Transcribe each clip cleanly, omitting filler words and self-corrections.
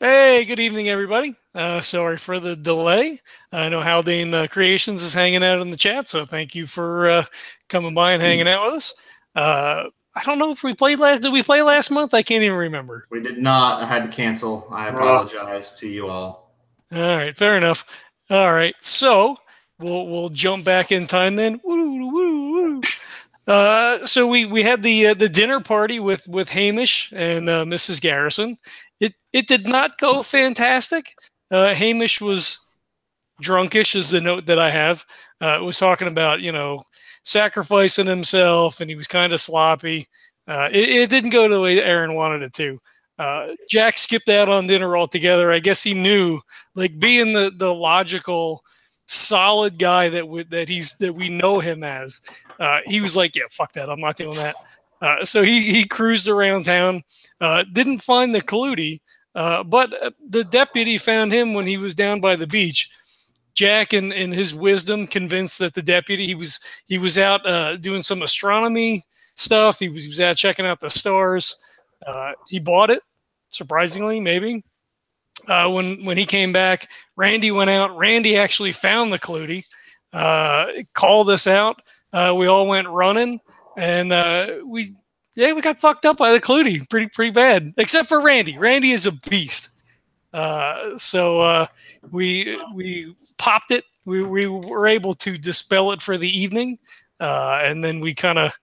Hey, good evening, everybody. Sorry for the delay. I know Haldane Creations is hanging out in the chat, so thank you for coming by and hanging out with us. I don't know if we played last. Did we play last month? I can't even remember. We did not. I had to cancel. I apologize to you all. All right, fair enough. All right, so we'll jump back in time then. Woo, woo, woo. So we had the dinner party with Hamish and Mrs. Garrison. It did not go fantastic. Hamish was drunkish, is the note that I have. Was talking about sacrificing himself, and he was kind of sloppy. It didn't go the way Erin wanted it to. Jack skipped out on dinner altogether. I guess he knew, like being the logical, solid guy that we know him as. He was like, "Yeah, fuck that. I'm not doing that." So he cruised around town, didn't find the clootie, but the deputy found him when he was down by the beach. Jack, in his wisdom, convinced that the deputy he was out doing some astronomy stuff. He was out checking out the stars. He bought it, surprisingly, maybe. When he came back, Randy went out. Randy actually found the clootie, called us out. We all went running, and we got fucked up by the clootie pretty bad. Except for Randy. Randy is a beast. So we popped it. We were able to dispel it for the evening, and then we kind of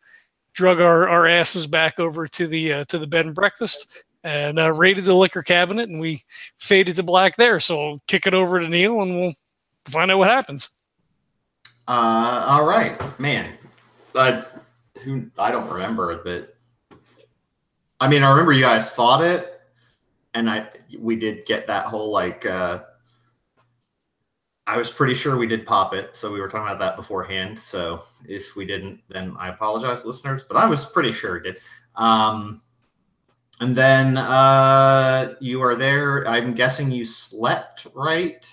drug our asses back over to the bed and breakfast and raided the liquor cabinet, and we faded to black there. So I'll kick it over to Neil, and we'll find out what happens. All right, man. I don't remember that. I mean, I remember you guys fought it, and we did get that whole like. I was pretty sure we did pop it, so we were talking about that beforehand. So if we didn't, then I apologize, listeners. But I was pretty sure it did. And then you are there. I'm guessing you slept, right?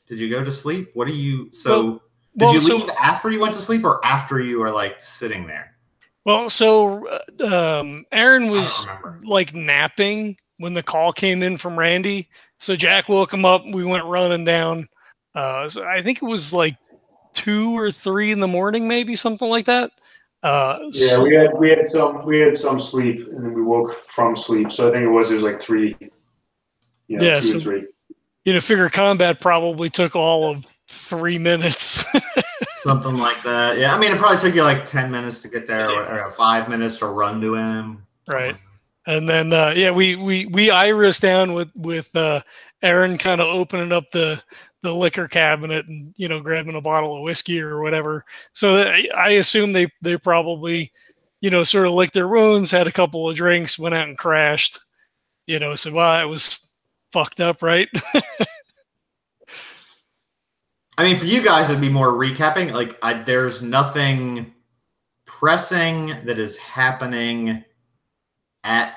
Did you go to sleep? What are you? So did you leave after you went to sleep, or after you were like sitting there? Well, so Erin was like napping when the call came in from Randy. So Jack woke him up. We went running down. So I think it was like 2 or 3 in the morning, maybe something like that. Yeah, we had some sleep, and then we woke from sleep. So I think it was like 3. Yeah, 2 or 3. Figure combat probably took all of 3 minutes. Something like that. Yeah, I mean, it probably took you like 10 minutes to get there, or 5 minutes to run to him. Right. And then, we iris down with Erin kind of opening up the liquor cabinet and, grabbing a bottle of whiskey or whatever. So I assume they probably, sort of licked their wounds, had a couple of drinks, went out and crashed, said, well, that was fucked up, right? I mean, for you guys, it'd be more recapping. Like, there's nothing pressing that is happening at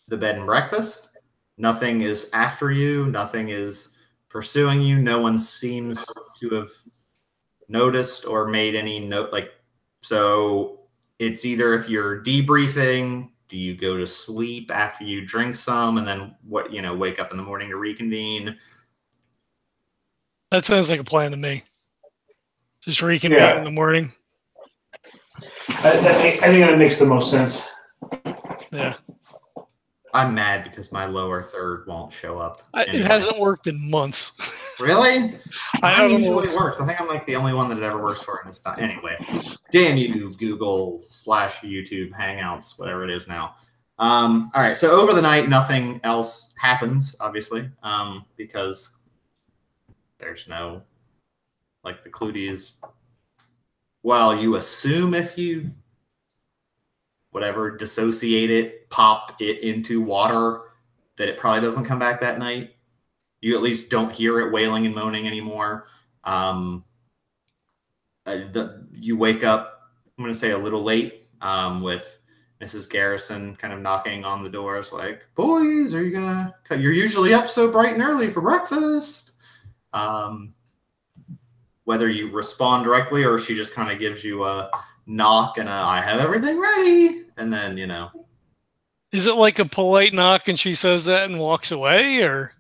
the bed and breakfast. Nothing is after you. Nothing is pursuing you. No one seems to have noticed or made any note. Like, so it's either if you're debriefing, do you go to sleep after you drink some, and then wake up in the morning to reconvene? That sounds like a plan to me. Just reconvene in the morning. I think that makes the most sense. Yeah. I'm mad because my lower third won't show up. It hasn't worked in months. Really? I don't usually works. I think I'm like the only one that it ever works for, and it's not. Anyway, damn you, Google/YouTube Hangouts, whatever it is now. All right. So over the night, nothing else happens, obviously, because there's no, like, the clooties. Well, you assume if you dissociate it, pop it into water, that it probably doesn't come back that night. You at least don't hear it wailing and moaning anymore. You wake up, I'm going to say a little late, with Mrs. Garrison kind of knocking on the doors like, boys, you're usually up so bright and early for breakfast. Whether you respond directly or she just kind of gives you a knock and I have everything ready. And then, Is it like a polite knock and she says that and walks away, or?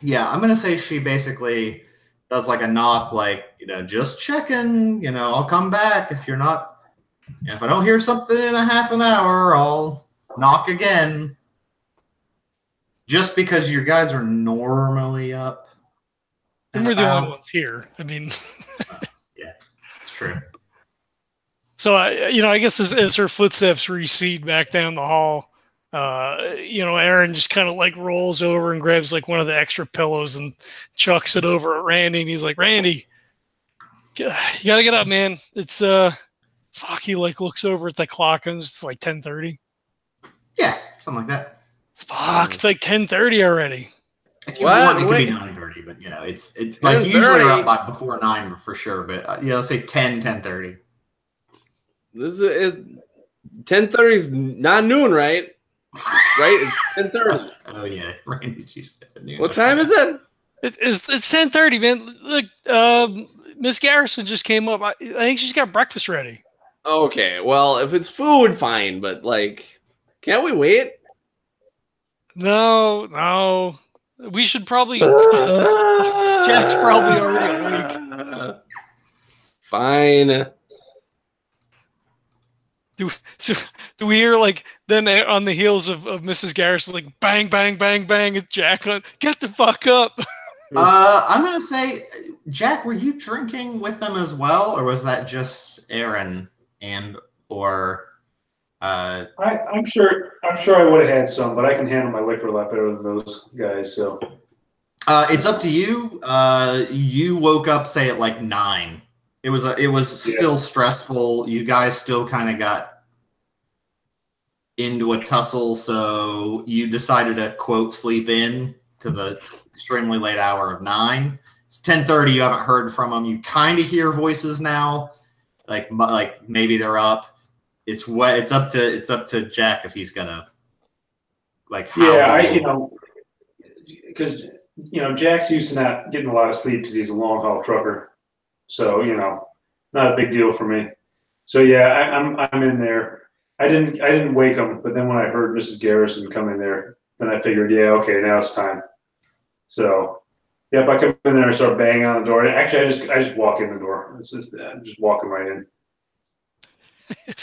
Yeah, I'm gonna say she basically does like a knock, like, just checking, I'll come back if you're not, if I don't hear something in a half an hour, I'll knock again. Just because you guys are normally up. And we're the only ones here. I mean, yeah, it's true. So I guess as her footsteps recede back down the hall, Erin just kind of like rolls over and grabs like one of the extra pillows and chucks it over at Randy. And he's like, Randy, you gotta get up, man. It's fuck. He like looks over at the clock and it's like 10:30. Yeah, something like that. Fuck, it's like 10:30 already. If you want, it could be 9:30, but it's like usually we're up by before 9 for sure. But let's say 10:30. This is 10:30 is not noon, right? Right? It's 10:30. Oh yeah, Randy's used to noon. What time is it? It's 10:30, man. Look, Miss Garrison just came up. I think she's got breakfast ready. Okay, well, if it's food, fine, but like, can't we wait? No. We should probably. Jack's probably already awake. Fine. Do we hear like then on the heels of Mrs. Garrison like bang bang bang bang at Jack on get the fuck up? I'm gonna say, Jack, were you drinking with them as well, or was that just Erin or? I'm sure I would have had some, but I can handle my liquor a lot better than those guys. So it's up to you. You woke up, say, at like 9. It was still stressful. You guys still kind of got into a tussle, so you decided to quote sleep in to the extremely late hour of 9. It's 10:30. You haven't heard from them. You kind of hear voices now, like maybe they're up. It's up to Jack if he's gonna like. Because Jack's used to not getting a lot of sleep because he's a long haul trucker, so not a big deal for me. So yeah, I'm in there. I didn't wake him, but then when I heard Mrs. Garrison come in there, then I figured, okay, now it's time. So if I come in there and start banging on the door, actually I just walk in the door. I'm just walking right in.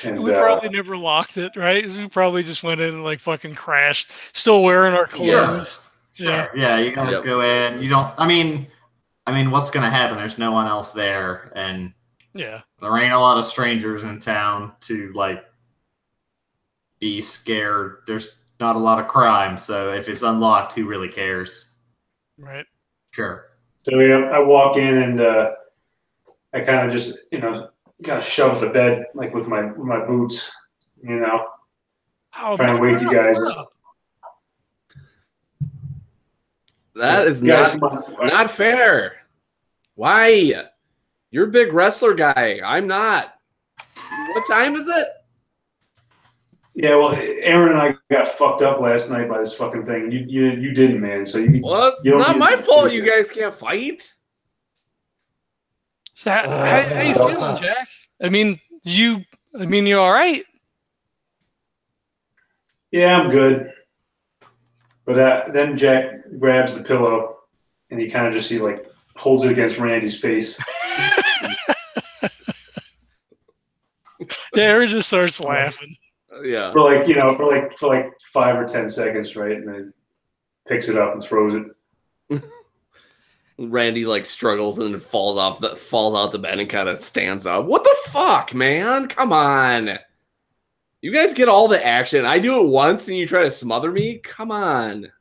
And, we probably never locked it, right? We probably just went in and like fucking crashed, still wearing our clothes. Sure. Yeah, you guys go in. You don't. I mean, what's gonna happen? There's no one else there, and there ain't a lot of strangers in town to like be scared. There's not a lot of crime, so if it's unlocked, who really cares? Right. Sure. So I walk in and I kind of just kind of shove the bed like with my boots, trying to wake you guys up. That is not fair. Why? You're a big wrestler guy. I'm not. What time is it? Yeah, well, Erin and I got fucked up last night by this fucking thing. You didn't, man. So it's not my fault. You guys can't fight. So how you feeling, Jack? I mean, you all right? Yeah, I'm good. But then Jack grabs the pillow and he kind of just holds it against Randy's face. Erin just starts laughing. Yeah. For like 5 or 10 seconds, right? And then picks it up and throws it. Randy struggles and then falls out the bed and kind of stands up. What the fuck, man? Come on. You guys get all the action. I do it once and you try to smother me? Come on.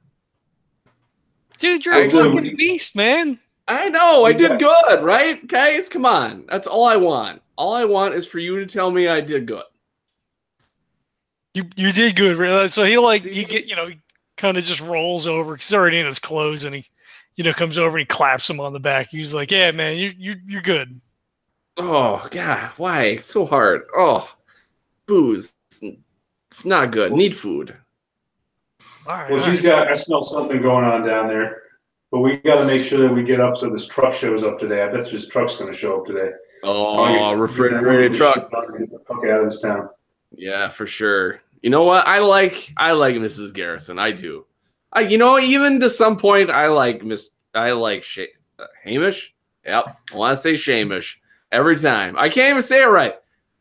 Dude, you're a fucking beast, man. I know. I did good, right? Guys, come on. That's all I want. All I want is for you to tell me I did good. You did good, really. So he kind of just rolls over because he's already in his clothes, and he, comes over and he claps him on the back. He's like, "Yeah, man, you're good." Oh God, why it's so hard? Oh, booze, not good. Need food. All right. Well, I smell something going on down there, but we got to make sure that we get up so this truck shows up today. I bet this truck's going to show up today. Oh, refrigerated truck. Get the fuck out of this town. Yeah, for sure. You know what? I like Mrs. Garrison. I do. Even to some point, I like Hamish. Yep, I want to say Shamish every time. I can't even say it right.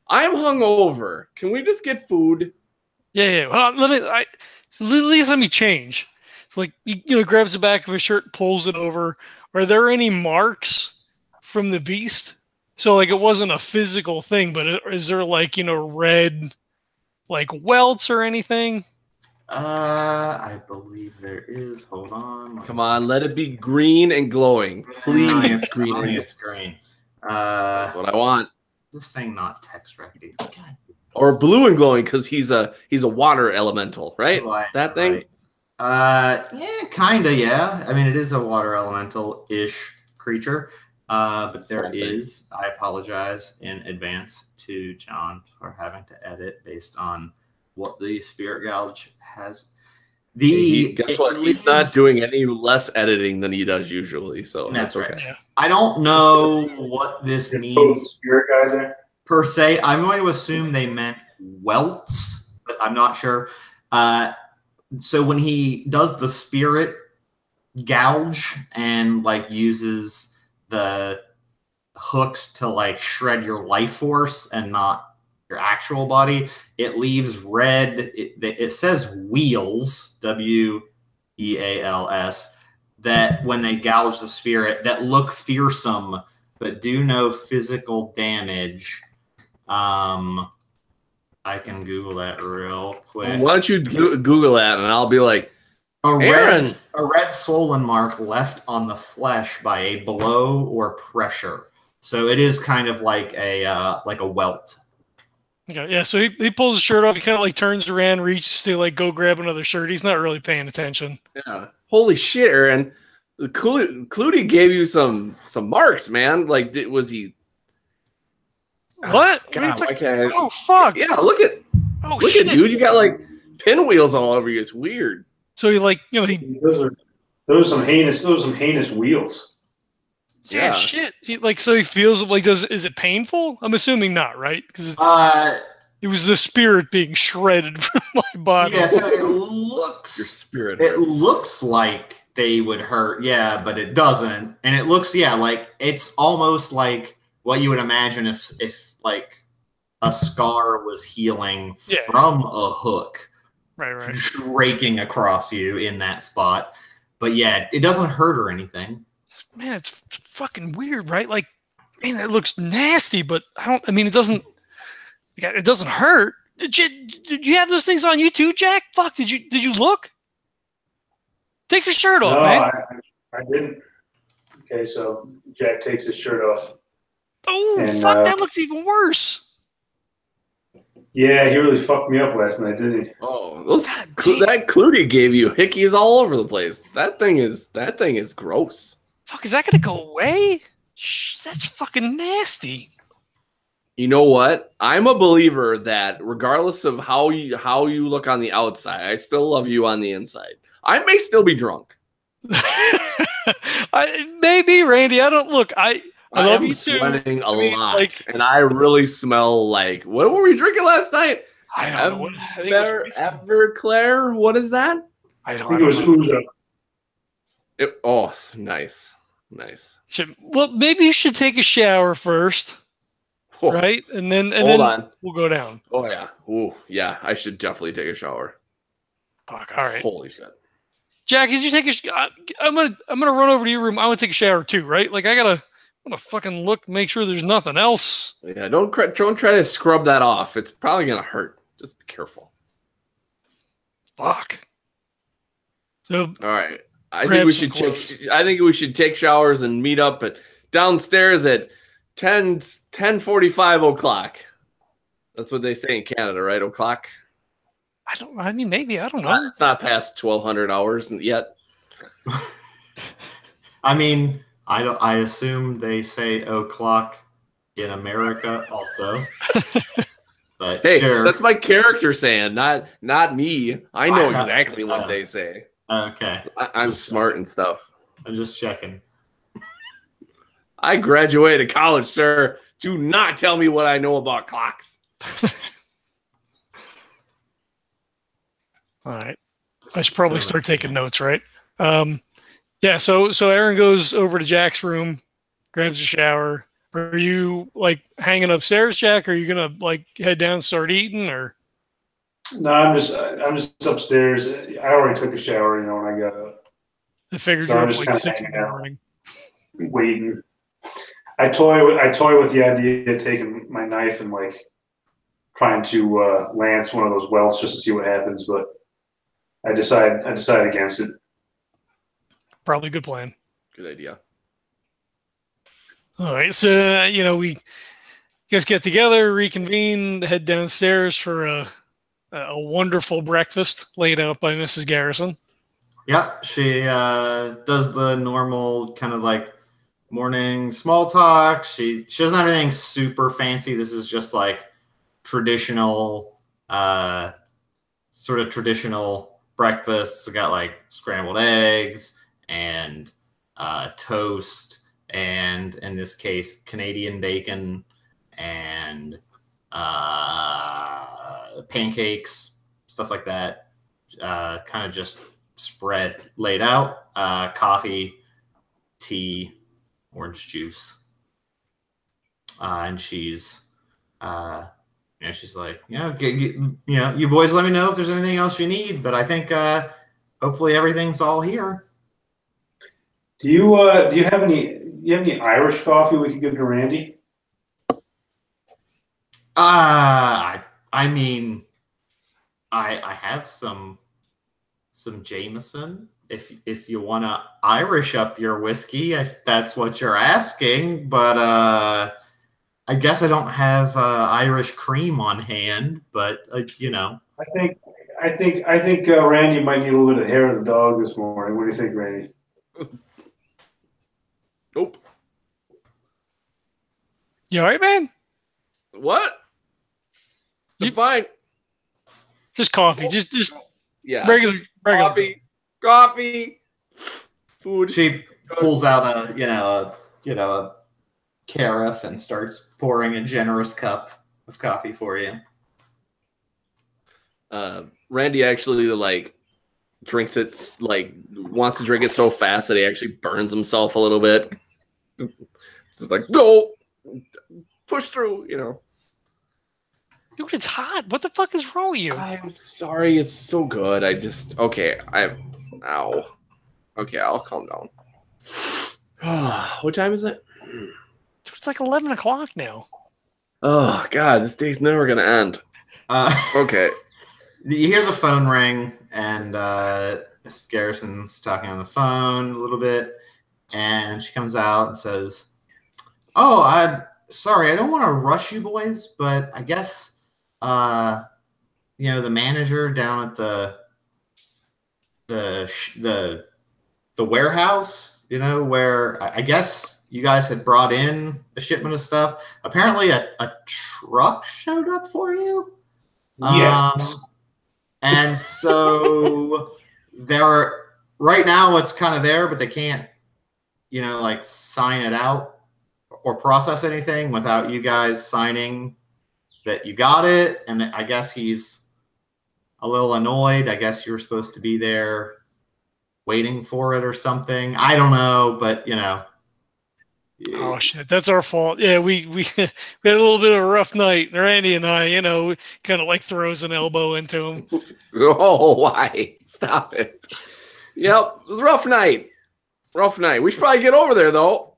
I'm hungover. Can we just get food? Yeah. Well, at least let me change. It's like grabs the back of his shirt, pulls it over. Are there any marks from the beast? So like it wasn't a physical thing, but is there like red like welts or anything? I believe there is. Hold on. Come on, let it be green and glowing, please. It's green. That's what I want. This thing not text ready. God. Or blue and glowing because he's a water elemental, right? That thing. Right. Yeah, kinda. Yeah. I mean, it is a water elemental-ish creature. But there is. I apologize in advance to John for having to edit based on what the Spirit Gouge has. Guess what? He's not doing any less editing than he does usually, so that's okay. Right. I don't know what this means. Spirit guy there. Per se, I'm going to assume they meant welts, but I'm not sure. So when he does the spirit gouge and like uses the hooks to like shred your life force and not your actual body, it leaves red. It says wheels, WEALS, that when they gouge the spirit that look fearsome but do no physical damage. I can Google that real quick. Why don't you Google that, and I'll be like, Red swollen mark left on the flesh by a blow or pressure. So it is kind of like a welt. Okay, yeah. So he pulls his shirt off. He kind of like turns around, reaches to like go grab another shirt. He's not really paying attention. Yeah. Holy shit, Erin! Clootie gave you some marks, man. Like, was he? What? God, oh fuck! Yeah, look at dude. You got like pinwheels all over you. It's weird. So he those are some heinous wheels. Yeah, shit. He feels like is it painful? I'm assuming not, right? Because it was the spirit being shredded from my body. Yeah, so it looks your spirit. It looks like they would hurt, yeah, but it doesn't. And it looks, like it's almost like what you would imagine if like a scar was healing from a hook, right, raking across you in that spot. But yeah, it doesn't hurt or anything. Man, it's fucking weird, right? Like, man, that looks nasty, but it doesn't hurt. Did you have those things on you too, Jack? Fuck, did you look? Take your shirt off, man. I didn't. Okay, so Jack takes his shirt off. Oh, fuck, that looks even worse. Yeah, he really fucked me up last night, didn't he? Oh, that Clootie gave you hickeys all over the place. That thing is gross. Fuck, is that gonna go away? That's fucking nasty. You know what? I'm a believer that regardless of how you look on the outside, I still love you on the inside. I may still be drunk. Maybe, Randy. I don't look. I love you too. Sweating a lot, and I really smell like. What were we drinking last night? I don't know. Everclear. What is that? I think it was Uzo. Oh, nice. Well, maybe you should take a shower first, right? And then we'll go down. Oh yeah. Ooh, yeah. I should definitely take a shower. Fuck. All right. Holy shit. Jack, did you take I'm gonna run over to your room. I want to take a shower too, right? Like I want to fucking look, make sure there's nothing else. Yeah. Don't try to scrub that off. It's probably gonna hurt. Just be careful. Fuck. So. All right. I think we should take showers and meet up downstairs at 10:45 o'clock. That's what they say in Canada, right? O'clock. Maybe I don't know. It's not past 1200 hours yet. I assume they say o'clock in America also. But hey, sure. That's my character saying, not me. I know exactly what they say. Okay. I'm smart and stuff. I'm just checking. I graduated college, sir. Do not tell me what I know about clocks. All right. I should probably start taking notes, right? Yeah, so Erin goes over to Jack's room, grabs a shower. Are you like hanging upstairs, Jack? Or are you gonna like head down and start eating, or? No, I'm just upstairs. I already took a shower, when I got up. I figured So you're I'm up just like kind of 6 in hanging the out, morning. waiting. I toy with the idea of taking my knife and like trying to lance one of those welts just to see what happens, but I decide against it. Probably a good plan. Good idea. All right, so we guys get together, reconvene, head downstairs for a wonderful breakfast laid out by Mrs. Garrison. Yeah, she does the normal kind of like morning small talk. She doesn't have anything super fancy. This is just like traditional, sort of traditional breakfast. We got like scrambled eggs and toast, and in this case, Canadian bacon and pancakes, stuff like that. Kind of just spread laid out. Coffee, tea, orange juice, and she's she's like, you boys, let me know if there's anything else you need, but I think hopefully everything's all here. Do you have any Irish coffee we could give to Randy? I mean, I have some Jameson. If you want to Irish up your whiskey, if that's what you're asking, but I guess I don't have Irish cream on hand. But I think Randy might need a little bit of hair of the dog this morning. What do you think, Randy? Nope. You all right, man? What? I'm fine. Just coffee. Just yeah. Regular coffee, food. She pulls out a carafe and starts pouring a generous cup of coffee for you. Randy actually drinks it, wants to drink it so fast that he actually burns himself a little bit. Just like, go push through, Dude, it's hot. What the fuck is wrong with you? I'm sorry, it's so good. Okay, I'll calm down. What time is it? Dude, it's like 11 o'clock now. Oh God, this day's never gonna end. Okay. You hear the phone ring, and Mrs. Garrison's talking on the phone a little bit, and she comes out and says, "Oh, I'm sorry, I don't want to rush you boys, but I guess the manager down at the warehouse, where I guess you guys had brought in a shipment of stuff. Apparently, a truck showed up for you. Yes." And so right now it's kind of there, but they can't, sign it out or process anything without you guys signing that you got it. And I guess he's a little annoyed. I guess you were supposed to be there waiting for it or something. I don't know, but Oh shit, that's our fault. Yeah, we had a little bit of a rough night. Randy and I, kind of like throws an elbow into him. Oh, why? Stop it. Yep, it was a rough night. We should probably get over there though.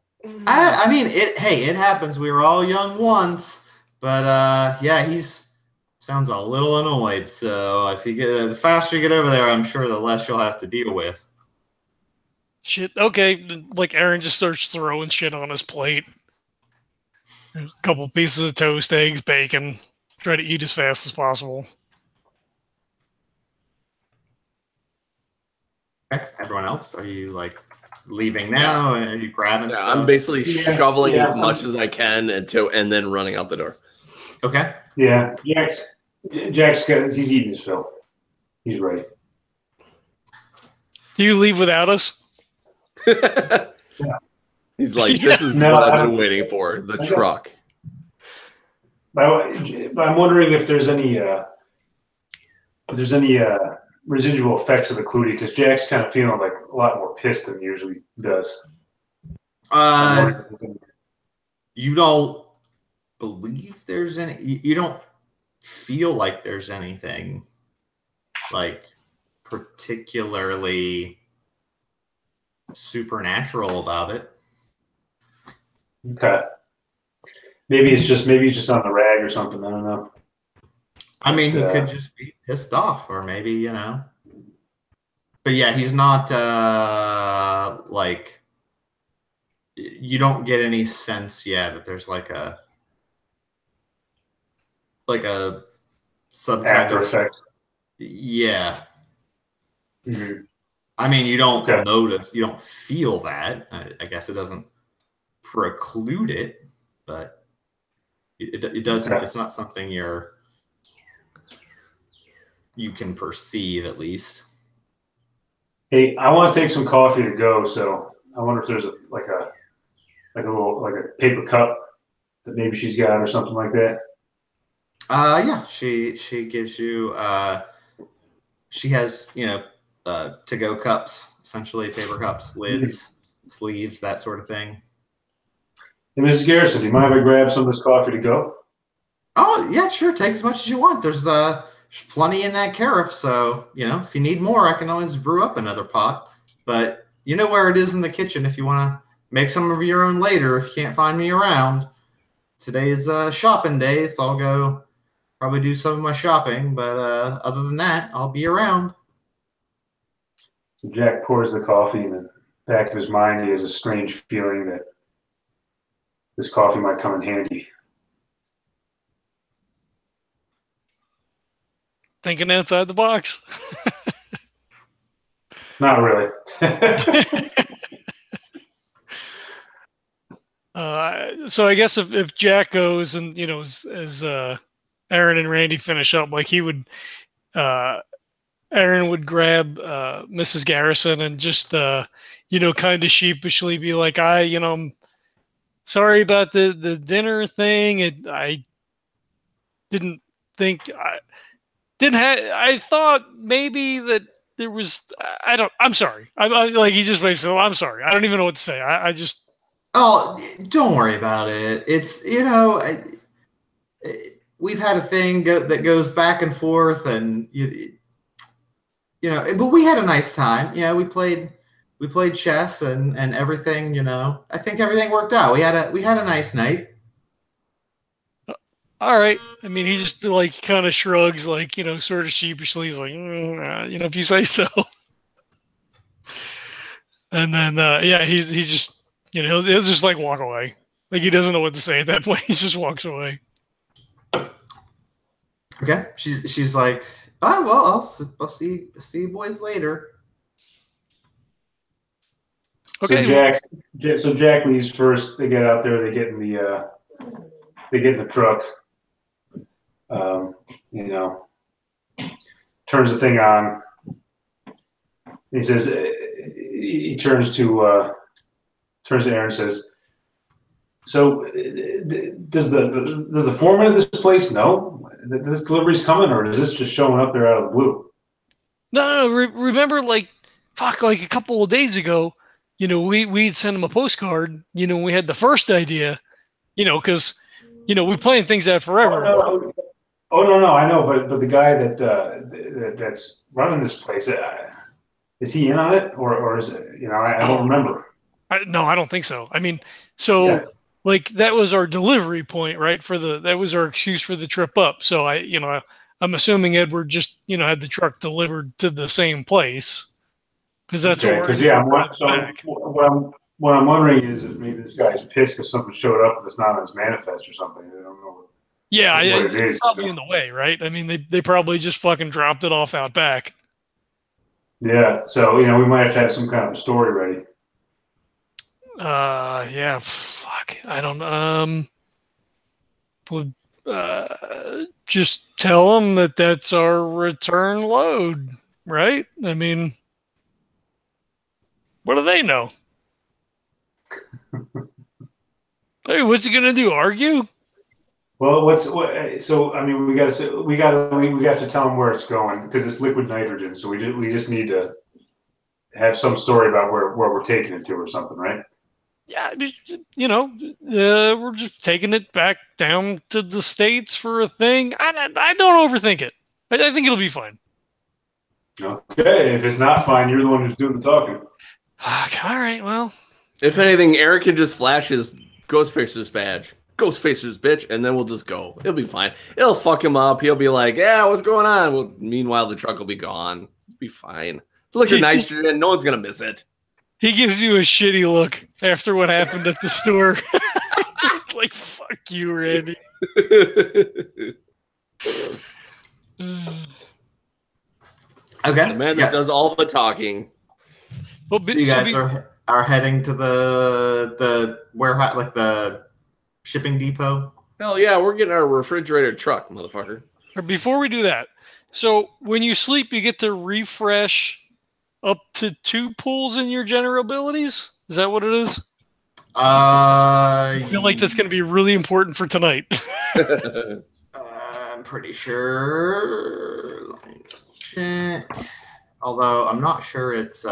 I mean, it happens. We were all young once, but he's sounds a little annoyed. So if the faster you get over there, I'm sure the less you'll have to deal with. Shit. Okay. Like Erin just starts throwing shit on his plate. A couple pieces of toast, eggs, bacon. Try to eat as fast as possible. Okay. Everyone else, are you leaving now? Are you grabbing stuff? I'm basically shoveling as much as I can and then running out the door. Okay. Yeah. Jack's he's eating his fill. He's ready. Do you leave without us? Yeah. He's like, this is what I've been waiting for, the truck. But I'm wondering if there's any residual effects of the clootie? Because Jack's kind of feeling like a lot more pissed than he usually does. You don't believe there's any. You don't feel like there's anything like particularly supernatural about it. Okay. Maybe he's just on the rag or something. I don't know. I mean, he could just be pissed off, or maybe, you know. But yeah, he's not like, you don't get any sense that there's like a some After kind of effect. Yeah. Mm-hmm. I mean, you don't notice, you don't feel that. I guess it doesn't preclude it, but it doesn't. It's not something you can perceive, at least. Hey, I want to take some coffee to go, so I wonder if there's a paper cup that maybe she's got or something like that. Yeah, she gives you she has, to-go cups, essentially, paper cups, lids, sleeves, that sort of thing. Hey, Mrs. Garrison, do you mind if I grab some of this coffee to go? Oh, yeah, sure. Take as much as you want. There's plenty in that carafe, so, if you need more, I can always brew up another pot. But you know where it is in the kitchen if you want to make some of your own later if you can't find me around. Today is shopping day, so I'll go probably do some of my shopping. But other than that, I'll be around. So Jack pours the coffee, and in the back of his mind, he has a strange feeling that this coffee might come in handy. Thinking outside the box. Not really. So I guess if Jack goes and, as Erin and Randy finish up, like he would, Erin would grab Mrs. Garrison and just, kind of sheepishly be like, I'm sorry about the dinner thing. I didn't think I thought maybe that there was. I'm sorry. I'm like, he just makes. I'm sorry. I don't even know what to say. I just. Oh, don't worry about it. It's we've had a thing that goes back and forth, and but we had a nice time. We played chess and everything. I think everything worked out. We had a nice night. All right. I mean, he just like kind of shrugs, like, sort of sheepishly. He's like, if you say so. And then, he just, he'll just like walk away. Like he doesn't know what to say at that point. He just walks away. Okay. She's like, oh, well, I'll see you boys later. Okay. So Jack leaves first. They get out there. They get in the truck. Turns the thing on. He says, he turns to Erin and says, "So, does the foreman of this place know that this delivery's coming, or is this just showing up there out of the blue?" No. Remember, like a couple of days ago, we'd send him a postcard. We had the first idea, because we plan things out forever. Oh no, I know, but the guy that's running this place, is he in on it, or is it? I don't remember. No, I don't think so. I mean, like that was our delivery point, right? That was our excuse for the trip up. So I'm assuming Edward just had the truck delivered to the same place because that's what what I'm wondering is if maybe this guy's pissed because something showed up and it's not on his manifest or something. I don't know. Yeah, it's probably in the way, right? I mean, they probably just fucking dropped it off out back. Yeah, so we might have some kind of a story ready. Yeah, fuck, I don't would just tell them that's our return load, right? I mean, what do they know? Hey, what's he gonna do? Argue? Well, so I mean, we have to tell them where it's going because it's liquid nitrogen. So we just need to have some story about where we're taking it to or something, right? Yeah, we're just taking it back down to the States for a thing. I don't overthink it. I think it'll be fine. Okay, if it's not fine, you're the one who's doing the talking. Fuck, all right, well. If anything, Erin can just flash his Ghostfacers badge. Ghostfacers, bitch, and then we'll just go. It'll be fine. It'll fuck him up. He'll be like, yeah, what's going on? Well, meanwhile, the truck will be gone. It'll be fine. Look at nitrogen. No one's going to miss it. He gives you a shitty look after what happened at the store. Like, fuck you, Randy. Okay. The man that does all the talking. Well, so you guys are heading to the warehouse, like the shipping depot? Hell yeah, we're getting our refrigerator truck, motherfucker. Before we do that, so when you sleep, you get to refresh up to 2 pools in your general abilities? Is that what it is? I feel like that's going to be really important for tonight. I'm pretty sure. Let me check. Although I'm not sure it's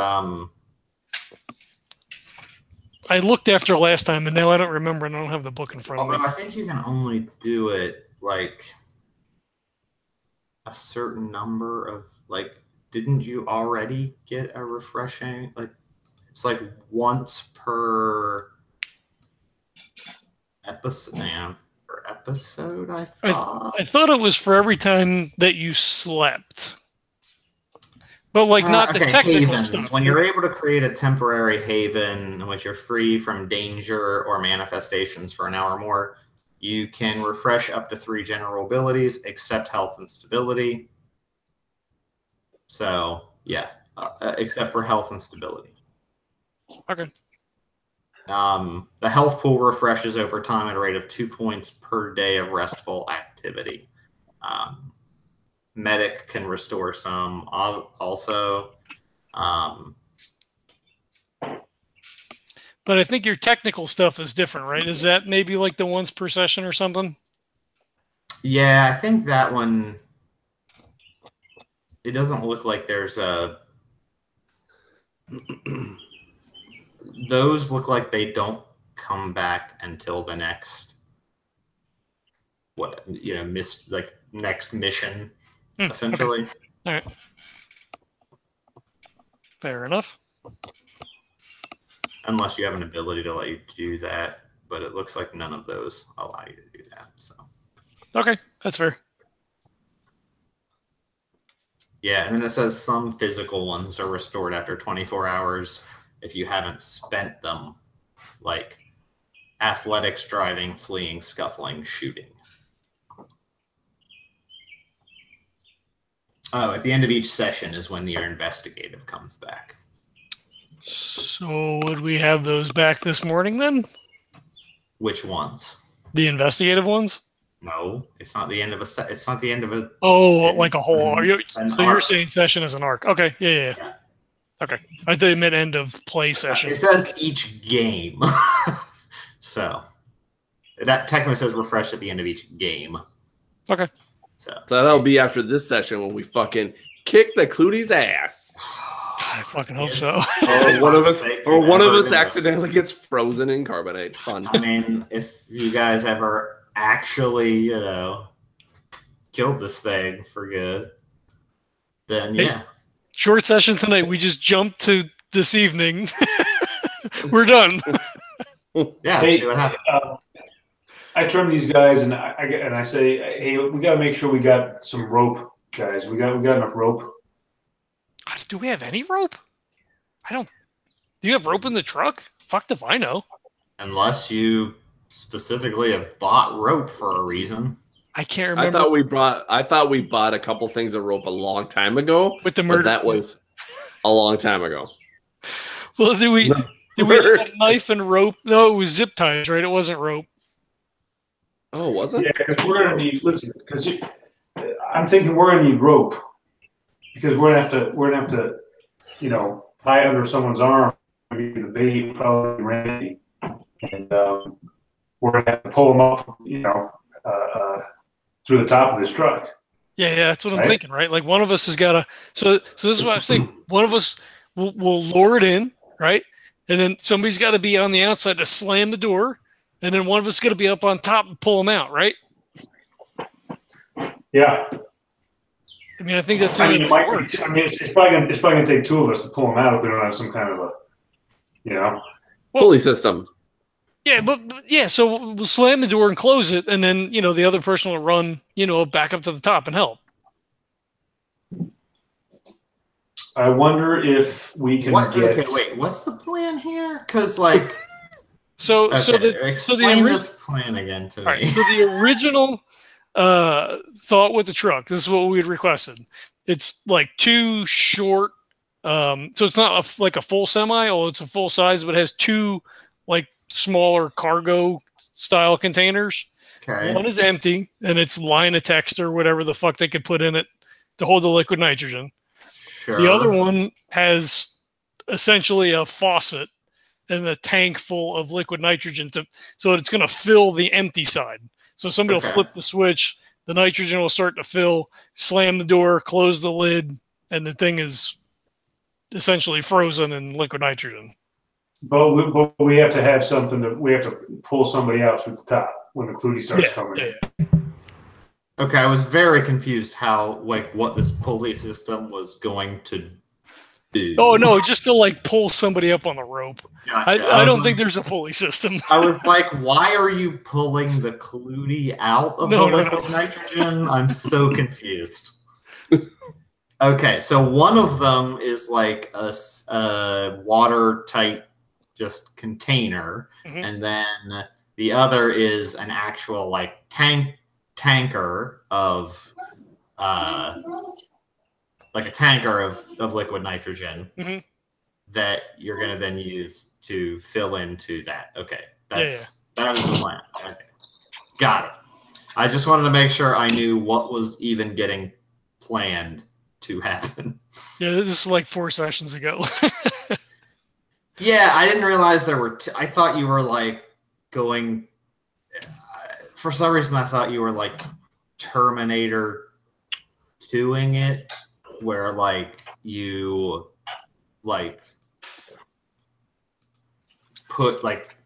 I looked after last time, and now I don't remember, and I don't have the book in front of me. I think you can only do it like a certain number of didn't you already get a refreshing? It's like once per episode. Per episode, I thought. I thought it was for every time that you slept. But not the technical havens. stuff. When you're able to create a temporary haven in which you're free from danger or manifestations for an hour or more, you can refresh up to 3 general abilities, except health and stability. So, yeah, except for health and stability. Okay. The health pool refreshes over time at a rate of 2 points per day of restful activity. Medic can restore some also. But I think your technical stuff is different, right? Is that maybe like the once per session or something? Yeah, I think that one, it doesn't look like there's a... Those look like they don't come back until the next, next mission, essentially. Okay. All right. Fair enough. Unless you have an ability to let you do that, but it looks like none of those allow you to do that. So. Okay, that's fair. Yeah, and then it says some physical ones are restored after 24 hours if you haven't spent them, like athletics, driving, fleeing, scuffling, shooting. Oh, at the end of each session is when your investigative comes back. So would we have those back this morning then? Which ones? The investigative ones? No, it's not the end of a it's not the end of a... Oh, like a whole... You're saying session as an arc. Okay, yeah. Okay. I thought you meant end of play session. It says each game. So, that technically says refresh at the end of each game. Okay. So that'll be after this session when we fucking kick the clootie's ass. I fucking hope so. Or one of us accidentally gets frozen in carbonate. Fun. I mean, if you guys ever actually, killed this thing for good, then yeah. Short session tonight. We just jumped to this evening. We're done. Yeah, see what happens. I turn these guys and I say, hey, we got to make sure we got some rope, guys. We got enough rope. Do we have any rope? I don't. Do you have rope in the truck? Fucked if I know. Unless you specifically have bought rope for a reason. I can't remember. I thought we bought a couple things of rope a long time ago. With the murder. That was a long time ago. Well, did we have a knife and rope? No, it was zip ties, right? It wasn't rope. Oh, was it? Yeah, because we're gonna need. Listen, because I'm thinking we're gonna need rope because we're gonna have to, tie under someone's arm. Maybe the bait, probably Randy, and we're gonna have to pull them up. through the top of this truck. Yeah, that's what I'm Right. thinking, right? Like one of us has got to. So this is what I'm saying. One of us will lure it in, right? And then somebody's got to be on the outside to slam the door, and then one of us is going to be up on top and pull them out, right? Yeah. I mean, I think that's. I mean, it's probably gonna take two of us to pull them out if we don't have some kind of a, Pulley system. Yeah, but yeah. So we'll slam the door and close it, and then the other person will run, back up to the top and help. I wonder if we can get. Okay, wait. What's the plan here? Because like. So Explain this plan again to me. All right, so the original thought with the truck, this is what we had requested. It's like two short, so it's not like a full semi, or it's a full size, but it has two like smaller cargo style containers. Okay. One is empty, and it's Linotex or whatever the fuck they could put in it to hold the liquid nitrogen. Sure. The other one has essentially a faucet and a tank full of liquid nitrogen so it's going to fill the empty side. So somebody will flip the switch, the nitrogen will start to fill, slam the door, close the lid, and the thing is essentially frozen in liquid nitrogen. But we have to have something that we have to pull somebody out through the top when the clootie starts coming. Yeah. Okay, I was very confused what this pulley system was going to do. Oh no, just to like pull somebody up on the rope. Gotcha. I don't think there's a pulley system. I was like, why are you pulling the clootie out of the liquid nitrogen? I'm so confused. Okay, so one of them is like a watertight just container, and then the other is an actual like tanker of like a tanker of liquid nitrogen that you're going to then use to fill into that. Okay, that is the plan. Okay, got it. I just wanted to make sure I knew what was even getting planned to happen. Yeah, this is like 4 sessions ago. Yeah, I didn't realize there were. I thought you were like going. For some reason, I thought you were like Terminator 2ing it, where like you like put like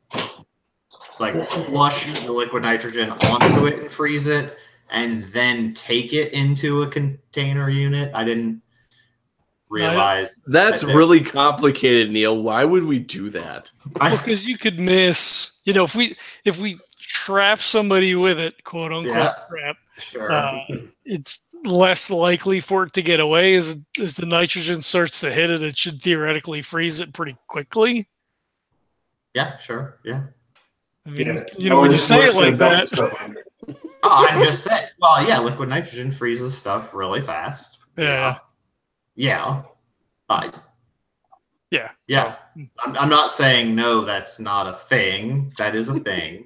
flush the liquid nitrogen onto it and freeze it, and then take it into a container unit. I didn't realize that's really complicated, Neil. Why would we do that? Because you could miss. If we trap somebody with it, quote unquote, trap. Sure. It's less likely for it to get away as the nitrogen starts to hit it. It should theoretically freeze it pretty quickly. Yeah, sure. Yeah. I mean, when you say it like that. I'm just saying. Well, yeah, liquid nitrogen freezes stuff really fast. Yeah. Yeah. Yeah. So. I'm not saying no, that's not a thing. That is a thing.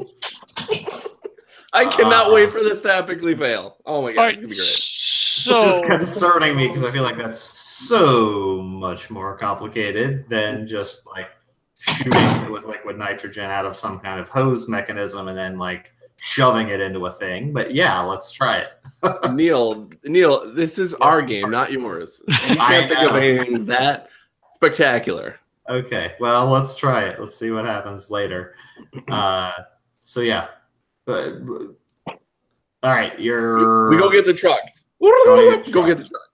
I cannot wait for this to epically fail. Oh my god, right, it's gonna be great. So Which is concerning me because I feel like that's so much more complicated than just like shooting with liquid nitrogen out of some kind of hose mechanism and then like shoving it into a thing. But yeah, let's try it. Neil, this is our game, not yours. You can't think of anything that spectacular. Okay, well, let's try it. Let's see what happens later. So yeah. All right, We go get the truck. Go get the truck.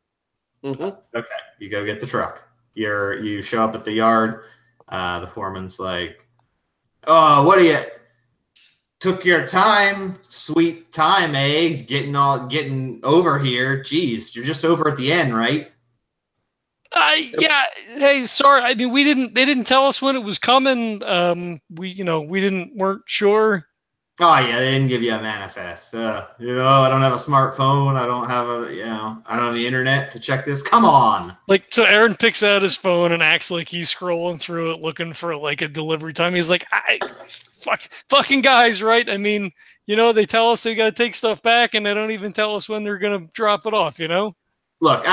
Okay, you go get the truck. You show up at the yard. The foreman's like, "Oh, what do you took your time? Sweet time, eh? Getting over here. Jeez, you're just over at the end, right?" Yeah. Hey, sorry. I mean, they didn't tell us when it was coming. We weren't sure. Oh yeah, they didn't give you a manifest. I don't have a smartphone. I don't have I don't have the internet to check this. Come on. Like, so Erin picks out his phone and acts like he's scrolling through it looking for like a delivery time. He's like, fucking guys, right? I mean, they tell us they got to take stuff back and they don't even tell us when they're going to drop it off, Look,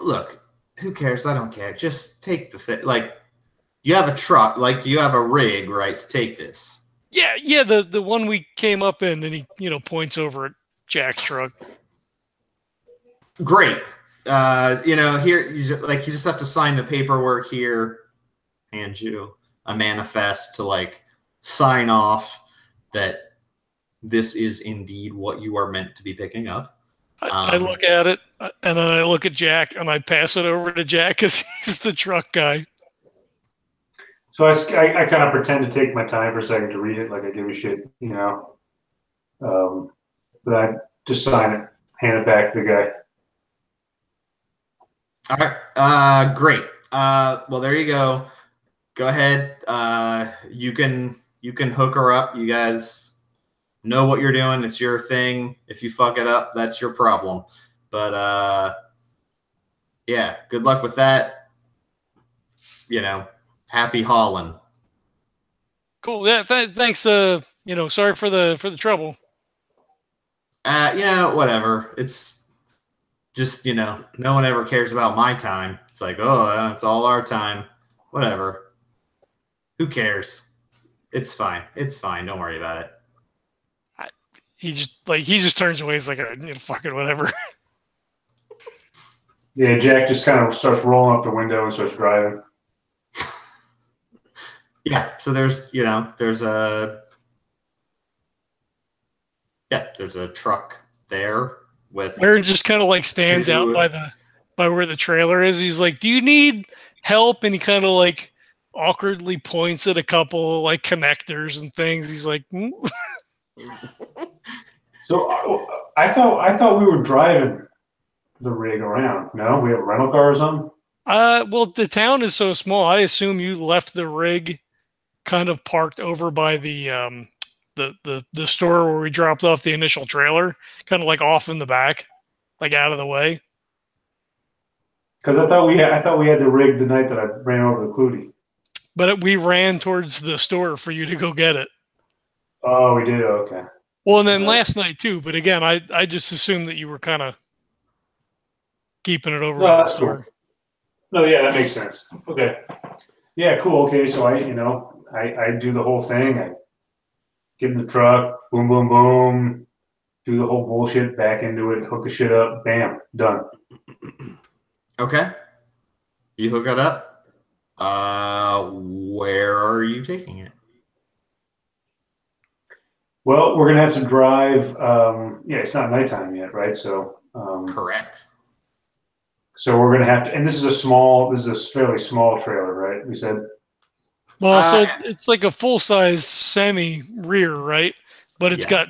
look, who cares? I don't care. Just take the thing. Like, you have a truck, like you have a rig, right, to take this. Yeah, the one we came up in, and he points over at Jack's truck. Great. Here you just have to sign the paperwork here. Hand you a manifest to sign off that this is indeed what you are meant to be picking up. I look at it, and then I look at Jack, and I pass it over to Jack because he's the truck guy. So I kind of pretend to take my time for a second to read it, like I give a shit, but I just sign it, hand it back to the guy. All right. Great. Well, there you go. Go ahead. You can hook her up. You guys know what you're doing. It's your thing. If you fuck it up, that's your problem. But yeah, good luck with that. Happy hauling. Cool. Yeah. Thanks. Sorry for the trouble. Whatever. It's just no one ever cares about my time. It's like, oh, it's all our time. Whatever. Who cares? It's fine. It's fine. Don't worry about it. He just turns away. He's like, fucking whatever. Yeah, Jack just kind of starts rolling up the window and starts driving. Yeah, so there's a truck there with Erin just kind of stands out by where the trailer is. He's like, "Do you need help?" And he kind of awkwardly points at a couple connectors and things. He's like, So I thought we were driving the rig around. No, we have a rental car or something. Well, the town is so small. I assume you left the rig kind of parked over by the store where we dropped off the initial trailer, kind of off in the back, out of the way. Because I thought we had the rig the night that I ran over the clootie. But we ran towards the store for you to go get it. Oh, we did. Okay. Well, and then last night too. But again, I just assumed that you were kind of keeping it over by the store. Cool. No, yeah, that makes sense. Okay. Yeah, cool. Okay, so I do the whole thing. I get in the truck, boom, boom, boom, do the whole bullshit, back into it, hook the shit up, bam, done. Okay. You hook it up. Where are you taking it? Well, we're gonna have to drive. It's not nighttime yet, right? So correct. So we're gonna have to, and this is a fairly small trailer, right? We said. Well, so it's like a full-size semi-rear, right? But it's got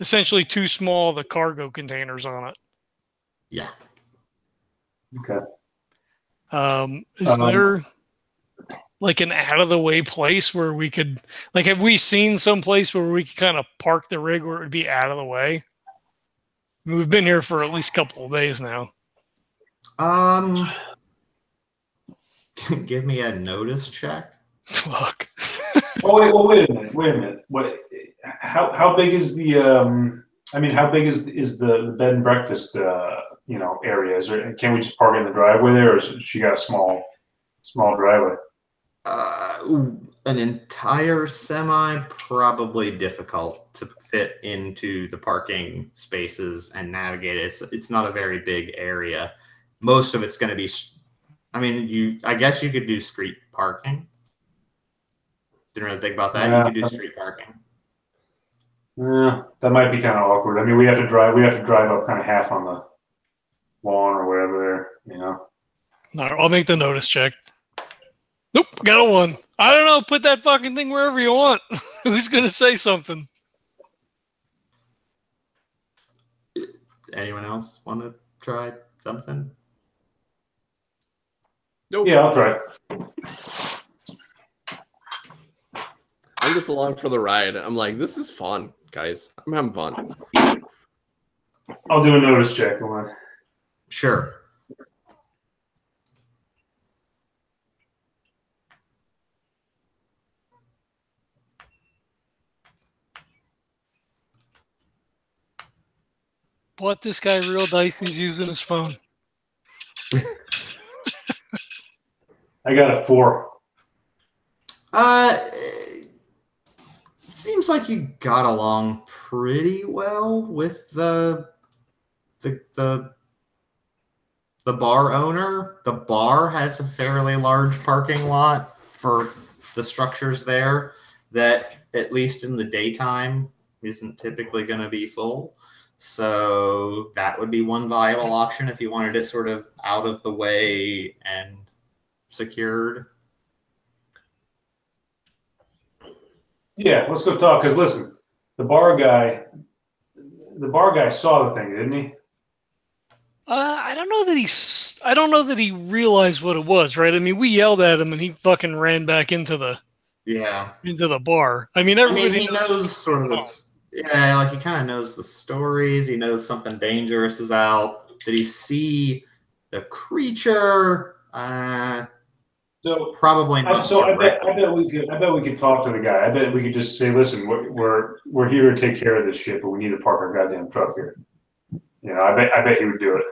essentially two small the cargo containers on it. Yeah. Okay. Is there an out-of-the-way place where we could, have we seen some place where we could kind of park the rig where it would be out of the way? I mean, we've been here for at least a couple of days now. Give me a notice check. Fuck. Wait a minute. What? How big is the? How big is the bed and breakfast? Areas? Or can we just park in the driveway there, or she got a small driveway? An entire semi probably difficult to fit into the parking spaces and navigate it. It's not a very big area. Most of it's going to be. I guess you could do street parking. Didn't really think about that. Yeah. You could do street parking. Yeah, that might be kind of awkward. I mean, we have to drive up kind of half on the lawn or whatever there, All right, I'll make the notice check. Nope, got a 1. I don't know. Put that fucking thing wherever you want. Who's gonna say something? Anyone else want to try something? Nope. Yeah, I'll try. I'm just along for the ride. I'm like, this is fun, guys. I'm having fun. I'll do a notice check. Hold on. Sure. What, this guy real dice? He's using his phone. I got a 4. seems like you got along pretty well with the bar owner. The bar has a fairly large parking lot for the structures there that, at least in the daytime, isn't typically going to be full. So that would be one viable option if you wanted it sort of out of the way and secured. Yeah, let's go talk. Because listen, the bar guy saw the thing, didn't he? I don't know that he realized what it was, right? I mean, we yelled at him and he fucking ran back into the bar. I mean, everybody he knows sort of this. Yeah, like he kind of knows the stories. He knows something dangerous is out. Did he see the creature? So probably not. So I bet we could talk to the guy. I bet we could just say, listen, we're here to take care of this shit, but we need to park our goddamn truck here. You know, I bet he would do it.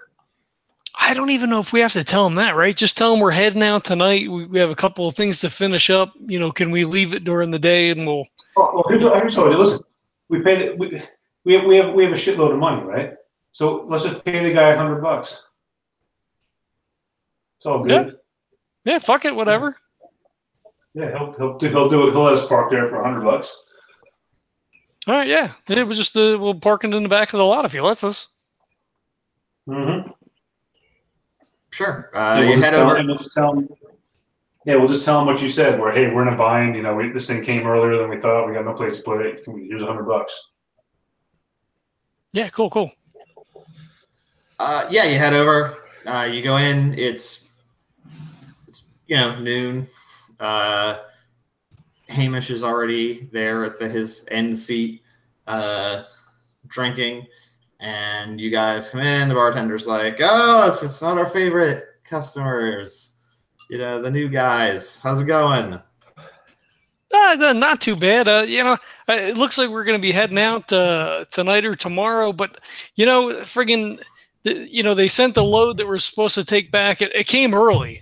I don't even know if we have to tell him that, right? Just tell him we're heading out tonight. We have a couple of things to finish up. You know, can we leave it during the day and we'll. Oh, here's what I told you. Listen, we paid it. We have a shitload of money, right? So let's just pay the guy $100. It's all good. Yeah, fuck it, whatever. Yeah, he'll do it. He'll let us park there for $100. All right, yeah. We'll just we'll park it in the back of the lot if he lets us. Mm-hmm. Sure. You head over. We'll just tell him. Yeah, we'll just tell him what you said. We're in a bind. You know, this thing came earlier than we thought. We got no place to put it. Here's $100. Yeah, cool. Yeah, you head over. You go in. It's noon. Hamish is already there at his end seat, drinking. And you guys come in. The bartender's like, "Oh, it's not our favorite customers. You know, the new guys. How's it going?" Not too bad. It looks like we're going to be heading out tonight or tomorrow. But friggin', they sent the load that we're supposed to take back. It came early.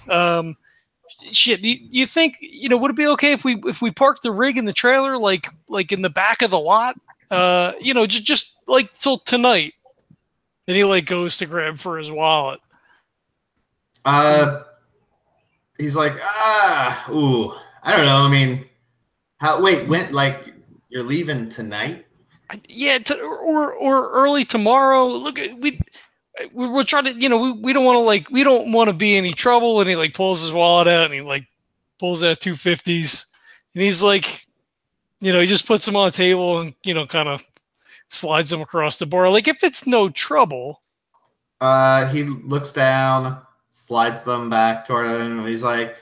Shit. You think would it be okay if we parked the rig in the trailer like in the back of the lot? Just like till tonight. Then he goes to grab for his wallet. He's like, I don't know. I mean, when you're leaving tonight? Yeah, or early tomorrow. Look, we're trying to, we don't want to we don't want to be any trouble. And he pulls his wallet out and he pulls out $250s, and he's he just puts them on the table and kind of slides them across the bar. If it's no trouble. He looks down, slides them back toward him, and he's like,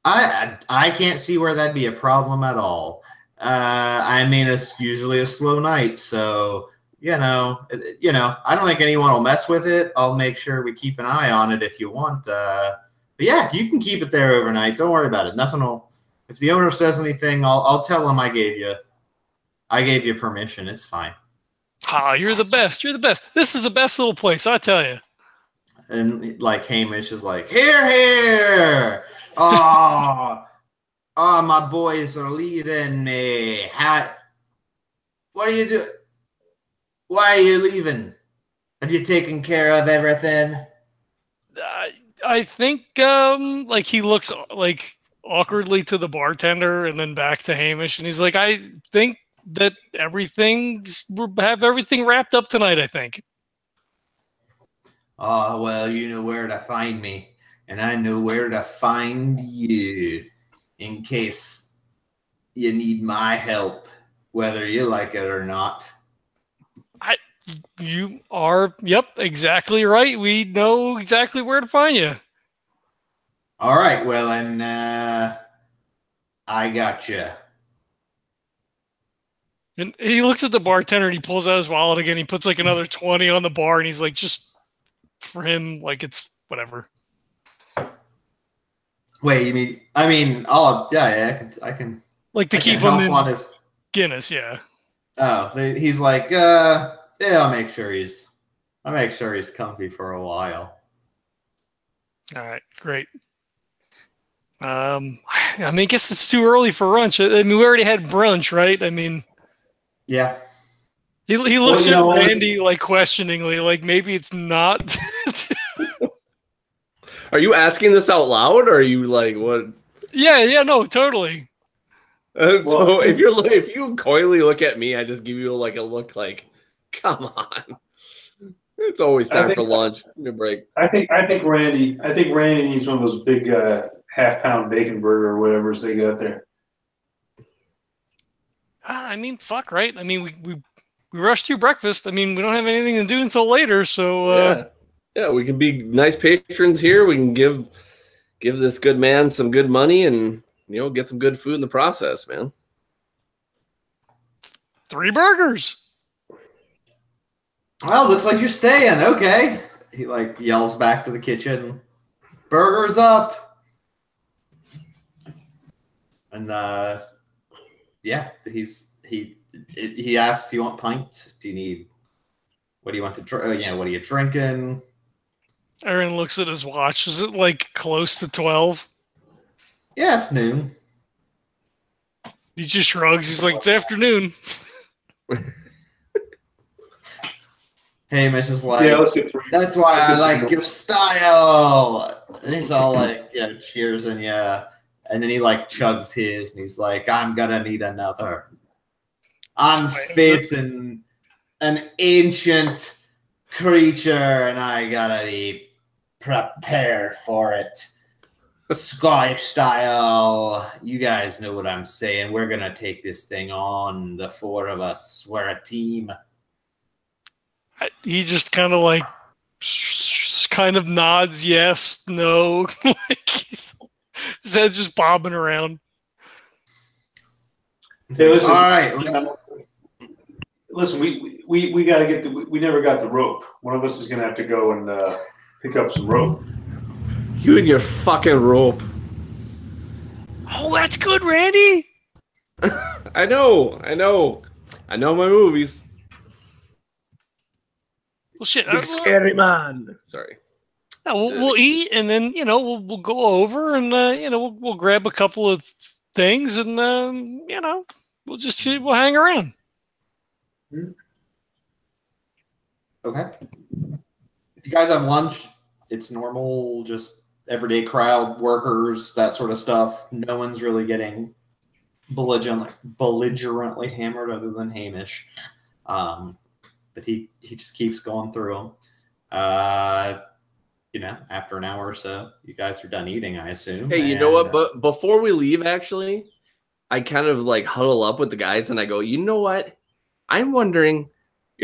I can't see where that'd be a problem at all. I mean, it's usually a slow night, so I don't think anyone will mess with it. I'll make sure we keep an eye on it if you want. But yeah, you can keep it there overnight. Don't worry about it. Nothing will. If the owner says anything, I'll tell him I gave you permission. It's fine. Ah, you're the best. You're the best. This is the best little place, I tell you. And Hamish is like, here. Oh, my boys are leaving me. What are you doing? Why are you leaving? Have you taken care of everything? I think he looks awkwardly to the bartender and then back to Hamish, and he's like, I think that have everything wrapped up tonight, I think. Oh, well, you know where to find me, and I know where to find you in case you need my help, whether you like it or not. You are, yep, exactly right. We know exactly where to find you. All right, well, and I got you. And he looks at the bartender and he pulls out his wallet again. He puts another 20 on the bar, and he's like, just for him, it's whatever. Wait, you mean? I mean, oh yeah, I can. To keep him in on his Guinness, yeah. Oh, he's like, yeah, I'll make sure he's comfy for a while. All right, great. I guess it's too early for lunch. I mean, we already had brunch, right? I mean, Yeah. He looks Well, at Randy like questioningly, like maybe it's not. Are you asking this out loud, or are you like what? Yeah, no, totally. So if you coyly look at me, I just give you like a look like, come on. It's always time for lunch. Give me a break. I think Randy needs one of those big half-pound bacon burger or whatever's they got there. I mean, fuck, right? I mean, we rushed through breakfast. I mean, we don't have anything to do until later, so yeah, we can be nice patrons here. We can give this good man some good money and get some good food in the process, man. 3 burgers. Well, looks like you're staying. Okay. He like yells back to the kitchen, "Burgers up!" And yeah, he asks if you want pints. Do you need? What do you want to drink? What are you drinking? Erin looks at his watch. Is it like close to 12? Yeah, it's noon. He just shrugs. He's like, it's afternoon. Hamish is like, Yeah, let's get 3. that's why I like your style. And he's all like, cheers and yeah. And then he like chugs his and he's like, I'm gonna need another. I'm facing an ancient creature and I gotta be prepared for it. Scottish style. You guys know what I'm saying. We're gonna take this thing on. The 4 of us. We're a team. He just kind of like nods yes, no. Like his head's just bobbing around. Hey, listen, all right. Listen, we got to get we never got the rope. One of us is going to have to go and pick up some rope. You and your fucking rope. Oh, that's good, Randy. I know my movies. Well, shit. Big scary man. Sorry. No, we'll eat and then we'll go over and we'll grab a couple of things and we'll hang around. Okay. If you guys have lunch, it's normal, just everyday crowd, workers, that sort of stuff. No one's really getting belligerently hammered other than Hamish. But he just keeps going through them. After an hour or so, you guys are done eating, I assume. Hey, you know what? But before we leave, actually, I kind of like huddle up with the guys and I go, you know what? I'm wondering,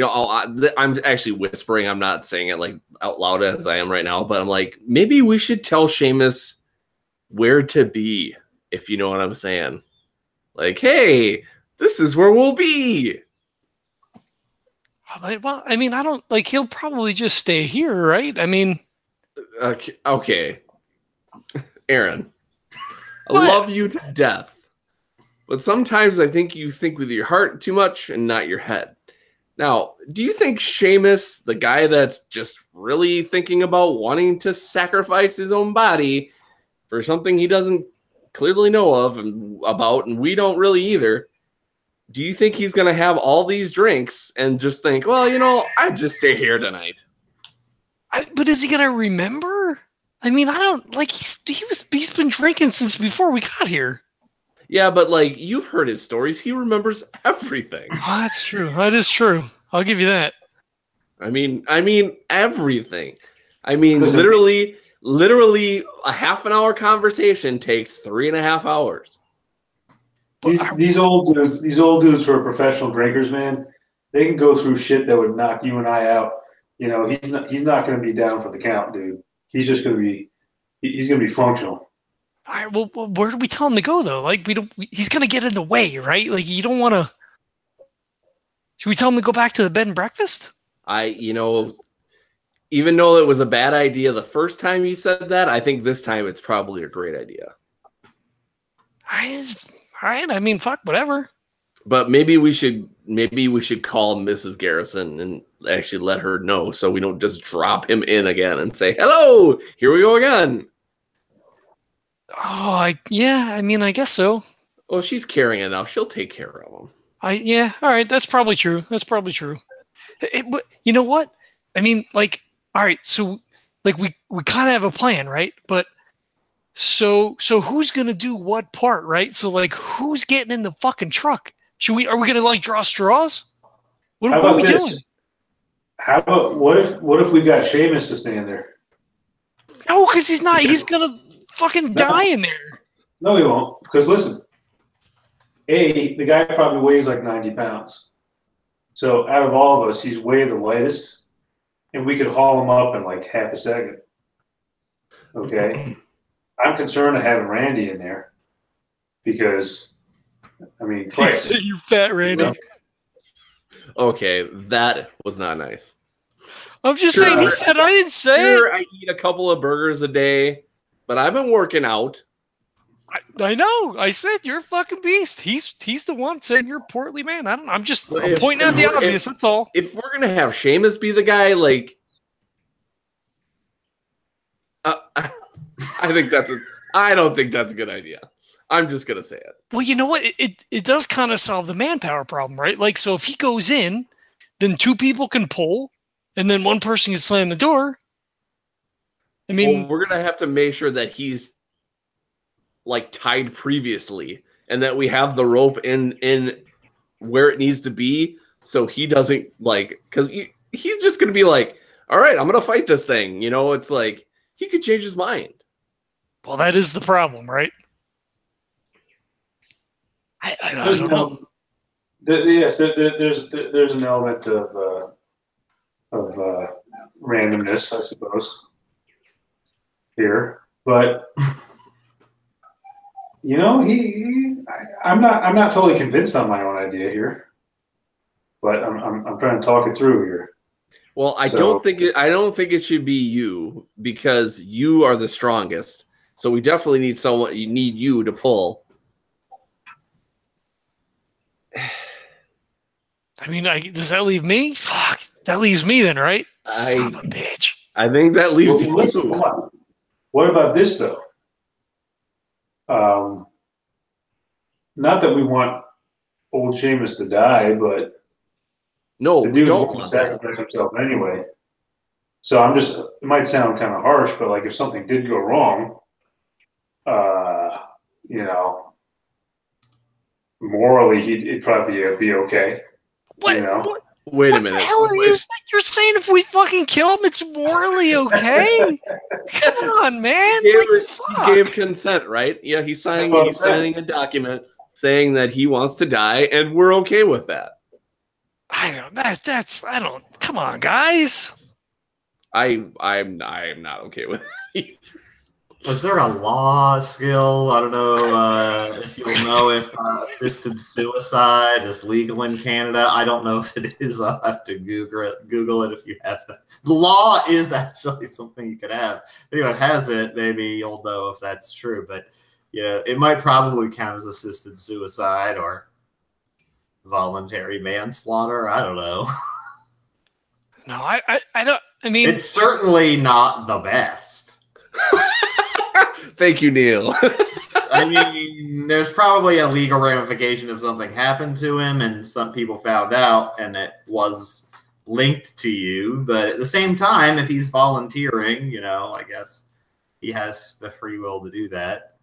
I'm actually whispering. I'm not saying it like out loud as I am right now, but I'm like, maybe we should tell Seamus where to be, if you know what I'm saying. Like, hey, this is where we'll be. Well, I mean, I don't like. He'll probably just stay here, right? I mean, okay, Erin, I love you to death, but sometimes I think you think with your heart too much and not your head. Now, do you think Seamus, the guy that's just really thinking about wanting to sacrifice his own body for something he doesn't clearly know of and about, and we don't really either, do you think he's going to have all these drinks and just think, well, I'd just stay here tonight? But is he going to remember? I mean, I don't like he's been drinking since before we got here. Yeah, but like you've heard his stories, he remembers everything. Oh, that's true. That is true. I'll give you that. I mean everything. I mean, literally a half an hour conversation takes 3.5 hours. These old dudes who are professional drinkers, man, they can go through shit that would knock you and I out. He's not going to be down for the count, dude. He's just going to be functional. All right. Well, where do we tell him to go though? Like he's going to get in the way, right? Like you don't want to. Should we tell him to go back to the bed and breakfast? Even though it was a bad idea the first time you said that, I think this time it's probably a great idea. All right. I mean, fuck, whatever. But maybe we should call Mrs. Garrison and actually let her know so we don't just drop him in again and say, hello, here we go again. Oh, I mean, I guess so. Well, she's caring enough. She'll take care of him. Yeah, all right, that's probably true. That's probably true. But you know what? I mean, like, all right, so like we kind of have a plan, right? But so who's gonna do what part, right? So like, who's getting in the fucking truck? Are we gonna like draw straws? How What are about we this? doing? How about what if we got Seamus to stand there? No, because he's not. He's gonna fucking die in there. No, he won't. Because listen, the guy probably weighs like 90 pounds. So out of all of us, he's way the lightest, and we could haul him up in like half a second. Okay, I'm concerned of having Randy in there because, I mean, Christ, You fat Randy. you know? Okay, that was not nice. I'm just Sure. saying. He said I didn't say Sure, it. I eat a couple of burgers a day, but I've been working out. I know. I said you're a fucking beast. He's the one saying you're a portly man. I'm just Well, I'm pointing out the obvious. That's all. If we're gonna have Seamus be the guy, like, I think I don't think that's a good idea. I'm just gonna say it. Well, you know what? It does kind of solve the manpower problem, right? Like, so if he goes in, then two people can pull, and then one person can slam the door. I mean, Well, we're gonna have to make sure that he's like tied previously, and that we have the rope in where it needs to be, so he doesn't like, because he's just gonna be like, all right, I'm gonna fight this thing. You know, it's like he could change his mind. well, that is the problem, right? I don't know. Yes, there's an element of randomness, I suppose, here, but you know, I'm not totally convinced on my own idea here, but I'm trying to talk it through here. Well, I don't think it should be you, because you are the strongest. So we definitely need someone. You need you to pull. I mean, does that leave me? Fuck, that leaves me then, right? Son of a bitch. I think that leaves Well, listen, you. hold on. What about this though? Not that we want old Seamus to die, but No, the we dude's don't going to want that. sacrifice himself anyway. So it might sound kind of harsh, but like if something did go wrong, you know, morally it'd probably be okay. What? You know? Wait a What minute. the hell are you saying? You're saying if we fucking kill him, it's morally okay? Come on, man. He gave consent, right? Yeah, he's signing a document saying that he wants to die, and we're okay with that. I don't. Come on, guys. I'm not okay with it. Was there a law skill? I don't know if you'll know if assisted suicide is legal in Canada. I don't know if it is. I'll have to Google it if you have that. The law is actually something you could have. If anyone has it, maybe you'll know if that's true. But yeah, it might probably count as assisted suicide or voluntary manslaughter. I don't know. No, I don't. I mean, it's certainly not the best. Thank you, Neil. I mean, there's probably a legal ramification if something happened to him and some people found out and it was linked to you. But at the same time, if he's volunteering, you know, I guess he has the free will to do that.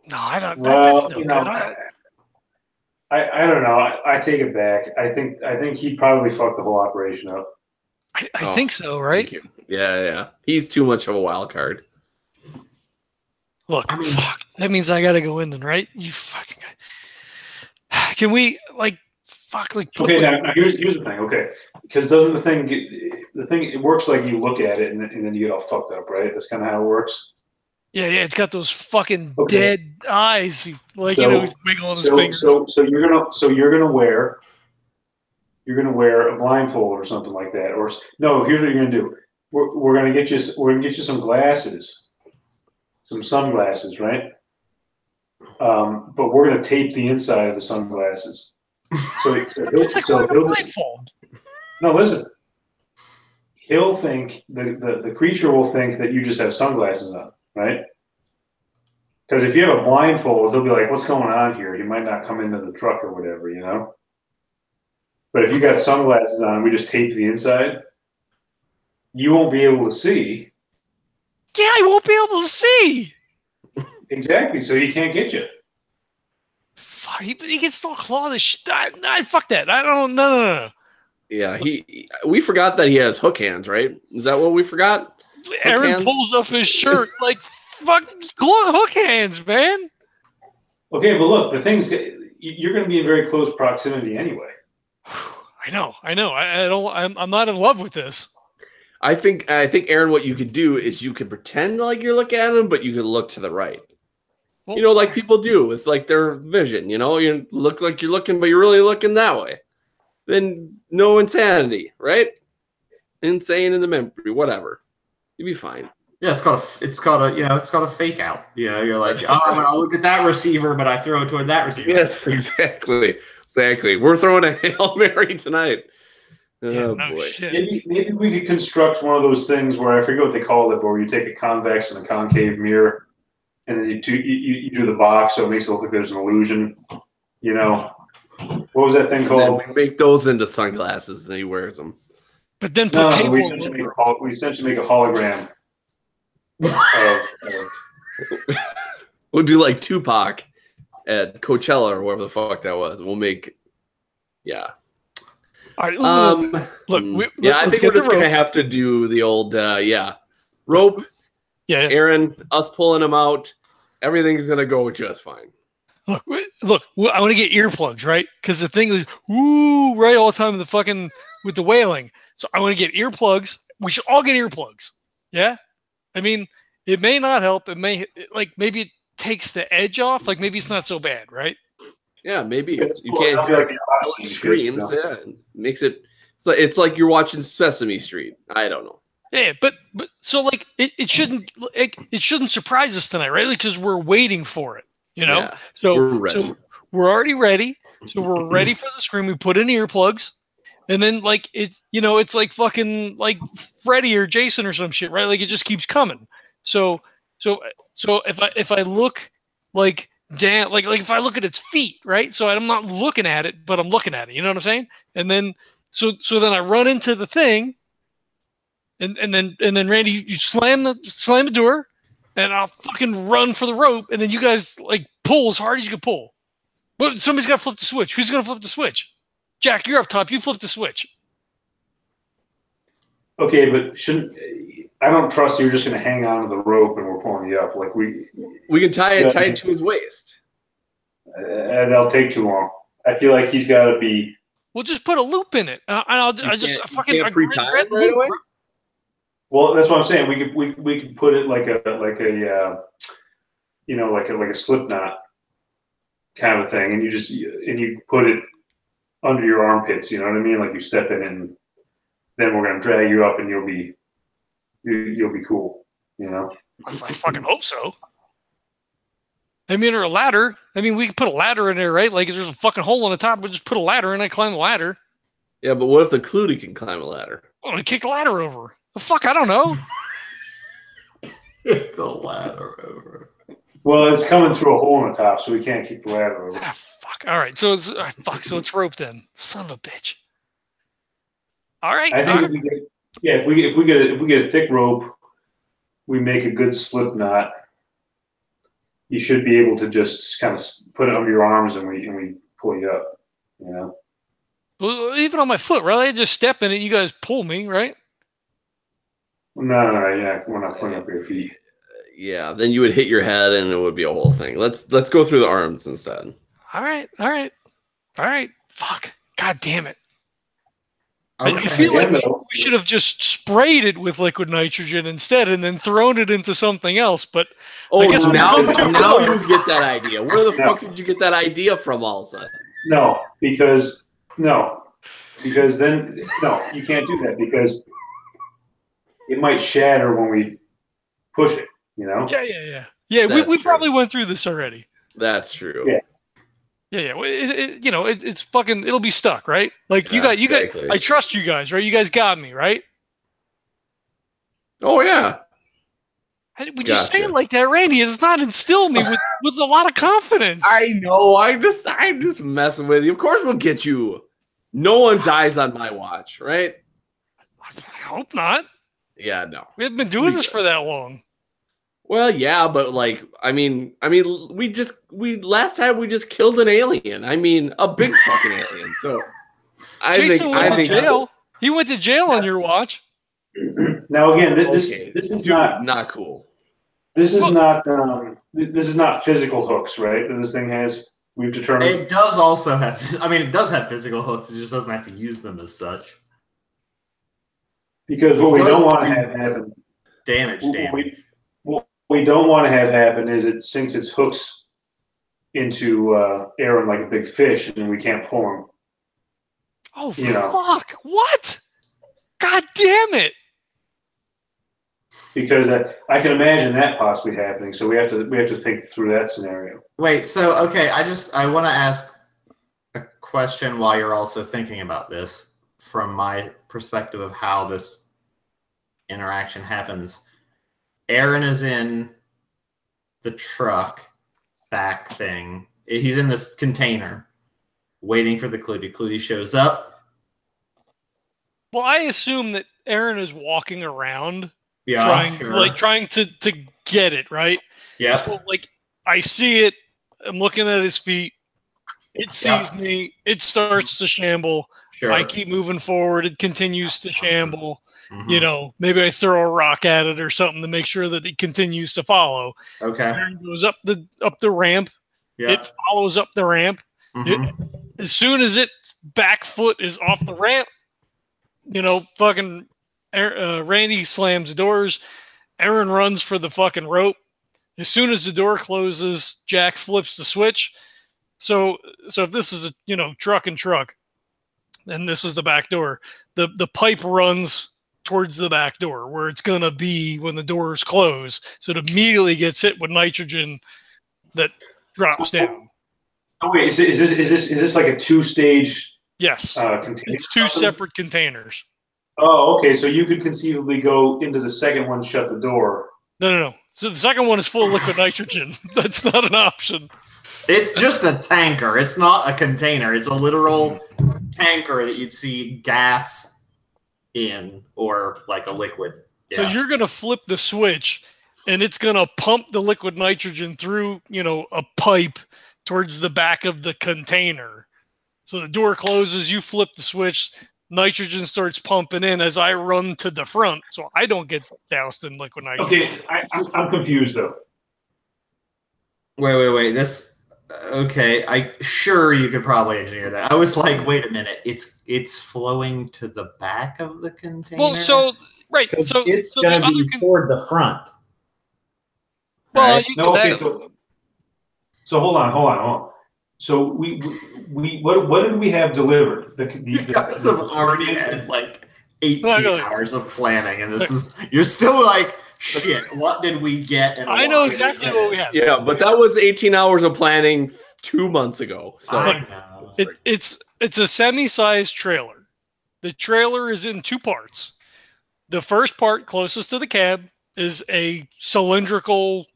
no, I don't. Well, That's no you good. know, I don't know. I take it back. I think he probably fucked the whole operation up. I think so, right? Thank you. Yeah. He's too much of a wild card. Look, I mean, fuck. That means I got to go in then, right? You fucking. Can we like fuck like? Okay, now here's the thing. Okay, because doesn't the thing it works like you look at it and then you get all fucked up, right? That's kind of how it works. Yeah, it's got those fucking dead eyes. He's like, he's wiggling his fingers. So you're gonna wear a blindfold or something like that, or no? Here's what you're gonna do. We're gonna get you some glasses, some sunglasses, right? But we're gonna tape the inside of the sunglasses. Blindfold. No, listen. He'll think the creature will think that you just have sunglasses on, right? Because if you have a blindfold, they'll be like, "What's going on here?" You might not come into the truck or whatever, you know. But if you got sunglasses on, we just tape the inside. You won't be able to see. Yeah, I won't be able to see. Exactly, so he can't get you. Fuck, he can still claw the shit. Fuck that. I don't. No. Yeah, we forgot that he has hook hands, right? Is that what we forgot? Erin pulls up his shirt like, fuck, hook hands, man. Okay, but look, the thing's you're going to be in very close proximity anyway. I know. I don't. I'm not in love with this. I think, Aaron, what you could do is you could pretend like you're looking at him, but you could look to the right. Well, you know, like people do with like their vision. You know, you look like you're looking, but you're really looking that way. Then no insanity, right? Insane in the memory, whatever. You'd be fine. Yeah, it's called a fake out. You know, you're like, oh, I'll look at that receiver, but I throw it toward that receiver. Yes, exactly. We're throwing a Hail Mary tonight. Oh boy. Shit. Maybe we could construct one of those things where I forget what they call it, but where you take a convex and a concave mirror, and then you do the box, so it makes it look like there's an illusion. You know, what was that thing called? We make those into sunglasses, and then he wears them. But then we essentially make a hologram. We'll do like Tupac at Coachella or wherever the fuck that was. We'll make, yeah. All right, look. I think we're just gonna have to do the old, rope. Yeah, Aaron, us pulling him out. Everything's gonna go just fine. Look. I want to get earplugs, right? Because the thing is, right all the time with the wailing. So I want to get earplugs. We should all get earplugs. Yeah, I mean, it may not help. It may maybe it takes the edge off. Like maybe it's not so bad, right? Yeah, maybe you can't hear screams. Yeah, it makes it. It's like you're watching Sesame Street. I don't know. Yeah, but so like it shouldn't surprise us tonight, right? Because we're waiting for it, you know. Yeah, so we're ready. So we're already ready. So we're ready for the scream. We put in earplugs, and then like it's like fucking like Freddy or Jason or some shit, right? Like it just keeps coming. So if I look like down, like if I look at its feet, right? So I'm not looking at it, but I'm looking at it. You know what I'm saying? And then so then I run into the thing, and then Randy, you slam the door, and I'll fucking run for the rope, and then you guys like pull as hard as you can pull. But somebody's got to flip the switch. Who's gonna flip the switch? Jack, you're up top. You flip the switch. Okay, but I don't trust you're just going to hang on to the rope and we're pulling you up. Like we can tie it tight to his waist. That'll take too long. I feel like he's got to be. We'll just put a loop in it. I pre-tie it right away. Well, that's what I'm saying. We could put it like a slip knot kind of a thing, and you put it under your armpits. You know what I mean? Like you step in, and then we're going to drag you up, and you'll be cool. You know? I fucking hope so. I mean, or a ladder. I mean, we could put a ladder in there, right? Like, if there's a fucking hole on the top, we'll just put a ladder and I climb the ladder. Yeah, but what if the clootie can climb a ladder? Oh, we kick the ladder over. The fuck, I don't know. Kick the ladder over. Well, it's coming through a hole in the top, so we can't kick the ladder over. Fuck. All right, so it's So it's rope then. Son of a bitch. All right. I think if we get a thick rope, we make a good slip knot. You should be able to just kind of put it under your arms and we pull you up. You know. Well, even on my foot, right? I just step in it. You guys pull me, right? No, yeah, we're not pulling up your feet. Yeah, then you would hit your head and it would be a whole thing. Let's go through the arms instead. All right. Fuck. God damn it. Okay. I feel like we should have just sprayed it with liquid nitrogen instead and then thrown it into something else. But I guess now you get that idea. Where the fuck did you get that idea from all of a sudden? No, because then you can't do that because it might shatter when we push it. You know? Yeah. We probably went through this already. That's true. Yeah. Yeah. It's fucking. It'll be stuck, right? Like you got. I trust you guys, right? You guys got me, right? Oh yeah. Would you say it like that, Randy? It's not instill me with a lot of confidence. I know. I'm just messing with you. Of course we'll get you. No one dies on my watch, right? I hope not. Yeah, no. We haven't been doing this for that long. Well, yeah, but like, I mean, last time we just killed an alien. I mean, a big fucking alien. So Jason went to jail. He went to jail on your watch. Now again, this is not cool. This is not physical hooks, right? That this thing has. We've determined it does also have. I mean, it does have physical hooks. It just doesn't have to use them as such. Because what we don't want to have happen damage. What we don't want to have happen is it sinks its hooks into Erin like a big fish, and then we can't pull him. Oh fuck! What? God damn it! Because I can imagine that possibly happening. So we have to think through that scenario. Wait. So okay, I want to ask a question while you're also thinking about this from my perspective of how this interaction happens. Erin is in the truck back thing. He's in this container waiting for the clootie. Clootie shows up. Well, I assume that Erin is walking around. Yeah, trying to get it, right? Yeah. So, like, I see it. I'm looking at his feet. It sees me. It starts to shamble. Sure. I keep moving forward. It continues to shamble. Mm-hmm. You know, maybe I throw a rock at it or something to make sure that it continues to follow. Okay. Erin goes up the ramp. Yeah. It follows up the ramp. Mm-hmm. As soon as its back foot is off the ramp, fucking Randy slams the doors. Erin runs for the fucking rope. As soon as the door closes, Jack flips the switch. So if this is a truck, and this is the back door, the pipe runs towards the back door where it's gonna be when the doors close. So it immediately gets hit with nitrogen that drops down. Oh wait, is this like a 2-stage? Yes, container? It's 2 separate containers. Oh, okay. So you could conceivably go into the second one, shut the door. No. So the second one is full of liquid nitrogen. That's not an option. It's just a tanker. It's not a container. It's a literal tanker that you'd see gas in or like a liquid. Yeah. So you're going to flip the switch and it's going to pump the liquid nitrogen through, a pipe towards the back of the container. So the door closes, you flip the switch, nitrogen starts pumping in as I run to the front, so I don't get doused in liquid nitrogen. Okay, I'm confused though. Wait. Sure you could probably engineer that. I was like, wait a minute, it's flowing to the back of the container. Well, so right, so it's going to be toward the front. Well, right? So hold on. So we what did we have delivered? You guys have already had like 18 hours of planning, and you're still like, shit, what did we get? And I know exactly what we had. Yeah, but that was 18 hours of planning 2 months ago. So it's a semi-sized trailer. The trailer is in 2 parts. The first part closest to the cab is a cylindrical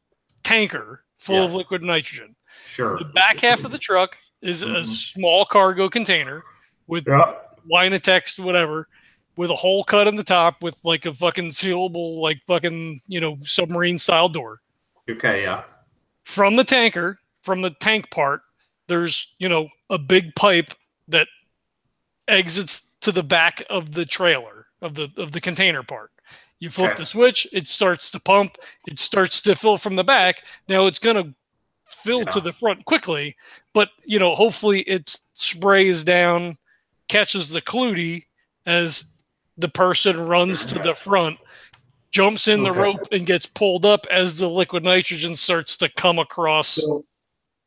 tanker full of liquid nitrogen. Sure. The back half of the truck is a small cargo container with line of text, whatever, with a hole cut in the top with like a fucking sealable, like fucking, submarine style door. Okay, yeah. From the tank part, there's, a big pipe that exits to the back of the trailer of the container part. You flip the switch, it starts to pump, it starts to fill from the back. Now it's going to fill to the front quickly, but hopefully it sprays down, catches the clootie as the person runs to the front, jumps in the rope and gets pulled up as the liquid nitrogen starts to come across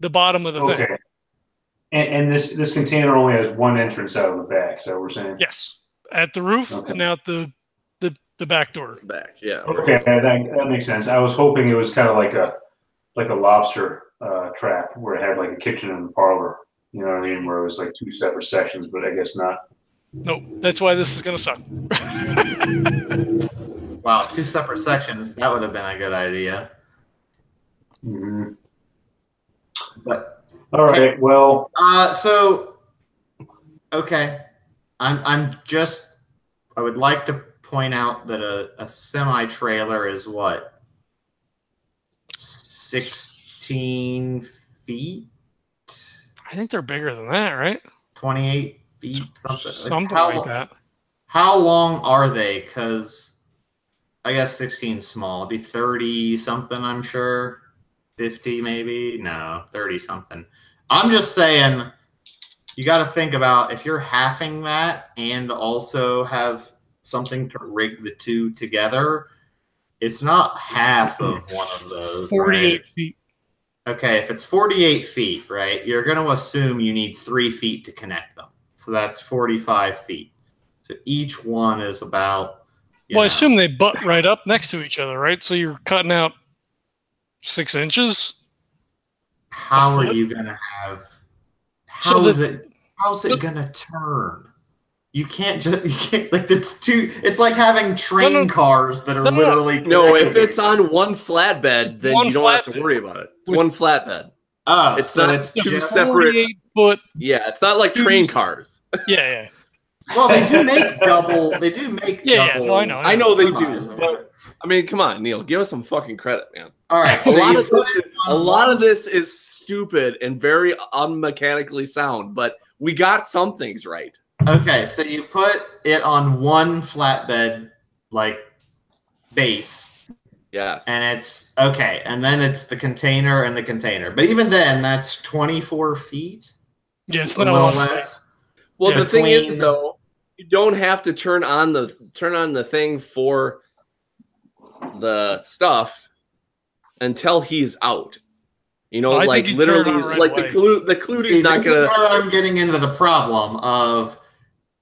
the bottom of the thing. And this container only has one entrance out of the back, so we're saying? Yes. At the roof and out the back door. Back, yeah. Okay, that makes sense. I was hoping it was kind of like a lobster trap where it had like a kitchen and a parlor, you know what I mean, where it was like 2 separate sections, but I guess not. Nope, that's why this is going to suck. Wow, 2 separate sections. That would have been a good idea. Mhm. But All right. Well, so okay, I would like to point out that a semi trailer is what, 16 feet, I think they're bigger than that, right? 28 feet, something. Something like that. How long are they? Because I guess 16 is small. It'd be 30 something, I'm sure. 50 maybe? No, 30 something. I'm just saying, you got to think about if you're halving that and also have something to rig the two together, it's not half of one of those. 48 right? feet. Okay, if it's 48 feet, right, you're going to assume you need 3 feet to connect them. So that's 45 feet. So each one is about. Well, I assume they butt right up next to each other, right? So you're cutting out 6 inches. How are you going to have? How's it going to turn? You can't like it's like having train cars that are literally no. If it's on one flatbed, then you don't have to worry about it. It's one flatbed. Oh, it's so not it's two just separate. 48-foot. Yeah, it's not like train cars. Yeah. Well, they do make double. They do make double. Yeah. No, I know they do. But I mean, come on, Neil, give us some fucking credit, man. All right, a lot of this is stupid and very unmechanically sound, but we got some things right. Okay, so you put it on one flatbed, like, base. Yes. And it's, okay, and then it's the container and the container. But even then, that's 24 feet? Yes, a little less. Well, the thing is, though, you don't have to turn on the thing for the stuff until he's out. You know, like literally, like the clootie's not gonna. This is where I'm getting into the problem of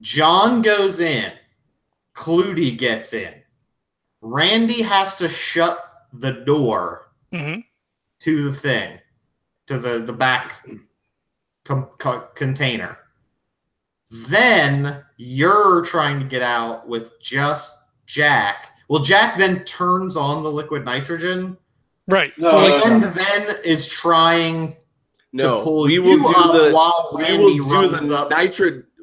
John goes in, Clootie gets in, Randy has to shut the door to the thing, to the back container. Then you're trying to get out with just Jack. Well, Jack then turns on the liquid nitrogen. Right. And then is trying to pull we you will up do the, while Randy runs up.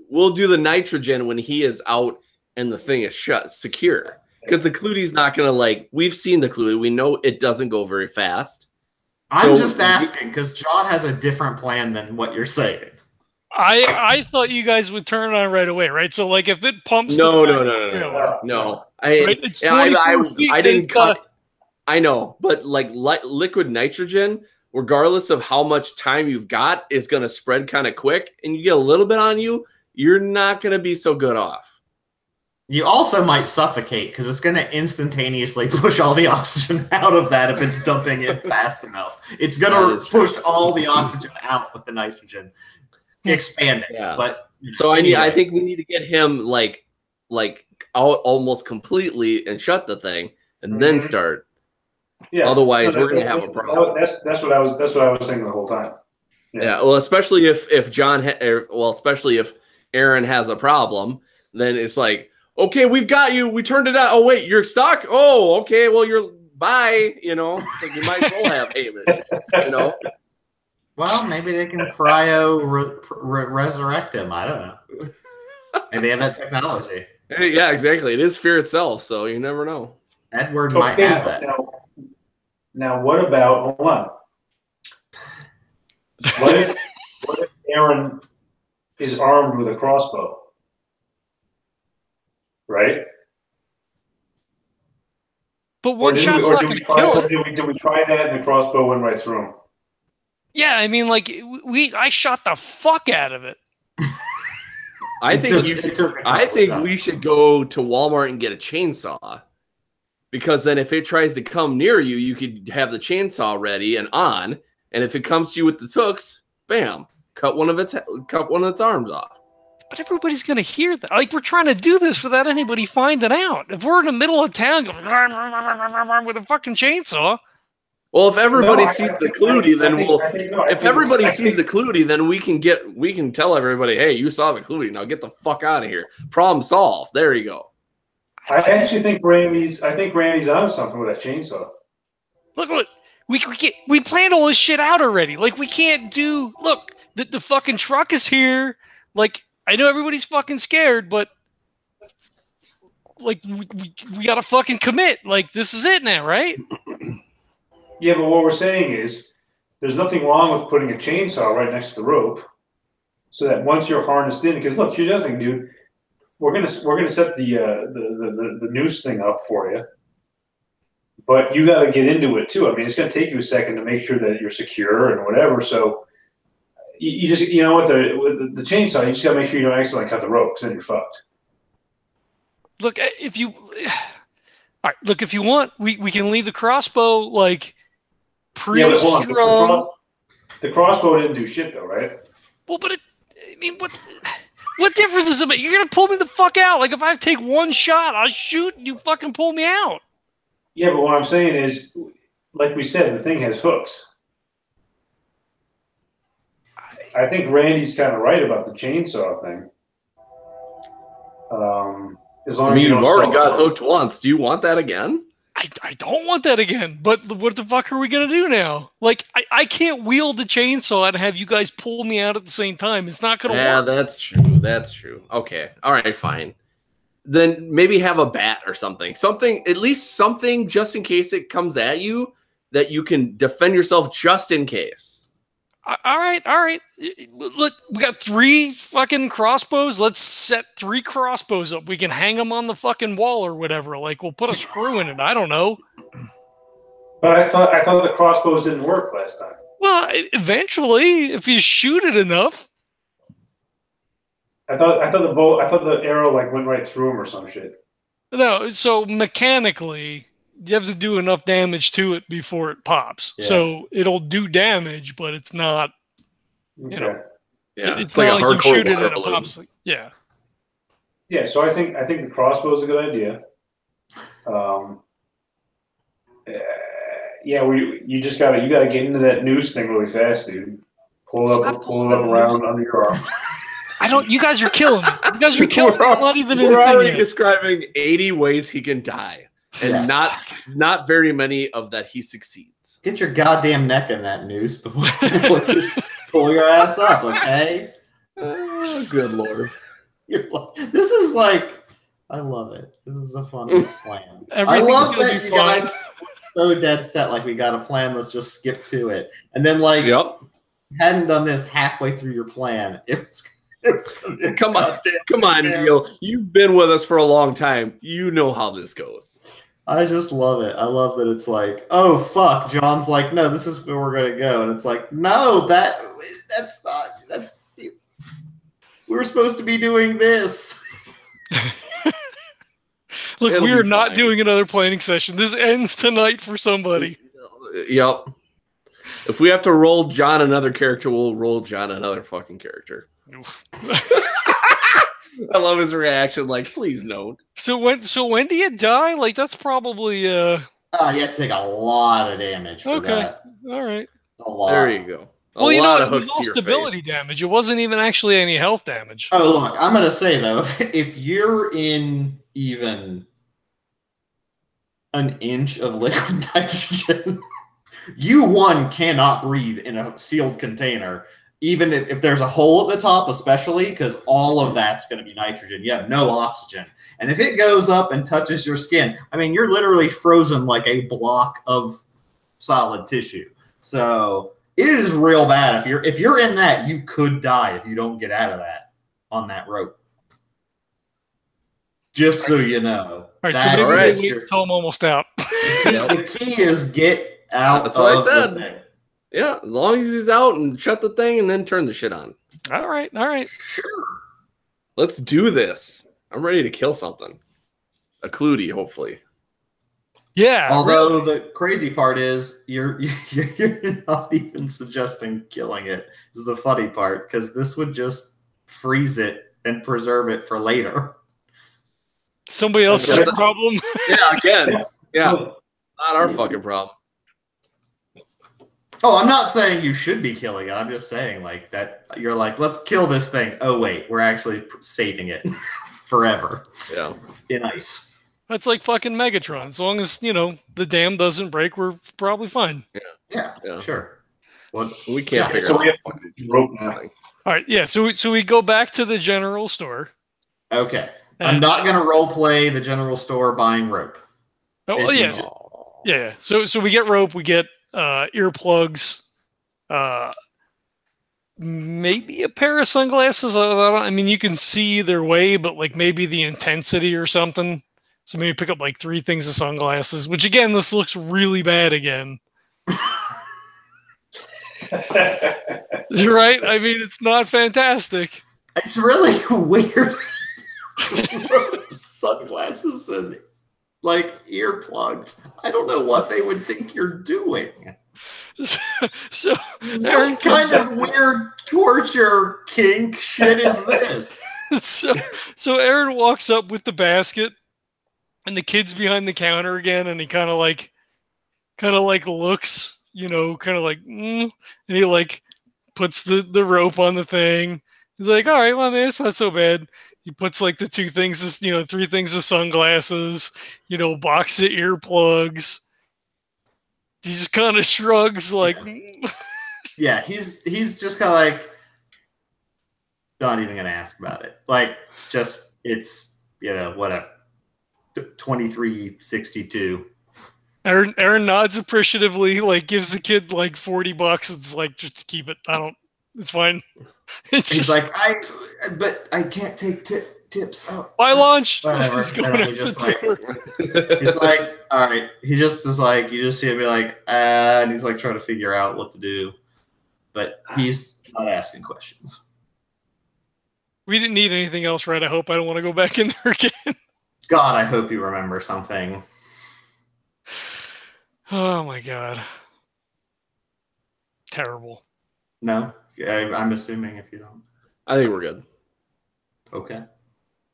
We'll do the nitrogen when he is out and the thing is shut, secure. Because the Clootie's not going to, like, we've seen the Clootie. We know it doesn't go very fast. I'm just asking because John has a different plan than what you're saying. I thought you guys would turn it on right away, right? So, like, if it pumps... No. Right? It's 24 feet. I didn't cut... I know, but, like, liquid nitrogen, regardless of how much time you've got, is going to spread kind of quick, and you get a little bit on you, you're not going to be so good off. You also might suffocate because it's going to instantaneously push all the oxygen out of that if it's dumping it fast enough. It's going to push all the oxygen out with the nitrogen, expanding. Yeah. But so I think we need to get him like out almost completely and shut the thing and then start. Yeah. Otherwise, we're going to have a problem. That's what I was saying the whole time. Yeah. Well, especially if John, especially if Erin has a problem, then it's like, okay, we've got you. We turned it out. Oh wait, you're stuck. Oh, okay. Well, you're bye. You know, like you might as well have Hamish. You know. Well, maybe they can cryo resurrect him. I don't know. Maybe they have that technology. Yeah, exactly. It is fear itself, so you never know. Edward might have that. Now, what about? Hold on. What if Erin is armed with a crossbow? Right? But one shot's not going to kill him. Did we try that and the crossbow went right through him? Yeah, I mean, like, I shot the fuck out of it. I think we should go to Walmart and get a chainsaw. Because then if it tries to come near you, you could have the chainsaw ready and on. And if it comes to you with the hooks, bam, cut one of its arms off. But everybody's going to hear that. Like, we're trying to do this without anybody finding out. If we're in the middle of town going with a fucking chainsaw. Well, if everybody sees the Clootie, then if everybody sees the Clootie, then we can tell everybody, hey, you saw the Clootie. Now get the fuck out of here. Problem solved. There you go. I actually think Randy's onto something with that chainsaw. Look, we planned all this shit out already. Like, we can't do. Look, the fucking truck is here. Like, I know everybody's fucking scared, but like, we gotta fucking commit. Like, this is it now, right? Yeah, but what we're saying is, there's nothing wrong with putting a chainsaw right next to the rope, so that once you're harnessed in, because look, here's the other thing, dude. We're gonna set the noose thing up for you, but you got to get into it too. I mean, it's gonna take you a second to make sure that you're secure and whatever. So you just, you know what, with the chainsaw, you just gotta make sure you don't accidentally cut the rope, because then you're fucked. Look, if you, all right, look, if you want, we can leave the crossbow like pre-strung. The crossbow didn't do shit though, right? Well, but I mean, what difference does it make? You're gonna pull me the fuck out. Like, if I take one shot, I'll shoot, and you fucking pull me out. Yeah, but what I'm saying is, like we said, the thing has hooks. I think Randy's kind of right about the chainsaw thing. As long as you've already got hooked once. Do you want that again? I don't want that again. But what the fuck are we gonna do now? Like, I can't wield the chainsaw and have you guys pull me out at the same time. It's not gonna work. Yeah, that's true. That's true. Okay. All right, fine. Then maybe have a bat or something. At least something just in case it comes at you that you can defend yourself just in case. All right. Look, we got 3 fucking crossbows. Let's set 3 crossbows up. We can hang them on the fucking wall or whatever. Like, we'll put a screw in it. I don't know. But I thought the crossbows didn't work last time. Well, eventually, if you shoot it enough. I thought the arrow like went right through him or some shit. No, so mechanically, you have to do enough damage to it before it pops. Yeah. So it'll do damage, but it's not, you know. Yeah, it's like not like you shoot it and it pops. Yeah. Yeah, so I think the crossbow is a good idea. Yeah, you gotta get into that noose thing really fast, dude. Pull it up around under your arm. You guys are killing me. You guys are killing me. We're already describing 80 ways he can die. And not very many of that he succeeds. Get your goddamn neck in that noose before you pull your ass up, okay? Oh, good Lord. This is like, I love it. This is a fun plan. I love that you guys so dead set, like, we got a plan, let's just skip to it. And then, like, you hadn't done this halfway through your plan. Come on, Neil. You've been with us for a long time. You know how this goes. I just love it. I love that it's like, oh fuck. John's like, no, this is where we're gonna go, and it's like, no, that's not. We were supposed to be doing this. Look, we are not doing another planning session. This ends tonight for somebody. Yep. If we have to roll John another character, we'll roll John another fucking character. I love his reaction. Like, please no. So when do you die? Like, that's probably you have to take a lot of damage for that. All right. A lot. There you go. Well, you know, it was all stability damage. It wasn't even actually any health damage. Oh, look, I'm gonna say though, if you're in even an inch of liquid nitrogen, you cannot breathe in a sealed container. Even if there's a hole at the top, especially, because all of that's going to be nitrogen. You have no oxygen. And if it goes up and touches your skin, I mean, you're literally frozen like a block of solid tissue. So it is real bad. If you're in that, you could die if you don't get out of that on that rope. Just so you know. All right, so maybe we wait till I'm almost out. The key is get out. That's what I said. Yeah, as long as he's out and shut the thing and then turn the shit on. All right. Sure. Let's do this. I'm ready to kill something. A clootie, hopefully. Yeah. Although the crazy part is you're not even suggesting killing it is the funny part, because this would just freeze it and preserve it for later. Somebody else's problem. Yeah, again. Yeah. Not our fucking problem. Oh, I'm not saying you should be killing it. I'm just saying like that you're like, let's kill this thing. Oh, wait, we're actually saving it forever. Yeah. In ice. That's like fucking Megatron. As long as, the dam doesn't break, we're probably fine. Yeah. Sure. What? We can't figure So out we have the fucking rope now. thing. All right, yeah. So we go back to the general store. Okay. I'm not gonna role play the general store buying rope. Oh, yes. Yeah. So we get rope, we get earplugs, maybe a pair of sunglasses. I mean, you can see their way, but like maybe the intensity or something. So maybe pick up like 3 things of sunglasses, which again, this looks really bad again. Right? I mean, it's not fantastic. It's really weird. Sunglasses and like earplugs. I don't know what they would think you're doing. So Aaron, what kind of weird torture kink shit is this? So Aaron walks up with the basket, and the kid's behind the counter again, and he kind of like looks, and he like puts the rope on the thing. He's like, all right, well, man, it's not so bad. He puts like the 2 things, 3 things of sunglasses, box of earplugs. He just kind of shrugs like, yeah, he's just kind of like, not even gonna ask about it. Like, just it's whatever. 23.62. Erin nods appreciatively, like gives the kid like $40. It's like, just keep it. It's fine. He's like, but I can't take tips. Oh, buy lunch. He's like, all right. He just is like, you just see him be like, and he's like trying to figure out what to do, but he's not asking questions. We didn't need anything else, right? I hope I don't want to go back in there again. God, I hope you remember something. Oh my God. Terrible. No, I'm assuming if you don't. I think we're good. Okay.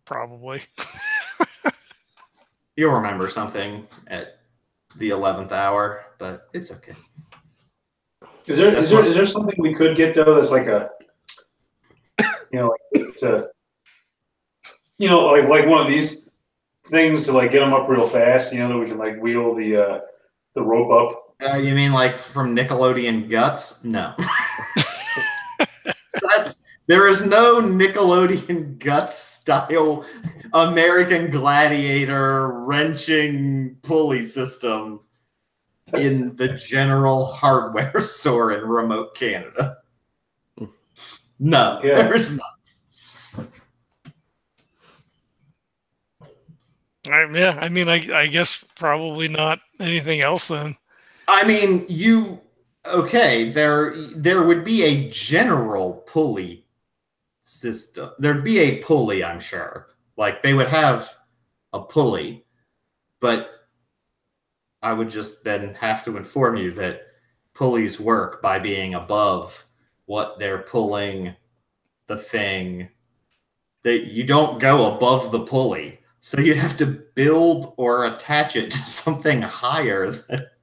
Probably. You'll remember something at the 11th hour, but it's okay. Is there something we could get though that's like a, it's a, like one of these things to like get them up real fast, that we can like wheel the rope up. You mean like from Nickelodeon Guts? No. There is no Nickelodeon Guts style American Gladiator wrenching pulley system in the general hardware store in remote Canada. No, there is not. Yeah, I mean, I guess probably not anything else then. I mean, okay, there would be a general pulley system. There'd be a pulley, I'm sure. Like, they would have a pulley, but I would just then have to inform you that pulleys work by being above what they're pulling the thing. That you don't go above the pulley. So you'd have to build or attach it to something higher.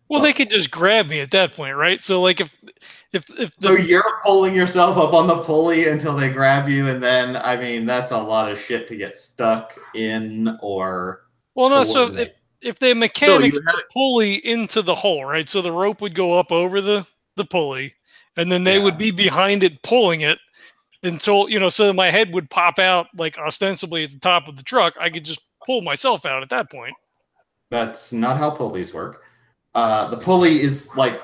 Well, they could just grab me at that point, right? So, like, so you're pulling yourself up on the pulley until they grab you, and then, I mean, that's a lot of shit to get stuck in or. Well, no. So if they mechanics the pulley into the hole, right? So the rope would go up over the pulley, and then they would be behind it pulling it until so my head would pop out like ostensibly at the top of the truck. I could just pull myself out at that point. That's not how pulleys work. The pulley is like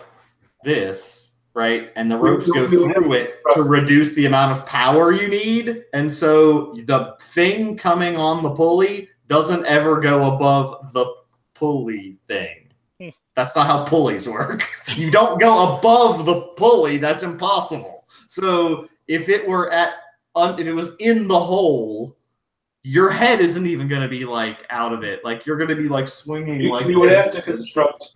this, right? And the ropes go through it to reduce the amount of power you need. And so the thing coming on the pulley doesn't ever go above the pulley thing. That's not how pulleys work. You don't go above the pulley. That's impossible. So if it were if it was in the hole, your head isn't even going to be like out of it. Like you're going to be like swinging like we would have to construct.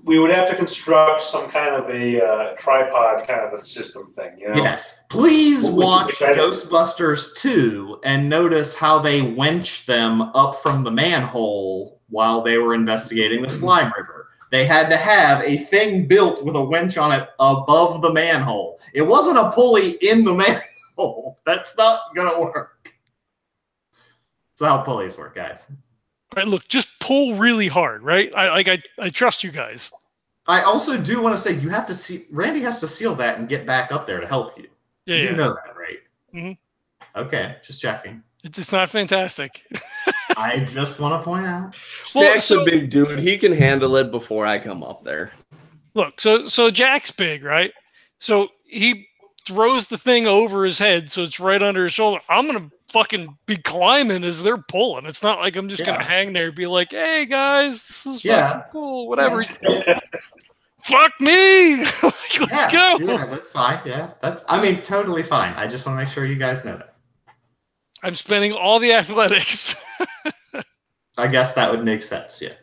We would have to construct some kind of a tripod kind of a system thing, Yes. Please watch Ghostbusters 2 and notice how they wench them up from the manhole while they were investigating the slime river. They had to have a thing built with a winch on it above the manhole. It wasn't a pulley in the manhole. That's not going to work. That's how pulleys work, guys. All right, look, just pull really hard, right? I trust you guys. I also do want to say you have to see Randy has to seal that and get back up there to help you. Yeah, you yeah. do know that, right? Mm-hmm. Okay, just checking. It's not fantastic. I just want to point out. Jack's a big dude. He can handle it before I come up there. Look, so Jack's big, right? So he throws the thing over his head, so it's right under his shoulder. I'm gonna fucking be climbing as they're pulling. It's not like I'm just gonna hang there and be like, "Hey guys, this is fucking cool." Whatever. Yeah. Fuck me. Let's go. Yeah, that's fine. Yeah, I mean, totally fine. I just want to make sure you guys know that. I'm spending all the athletics. I guess that would make sense. Yeah.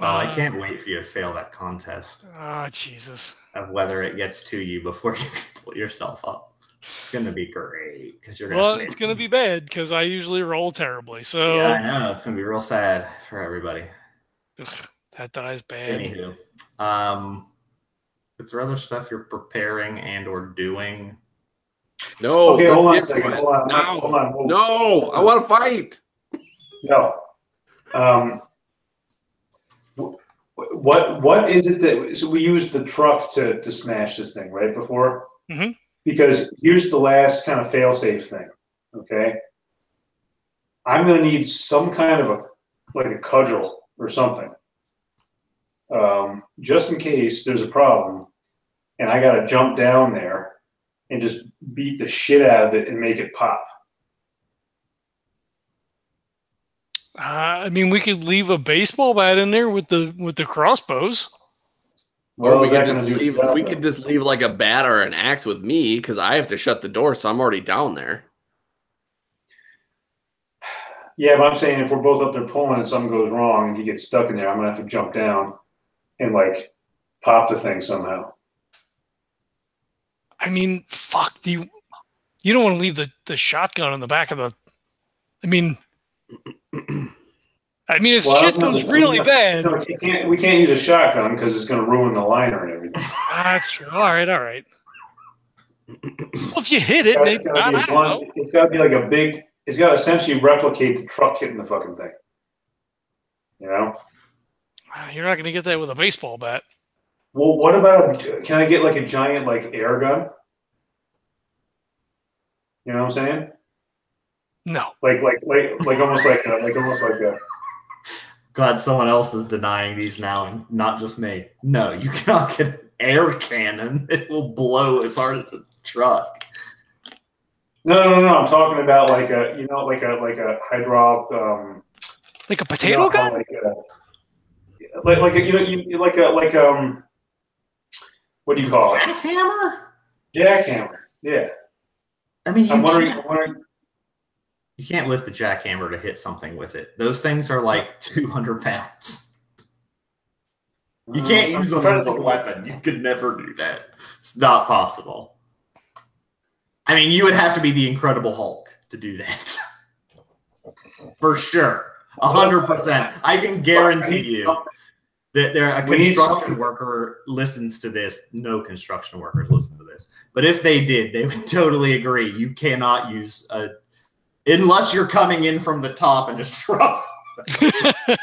Oh, I can't wait for you to fail that contest. Oh, Jesus. Of whether it gets to you before you can pull yourself up. It's going to be great because you're going Well, it's going to be bad because I usually roll terribly. So yeah, I know. It's going to be real sad for everybody. Ugh, that dies bad. Anywho, is there other stuff you're preparing and or doing? No. Okay, hold on a second. Hold on. No, I want to fight. No. What is it that so we used the truck to smash this thing right before? Mm-hmm. Because here's the last kind of fail-safe thing. Okay, I'm gonna need some kind of a cudgel or something, just in case there's a problem, and I gotta jump down there and just beat the shit out of it and make it pop. I mean, we could leave a baseball bat in there with the crossbows. Or we could just leave like a bat or an axe with me because I have to shut the door, so I'm already down there. Yeah, but I'm saying if we're both up there pulling and something goes wrong and he gets stuck in there, I'm gonna have to jump down and pop the thing somehow. I mean, fuck. You don't want to leave the shotgun in the back of the. I mean, if shit goes really bad. No, we can't use a shotgun because it's going to ruin the liner and everything. That's true. All right. Well, if you hit it, maybe not. I don't know. It's got to be like a big. It's got to essentially replicate the truck hitting the fucking thing. You know. You're not going to get that with a baseball bat. Well, what about? Can I get a giant air gun? You know what I'm saying? No. Almost like a. Glad someone else is denying these now and not just me. No, you cannot get an air cannon. It will blow as hard as a truck. No. I'm talking about like a hydraulic. Like a potato gun. What do you call it? Jackhammer? Jackhammer. Yeah. I mean, I'm wondering. You can't lift a jackhammer to hit something with it. Those things are like 200 pounds. You can't use them as a weapon. You could never do that. It's not possible. I mean, you would have to be the Incredible Hulk to do that. For sure. 100%. I can guarantee you that a construction worker listens to this. No construction workers listen to this. But if they did, they would totally agree. You cannot use unless you're coming in from the top and just drop 100%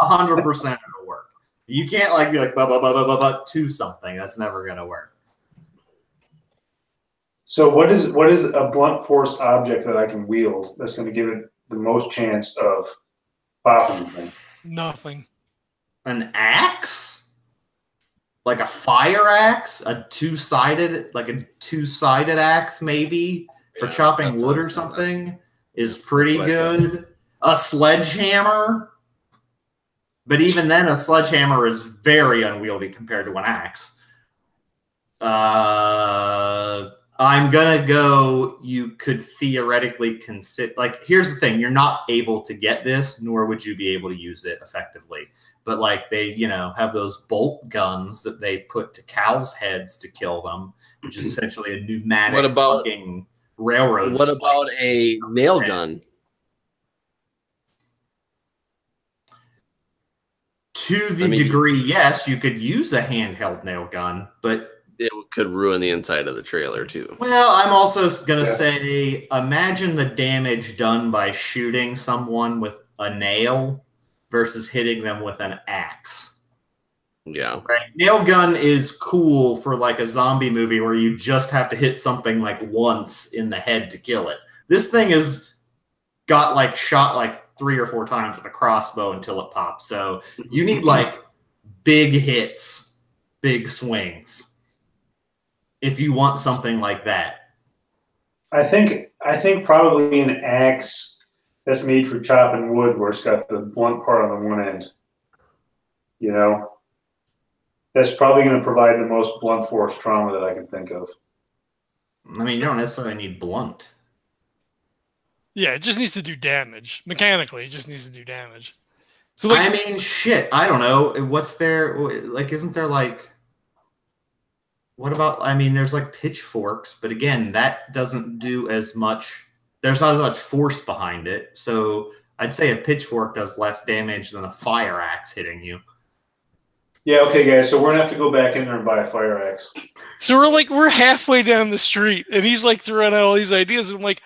it'll work. You can't be like to something. That's never gonna work. So what is a blunt force object that I can wield that's going to give it the most chance of popping the thing? Nothing. An axe? Like a fire axe? A two-sided axe maybe? For chopping wood or something is pretty good. A sledgehammer, but even then, a sledgehammer is very unwieldy compared to an axe. I'm gonna go. You could theoretically consider. Here's the thing: you're not able to get this, nor would you be able to use it effectively. But they, have those bolt guns that they put to cows' heads to kill them, which is essentially a pneumatic fucking railroad. What about a nail gun? To the degree, yes, you could use a handheld nail gun, but it could ruin the inside of the trailer too. Well, I'm also gonna say, imagine the damage done by shooting someone with a nail versus hitting them with an axe. Yeah. Right. Nail gun is cool for like a zombie movie where you just have to hit something like once in the head to kill it. This thing is got like shot like 3 or 4 times with a crossbow until it pops. So you need like big hits, big swings if you want something like that. I think probably an axe that's made for chopping wood where it's got the blunt part on the one end. You know? That's probably going to provide the most blunt force trauma that I can think of. I mean, you don't necessarily need blunt. Yeah, it just needs to do damage. Mechanically, it just needs to do damage. So, like, I mean, shit, I don't know. What's there, like, isn't there, like, what about, I mean, there's, like, pitchforks, but again, that doesn't do as much, there's not as much force behind it, so I'd say a pitchfork does less damage than a fire axe hitting you. Yeah, okay, guys, so we're going to have to go back in there and buy a fire axe. So we're halfway down the street, and he's, like, throwing out all these ideas, and I'm like,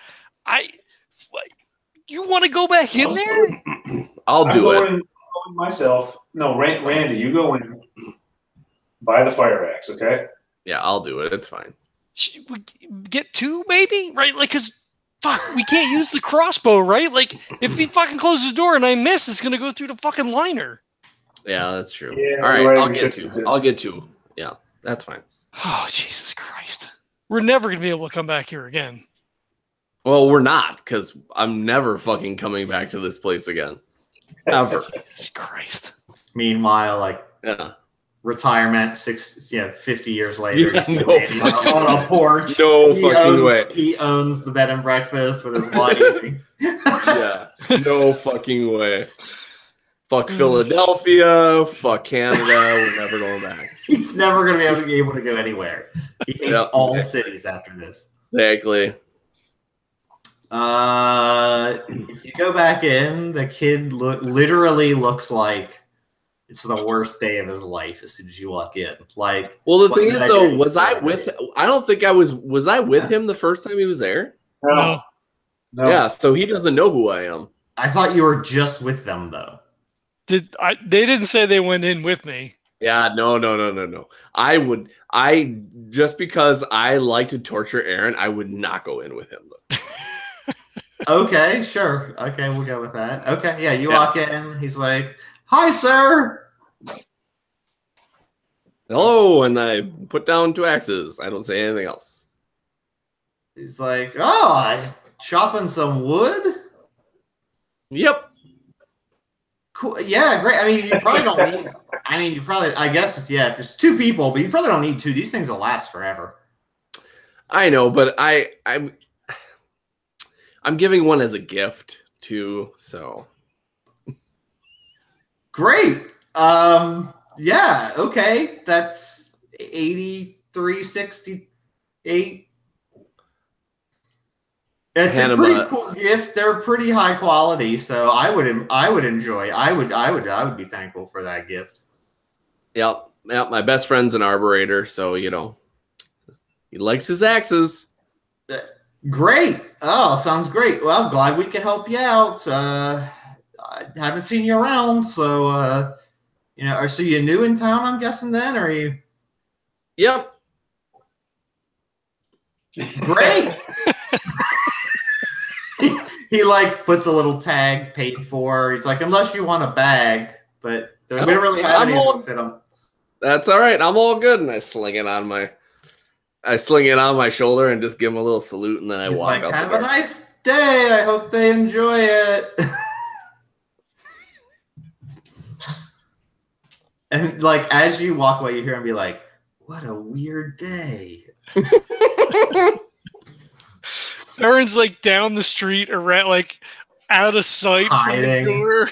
you want to go back in there? I'll do it. I'm going myself. No, Randy, you go in, buy the fire axe, okay? Yeah, I'll do it. It's fine. Should we get 2, maybe? Right? Like, because, fuck, we can't use the crossbow, right? Like, if he fucking closes the door and I miss, it's going to go through the fucking liner. Yeah, that's true. Yeah, all right, right, I'll get 2. I'll get 2. Yeah, that's fine. Oh, Jesus Christ. We're never going to be able to come back here again. Well, we're not, because I'm never fucking coming back to this place again. Ever. Jesus Christ. Meanwhile, like, Yeah. retirement, 50 years later, Yeah, on a porch. No fucking way. He owns the bed and breakfast with his wife. Yeah, no fucking way. Fuck Philadelphia. Fuck Canada. We're never going back. He's never going to be able to go anywhere. He hates all cities after this. Exactly. If you go back in, the kid literally looks like it's the worst day of his life as soon as you walk in. Like, well, the thing is, though, was I with? I don't think I was. Was I with him the first time he was there? No. Yeah, so he doesn't know who I am. I thought you were just with them, though. They didn't say they went in with me. Yeah, no. I just because I like to torture Erin, I would not go in with him, though. Okay, sure. Okay, we'll go with that. Okay, yeah, you walk in. He's like, "Hi, sir." Hello, and I put down 2 axes. I don't say anything else. He's like, "Oh, chopping some wood." Yep. Cool. Yeah, great. I mean, you probably don't need. I mean, you probably. I guess, yeah. If it's 2 people, but you probably don't need 2. These things will last forever. I know, but I'm giving one as a gift too, so great. Yeah, okay. That's 83.68. It's a pretty cool gift. They're pretty high quality, so I would enjoy. I would be thankful for that gift. Yep. My best friend's an arborator, so he likes his axes. Great. Oh, sounds great. Well, I'm glad we can help you out. I haven't seen you around, so so you new in town, I'm guessing then, or are you? Yep. Great. he like puts a little tag paid for. He's like, unless you want a bag, but we don't really have any to fit them. That's all right. I'm all good, and I sling it on my shoulder and just give him a little salute, and then I walk out. Have a nice day. I hope they enjoy it. And like as you walk away, you hear him be like, "What a weird day." Erin's like down the street, around, like out of sight from the door.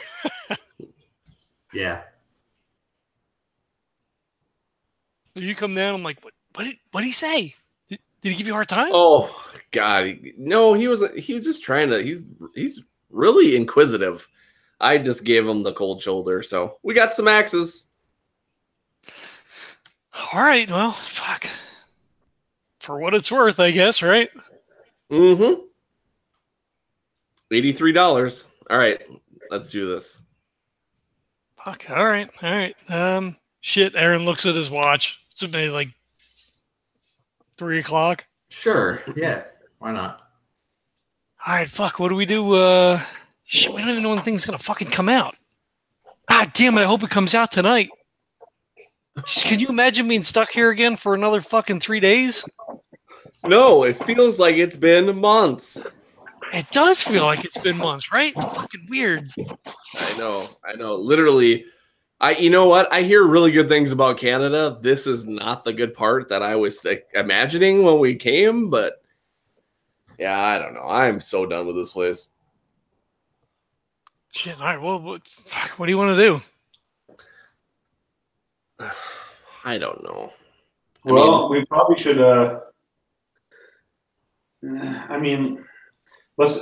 Yeah. You come down. I'm like, what did he say? Did he give you a hard time? Oh God, no. He was just trying to. He's really inquisitive. I just gave him the cold shoulder, so we got some axes. All right. Well, fuck. for what it's worth, I guess, right? Mm-hmm. $83. All right, let's do this. Fuck. All right. Shit. Aaron looks at his watch. It's maybe like 3 o'clock. Sure. Yeah. Why not? All right. Fuck. What do we do? Shit. We don't even know when the thing's gonna fucking come out. Ah, damn it. I hope it comes out tonight. Can you imagine being stuck here again for another fucking 3 days? No, it feels like it's been months. It does feel like it's been months, right? It's fucking weird. I know. Literally, you know what? I hear really good things about Canada. This is not the good part that I was imagining when we came, but yeah, I don't know. I'm so done with this place. Shit. All right. Well, what do you want to do? I don't know. Well, we probably should. I mean, let's.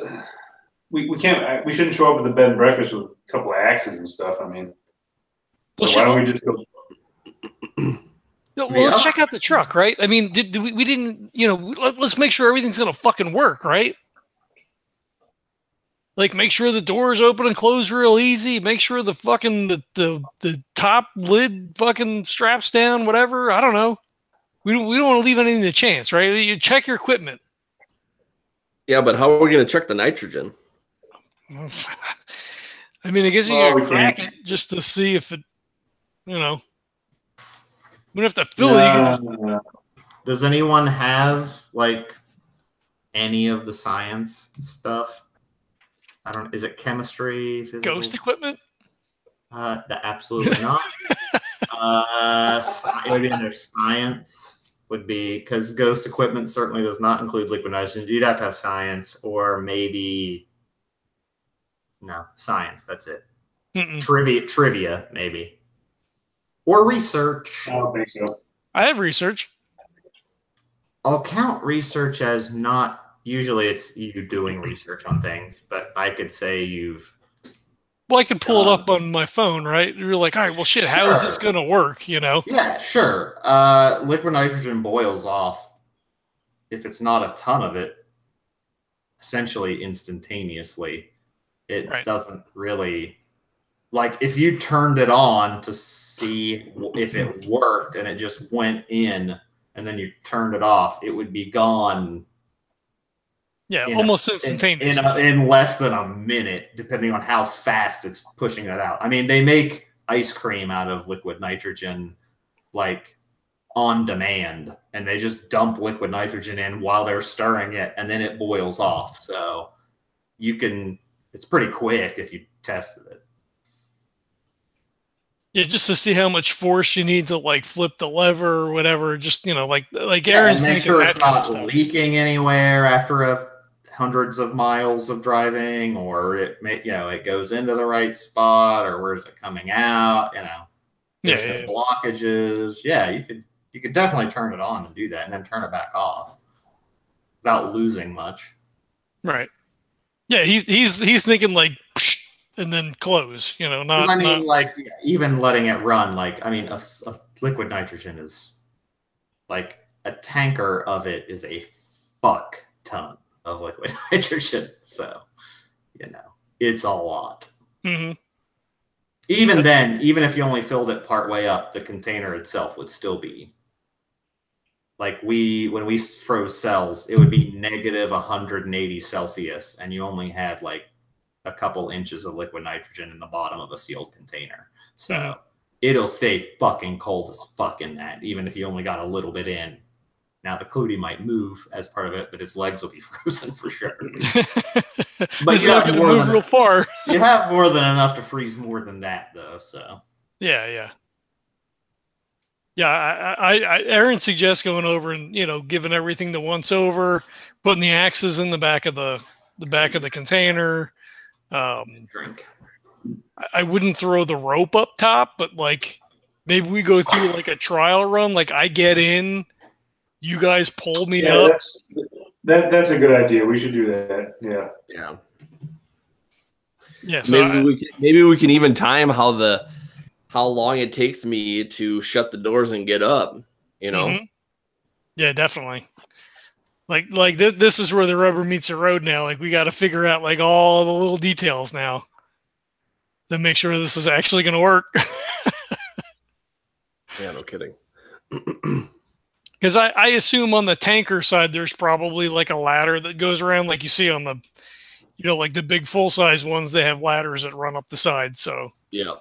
We can't. We shouldn't show up at the bed and breakfast with a couple of axes and stuff. I mean, Well, so why don't we just go? No, well, let's check out the truck, right? I mean, we didn't, let's make sure everything's gonna fucking work, right? Like, make sure the doors open and close real easy. Make sure the fucking the top lid fucking straps down, whatever. I don't know. We don't want to leave anything to chance, right? You check your equipment. Yeah, but how are we going to check the nitrogen? I mean, I guess you gotta crack it just to see if it, we don't have to fill it. Does anyone have like any of the science stuff? Is it chemistry, physical? Ghost equipment? Absolutely not. It would be under science, would be, because ghost equipment certainly does not include liquid nitrogen. You'd have to have science, or maybe science. That's it. Trivia, maybe, or research. I don't think so. I have research. I'll count research as not. Usually, it's you doing research on things, but I could say you've. Well, I could pull it up on my phone, right? You're like, all right, well, shit, how is this going to work, Yeah, sure. Liquid nitrogen boils off, if it's not a ton of it, essentially instantaneously. It doesn't really... Like, if you turned it on to see if it worked and it just went in and then you turned it off, it would be gone... Yeah, almost instantaneous. In less than a minute, depending on how fast it's pushing that out. I mean, they make ice cream out of liquid nitrogen, like, on demand. And they just dump liquid nitrogen in while they're stirring it, and then it boils off. So it's pretty quick if you tested it. Yeah, just to see how much force you need to, like, flip the lever or whatever. Just, like Aaron's and make thinking sure that it's kind not of stuff. Leaking anywhere after hundreds of miles of driving, or it goes into the right spot, or where's it coming out? There's no blockages. Yeah, you could definitely turn it on and do that, and then turn it back off without losing much. Right. Yeah, he's thinking like, psh, and then close. Even letting it run. Like, I mean, a liquid nitrogen is like a tanker of it is a fuck ton of liquid nitrogen, so it's a lot. Mm-hmm. Even then, even if you only filled it part way up, the container itself would still be like when we froze cells, it would be negative 180 Celsius, and you only had like a couple inches of liquid nitrogen in the bottom of a sealed container, so it'll stay fucking cold as fuck in that, even if you only got a little bit in. Now, the clootie might move as part of it, but its legs will be frozen for sure. But you have more than real far. You have more than enough to freeze more than that, though. So yeah. I Erin suggests going over and giving everything the once over, putting the axes in the back of the container. Drink. I wouldn't throw the rope up top, but like maybe we go through like a trial run. Like I get in. You guys pull me up. That's a good idea. We should do that. Yeah. Yeah. So maybe we can even time how long it takes me to shut the doors and get up. Mm-hmm. Yeah, definitely. Like this is where the rubber meets the road now. Like we got to figure out like all the little details now to make sure this is actually going to work. Yeah, no kidding. Because I assume on the tanker side, there's probably like a ladder that goes around, like you see on the, like the big full size ones. They have ladders that run up the side, so Yeah.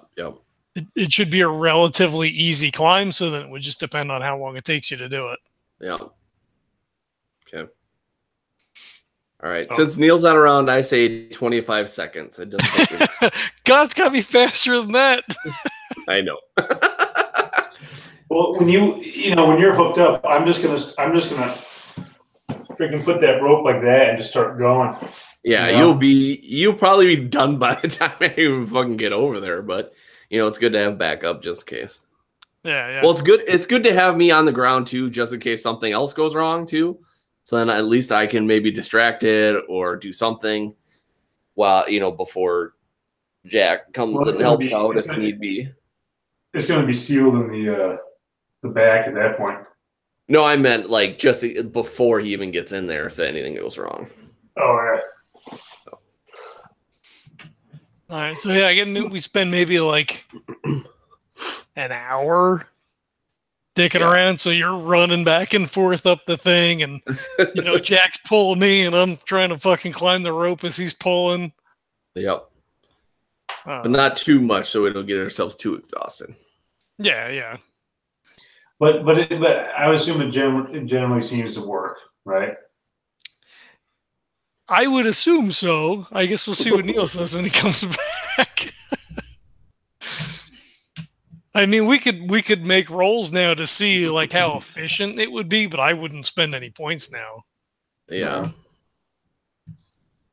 it should be a relatively easy climb. So then it would just depend on how long it takes you to do it. Yeah. Okay. All right. Since Neil's not around, I say 25 seconds. It doesn't take God's got to be faster than that. I know. Well, when when you're hooked up, I'm just gonna freaking put that rope like that and just start going. Yeah, you'll probably be done by the time I even fucking get over there. But it's good to have backup just in case. Yeah. Well, it's good. It's good to have me on the ground too, just in case something else goes wrong too. So then at least I can maybe distract it or do something while before Jack comes and helps out if need be. It's going to be sealed in the back at that point. No, I meant like just before he even gets in there if anything goes wrong. Oh, yeah. All right. So, yeah, again, we spend maybe like an hour dicking around. So you're running back and forth up the thing. And, Jack's pulling me and I'm trying to fucking climb the rope as he's pulling. Yep. But not too much so we don't get ourselves too exhausted. Yeah. But I would assume it generally seems to work, right? I would assume so. I guess we'll see what Neil says when he comes back. I mean, we could make rolls now to see like how efficient it would be, but I wouldn't spend any points now. Yeah.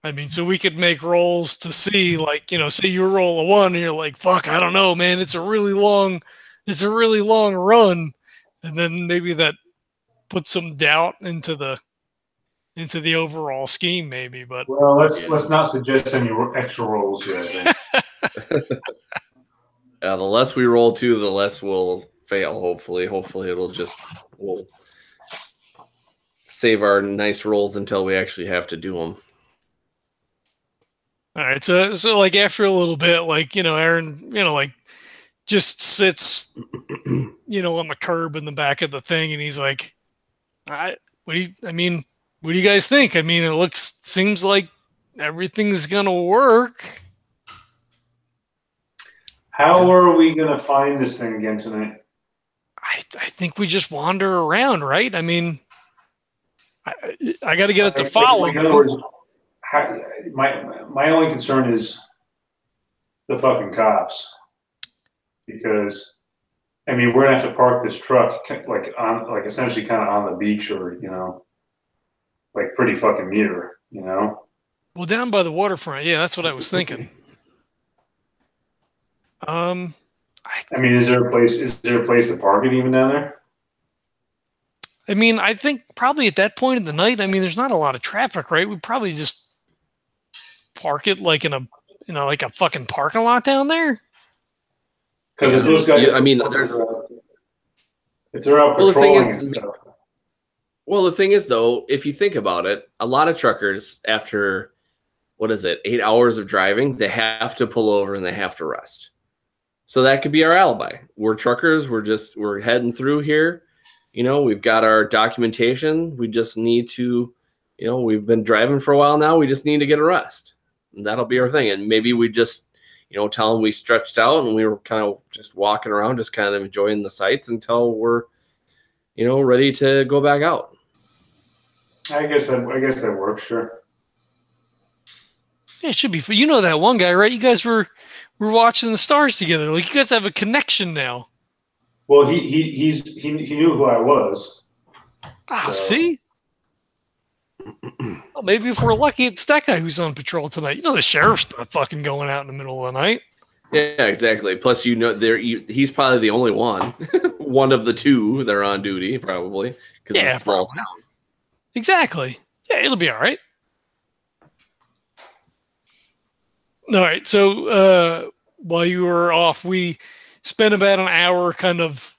I mean, so we could make rolls to see, like, say you roll a 1 and you're like, fuck, I don't know, man. It's a really long run. And then maybe that puts some doubt into the overall scheme, maybe. But well, let's not suggest any extra rolls yet. Yeah, the less we roll too, the less we'll fail. Hopefully we'll save our nice rolls until we actually have to do them. All right, so like after a little bit, like Erin, like just sits, on the curb in the back of the thing, and he's like, what do you guys think? I mean, seems like everything's gonna work. How are we gonna find this thing again tonight? I think we just wander around, right? I mean, I got to get it to follow. In other words, my only concern is the fucking cops, because we're gonna have to park this truck essentially kind of on the beach or like pretty fucking near, Well, down by the waterfront, yeah, that's what I was thinking. Is there a place to park it even down there? I mean, I think probably at that point in the night, there's not a lot of traffic, right? We'd probably just park it like in a like a fucking parking lot down there. Because if those guys, if they're out patrolling and stuff. Well, the thing is, though, if you think about it, a lot of truckers after 8 hours of driving, they have to pull over and they have to rest. So that could be our alibi. We're truckers. We're heading through here. We've got our documentation. We just need to, we've been driving for a while now. We just need to get a rest. And that'll be our thing. And maybe we just, tell them we stretched out and we were kind of just walking around, just kind of enjoying the sights until we're, ready to go back out. I guess that works. Sure. Yeah, it should be. That one guy, right? You guys were watching the stars together. Like, you guys have a connection now. Well, he knew who I was. See? Well, maybe if we're lucky, it's that guy who's on patrol tonight. The sheriff's not fucking going out in the middle of the night. Yeah, exactly. Plus, he's probably the only one. One of the two that are on duty, probably. Because it's a small town. Exactly. Yeah, it'll be all right. All right. So while you were off, we spent about an hour kind of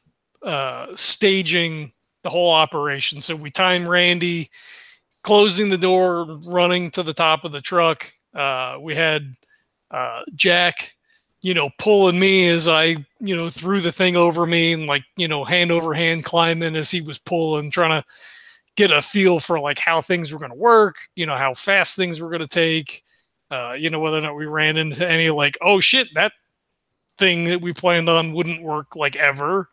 staging the whole operation. So we timed Randy closing the door, running to the top of the truck. We had Jack, pulling me as I, threw the thing over me and like, hand over hand climbing as he was pulling, trying to get a feel for like how things were going to work, how fast things were going to take, whether or not we ran into any like, oh shit, that thing that we planned on wouldn't work like ever.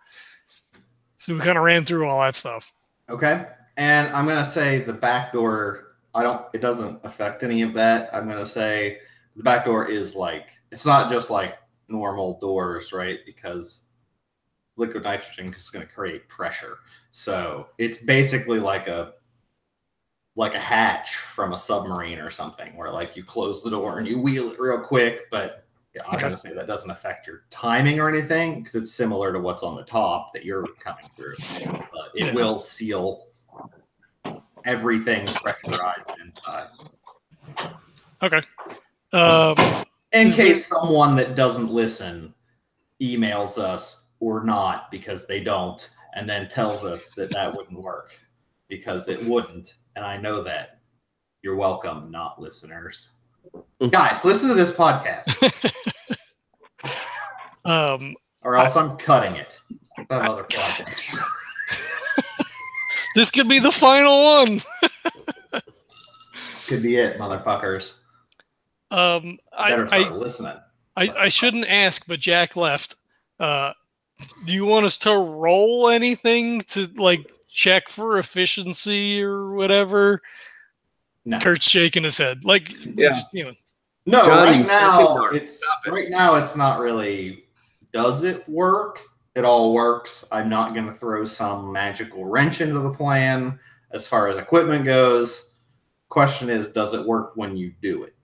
So we kind of ran through all that stuff. Okay. And I'm going to say the back door, it doesn't affect any of that. I'm going to say the back door is like, it's not just like normal doors, right? Because liquid nitrogen is going to create pressure. So it's basically like a hatch from a submarine or something where like you close the door and you wheel it real quick. But yeah, I'm going to say that doesn't affect your timing or anything because it's similar to what's on the top that you're coming through. But it will seal everything pressurized inside. Okay. In case someone that doesn't listen emails us or not because they don't, and then tells us that wouldn't work because it wouldn't. And I know that. You're welcome, not listeners. Guys, listen to this podcast. Or else I'm cutting it. I have other projects. This could be the final one. This could be it, motherfuckers. Better start listening. I shouldn't ask, but Jack left. Do you want us to roll anything to like check for efficiency or whatever? No. Kurt's shaking his head. Like, Yeah. No, Johnny, right now it's not really. Does it work? It all works. I'm not going to throw some magical wrench into the plan as far as equipment goes. Question is, does it work when you do it?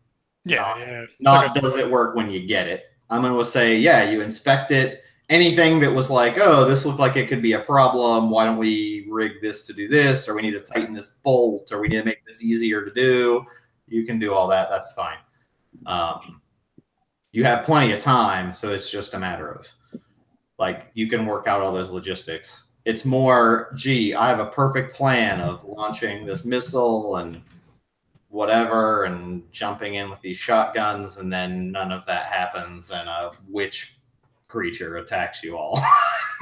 Not does it work when you get it. I'm going to say, yeah, you inspect it. Anything that was like, oh, this looked like it could be a problem. Why don't we rig this to do this? Or we need to tighten this bolt, or we need to make this easier to do. You can do all that. That's fine. You have plenty of time, so it's just a matter of, like, you can work out all those logistics. It's more, gee, I have a perfect plan of launching this missile and whatever and jumping in with these shotguns, and then none of that happens, and a witch creature attacks you all.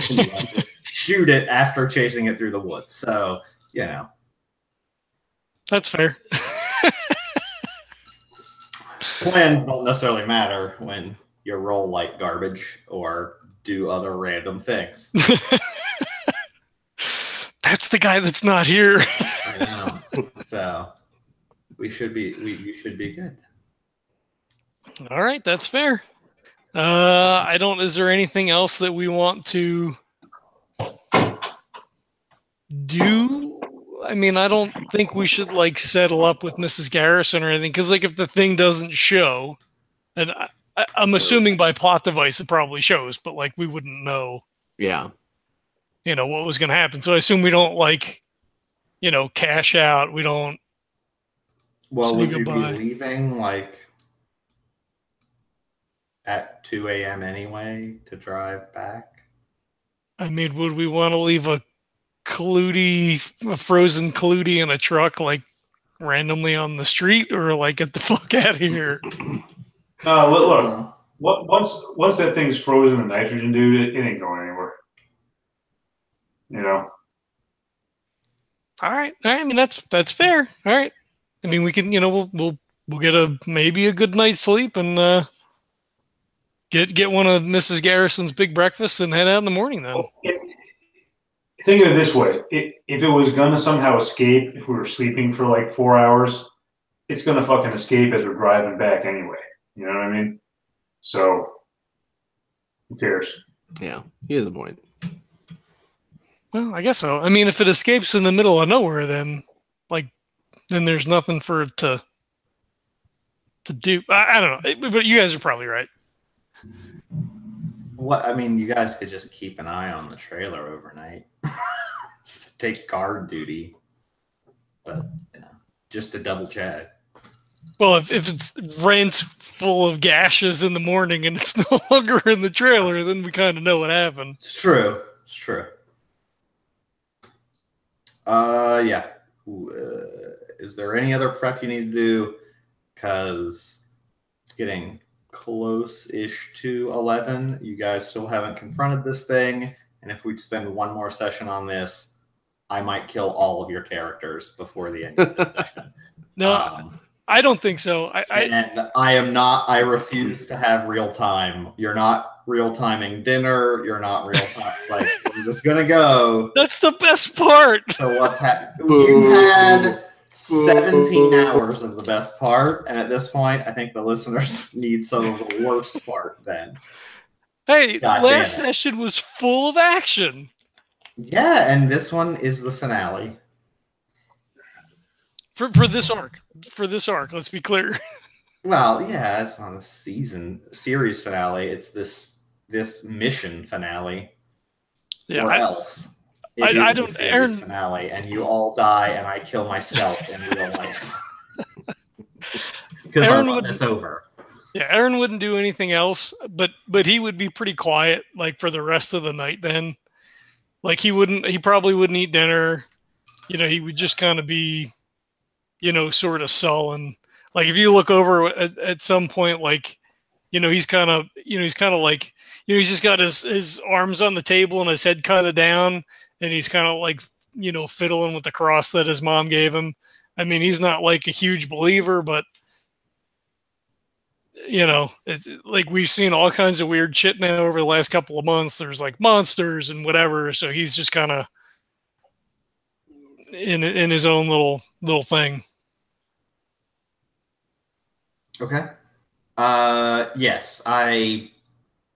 And you have to shoot it after chasing it through the woods. So, That's fair. Plans don't necessarily matter when you roll like garbage or do other random things. That's the guy that's not here. I know. So you should be good. All right, that's fair. Is there anything else that we want to do? I mean, I don't think we should like settle up with Mrs. Garrison or anything, because like if the thing doesn't show, and I'm assuming by plot device it probably shows, but like we wouldn't know. Yeah. What was going to happen. So I assume we don't like, cash out. We don't. Well, would you be leaving like at 2 a.m. anyway to drive back? I mean, would we want to leave a frozen clootie in a truck like randomly on the street, or like get the fuck out of here? Look. Once that thing's frozen in nitrogen, dude, it ain't going anywhere. All right. I mean, that's fair. All right. I mean, we can, we'll get maybe a good night's sleep and get one of Mrs. Garrison's big breakfasts and head out in the morning then. Think of it this way: if it was gonna somehow escape, if we were sleeping for like 4 hours, it's gonna fucking escape as we're driving back anyway. You know what I mean? So who cares? Yeah, he has a point. Well, I guess so. I mean, if it escapes in the middle of nowhere, then there's nothing for it to do. I don't know, but you guys are probably right. What I mean, you guys could just keep an eye on the trailer overnight, just to take guard duty, but just to double check. Well, if it's rent full of gashes in the morning and it's no longer in the trailer, then we kind of know what happened. It's true. Yeah. Is there any other prep you need to do? Because it's getting close-ish to 11. You guys still haven't confronted this thing. And if we spend one more session on this, I might kill all of your characters before the end of this session. No, I don't think so. And I refuse to have real time. You're not real timing dinner. You're not real time. Like, we're just going to go. That's the best part. So what's happened? You've had 17 hours of the best part. And at this point, I think the listeners need some of the worst part then. Hey, last session was full of action. Yeah, and this one is the finale. For this arc. For this arc, let's be clear. Well, yeah, it's not a series finale. It's this mission finale. Yeah, or else. I don't. Erin, finale, and you all die, and I kill myself in real life because I want this over. Yeah, Erin wouldn't do anything else, but he would be pretty quiet, like for the rest of the night. Then, like he probably wouldn't eat dinner. You know, he would just kind of be, you know, sort of sullen. Like if you look over at some point, like, you know, he's kind of like, you know, he's just got his arms on the table and his head kind of down, and he's kind of like, you know, fiddling with the cross that his mom gave him. I mean, he's not like a huge believer, but you know, it's like we've seen all kinds of weird shit now over the last couple of months. There's like monsters and whatever, so he's just kind of in his own little thing. Okay. Yes, I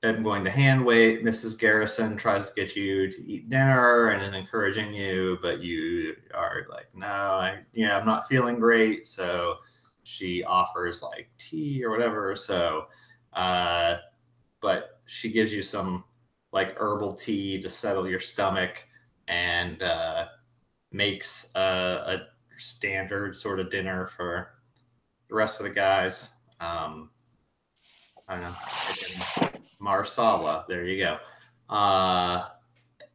am going to hand wait. Mrs. Garrison tries to get you to eat dinner and then encouraging you, but you are like, no, I'm not feeling great. So she offers like tea or whatever. So, but she gives you some like herbal tea to settle your stomach and makes a standard sort of dinner for the rest of the guys. I don't know, chicken marsala. There you go.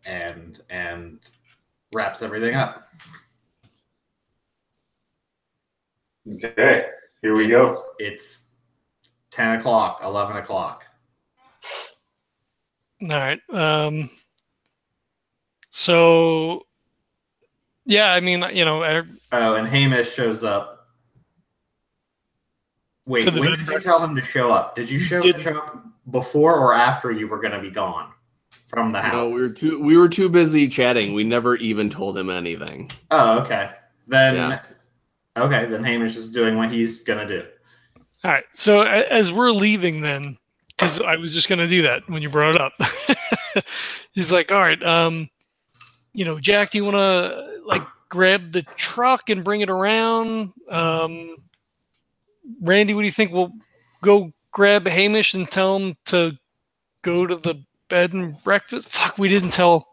And wraps everything up. Okay, here we go. It's 10 o'clock, 11 o'clock. All right. So, yeah, I mean, you know. And Hamish shows up. Wait, when did you tell him to show up? Did you show up before or after you were going to be gone from the house? No, we were too busy chatting. We never even told him anything. Oh, okay. Then Hamish is doing what he's going to do. All right. So as we're leaving then, because I was just going to do that when you brought it up. He's like, all right, you know, Jack, do you want to like grab the truck and bring it around? Randy, what do you think? We'll go grab Hamish and tell him to go to the bed and breakfast. Fuck, we didn't tell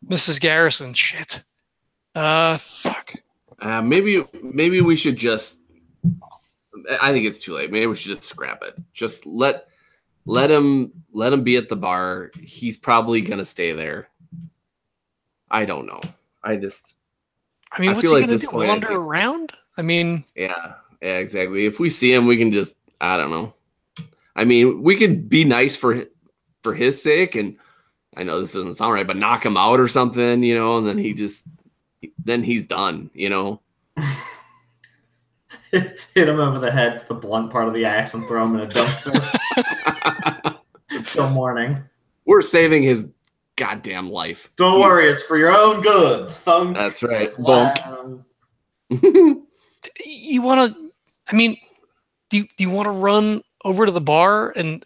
Mrs. Garrison. Shit. Fuck. Maybe we should just. I think it's too late. Maybe we should just scrap it. Just let him be at the bar. He's probably gonna stay there. I don't know. I mean, what's he gonna do? Wander around? I mean, yeah, exactly. If we see him, we can just. I don't know. I mean, we could be nice for his sake, and I know this doesn't sound right, but knock him out or something, you know, and then he's done, you know. Hit him over the head with the blunt part of the axe and throw him in a dumpster until morning. We're saving his goddamn life. Don't worry, it's for your own good. Thunk. That's right. You want to? I mean, do you want to run over to the bar and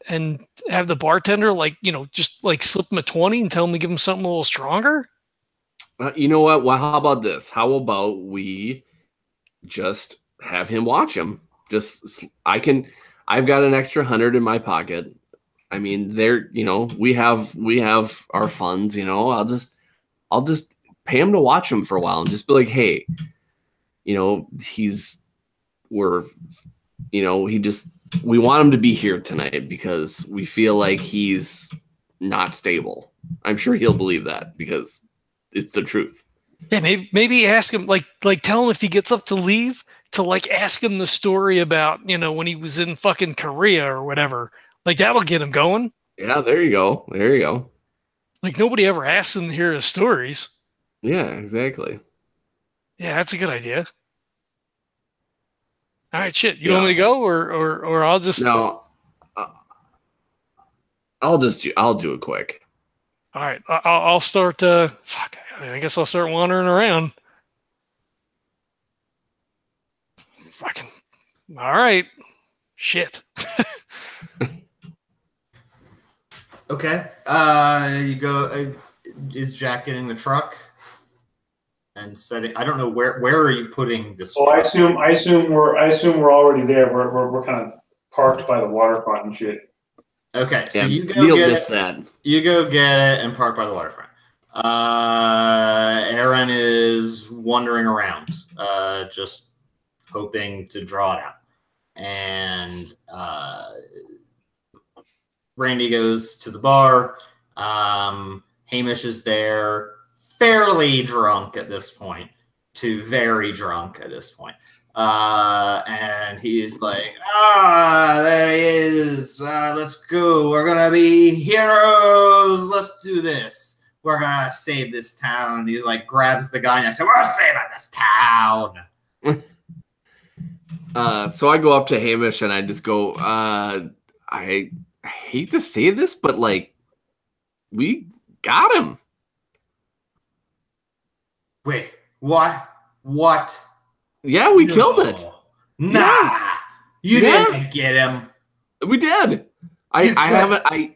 have the bartender, like, you know, just like slip him a 20 and tell him to give him something a little stronger? You know what? Well, how about this? How about we just have him watch him? I've got an extra 100 in my pocket. I mean, you know, we have our funds, you know. I'll just pay him to watch him for a while and just be like, hey, you know, we want him to be here tonight because we feel like he's not stable. I'm sure he'll believe that because it's the truth. Yeah, maybe ask him like tell him if he gets up to leave to like ask him the story about when he was in fucking Korea or whatever. Like that'll get him going. Yeah, there you go. There you go. Like nobody ever asks him to hear his stories. Yeah, exactly. Yeah, that's a good idea. All right, shit. You want me to go or I'll just no. I'll do it quick. All right, I'll start. Fuck. I guess I'll start wandering around. Fucking. All right. Shit. Okay. You go. Is Jack getting the truck and setting? I don't know where are you putting this? Well, I assume we're already there. We're kind of parked by the waterfront and shit. Okay, so Yeah, you go get it. That. You go get it and park by the waterfront. Erin is wandering around, just hoping to draw it out. And Randy goes to the bar. Hamish is there, fairly drunk at this point, to very drunk at this point. And he's like, there he is. Let's go. We're going to be heroes. Let's do this. We're going to save this town. And he like grabs the guy and says, we're saving this town. So I go up to Hamish and I just go, I hate to say this, but like, we got him. Wait, what? What? Yeah, we killed it. Nah, you didn't get him. We did. I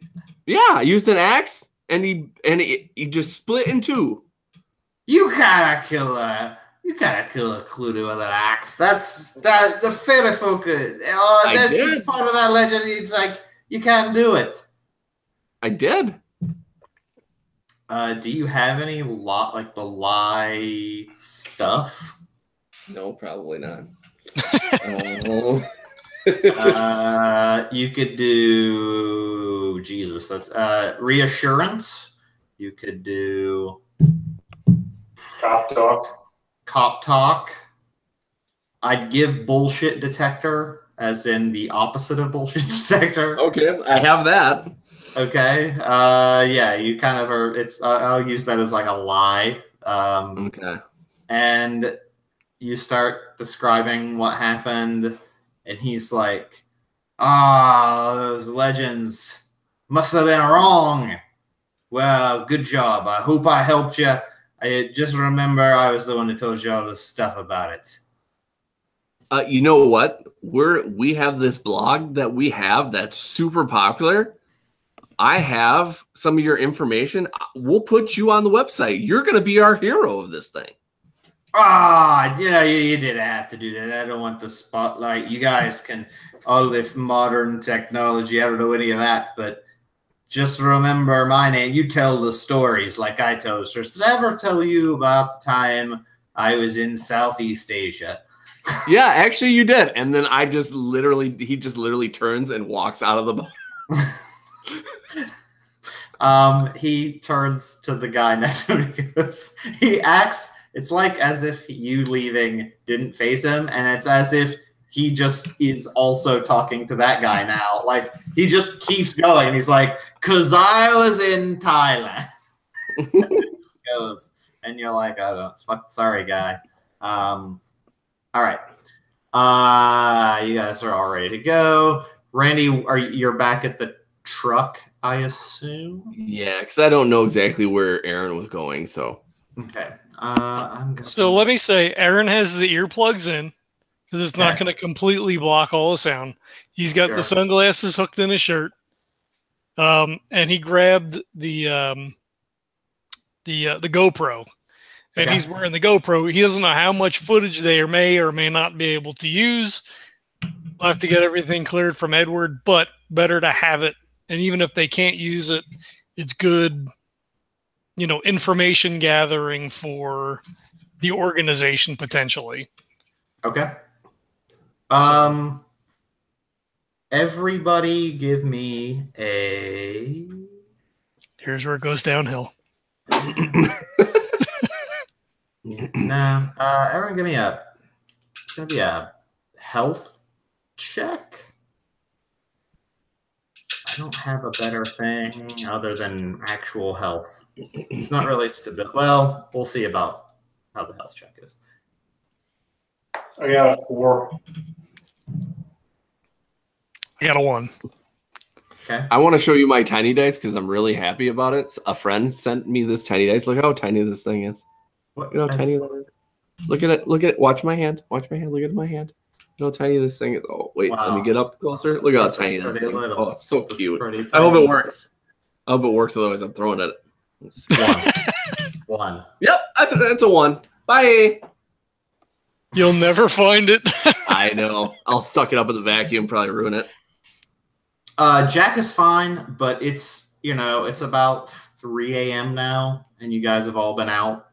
used an axe and he just split in two. You gotta kill a clootie with an axe. That's the fairy folk. That's part of that legend. It's like you can't do it. I did. Do you have any the lie stuff? No, probably not. You could do Jesus. That's reassurance. You could do Cop talk. I'd give bullshit detector, as in the opposite of bullshit detector. Okay, I have that. Okay. Yeah, you kind of are. It's. I'll use that as like a lie. Okay. And you start describing what happened, and he's like, those legends must have been wrong. Well, good job. I hope I helped you. I just remember I was the one who told you all this stuff about it. You know what? We have this blog that we have that's super popular. I have some of your information. We'll put you on the website. You're going to be our hero of this thing. You didn't have to do that. I don't want the spotlight. You guys can all live modern technology. I don't know any of that, but just remember my name. You tell the stories like I tell the stories. Did I ever tell you about the time I was in Southeast Asia? Yeah, actually you did. And then he just literally turns and walks out of the bar. He turns to the guy next to him because he acts. It's like as if you leaving didn't face him, and it's as if he just is also talking to that guy now. Like, he just keeps going, and he's like, "'Cause I was in Thailand." Goes, and you're like, "Oh, fuck, sorry, guy." All right. You guys are all ready to go. Randy, you're back at the truck, I assume? Yeah, because I don't know exactly where Erin was going, so. Okay. So let me say, Erin has the earplugs in because it's not going to completely block all the sound. He's got the sunglasses hooked in his shirt, and he grabbed the GoPro, and he's wearing the GoPro. He doesn't know how much footage they may or may not be able to use. I'll have to get everything cleared from Edward, but better to have it. And even if they can't use it, it's good, information gathering for the organization potentially. Okay. Everybody give me a... Here's where it goes downhill. No. Everyone, give me it's gonna be a health check. I don't have a better thing other than actual health. It's not really stability. Well, we'll see about how the health check is. I got a 4. I got a 1. Okay. I want to show you my tiny dice because I'm really happy about it. A friend sent me this tiny dice. Look how tiny this thing is. What, Look how tiny that is. Look at it. Look at it. Watch my hand. Watch my hand. Look at my hand. Look how tiny this thing is. Oh, wait. Wow. Let me get up closer. Look how That's tiny that pretty thing is. little. Oh, it's so That's cute. pretty I hope tiny. it works. I hope it works. Otherwise, I'm throwing it. 1. Yep. That's a 1. Bye. You'll never find it. I know. I'll suck it up in the vacuum. Probably ruin it. Jack is fine, but it's about 3 a.m. now, and you guys have all been out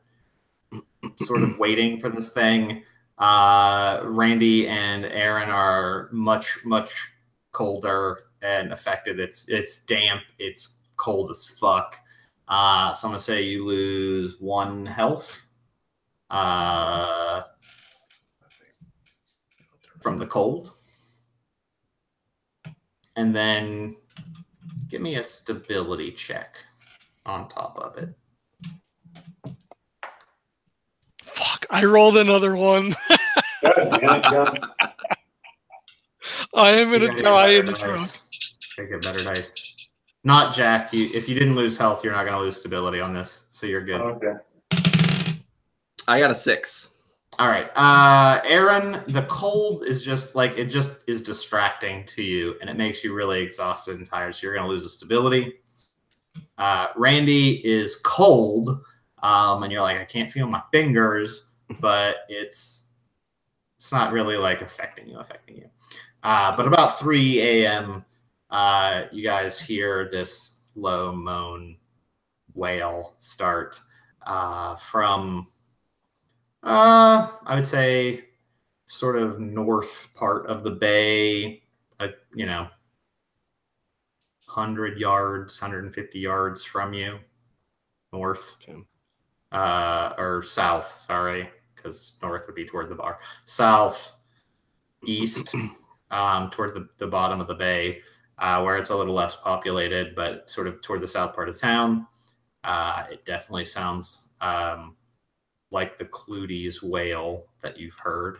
sort of waiting for this thing. Randy and Erin are much, much colder and affected. It's damp. It's cold as fuck. So I'm going to say you lose 1 health from the cold. And then give me a stability check on top of it. Fuck, I rolled another 1. I am going to die in the truck. Take a better dice. Not Jack. If you didn't lose health, you're not going to lose stability on this, so you're good. Okay. I got a 6. All right. Erin, the cold is just is distracting to you, and it makes you really exhausted and tired, so you're going to lose the stability. Randy is cold, and you're like, I can't feel my fingers, but it's not really like affecting you. But about 3 a.m., you guys hear this low moan wail start from, I would say, sort of north part of the bay, 100 yards, 150 yards from you, north. Okay. Or south, sorry, because north would be toward the bar. South, east, toward the bottom of the bay, where it's a little less populated, but sort of toward the south part of town. It definitely sounds like the clootie's wail that you've heard.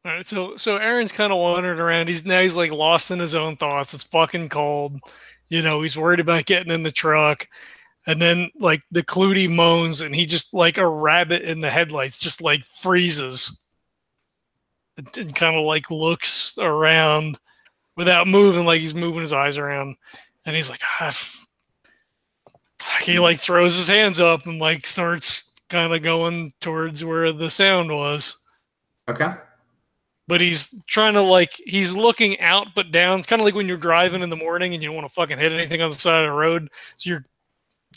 All right, so Aaron's kind of wandering around. He's like lost in his own thoughts. It's fucking cold. He's worried about getting in the truck. And then like the clootie moans and he just like a rabbit in the headlights just like freezes and kind of like looks around without moving, like he's moving his eyes around. And he's like, he like throws his hands up and like starts kind of going towards where the sound was. Okay. But he's trying to he's looking out but down, kind of like when you're driving in the morning and you don't want to fucking hit anything on the side of the road. So you're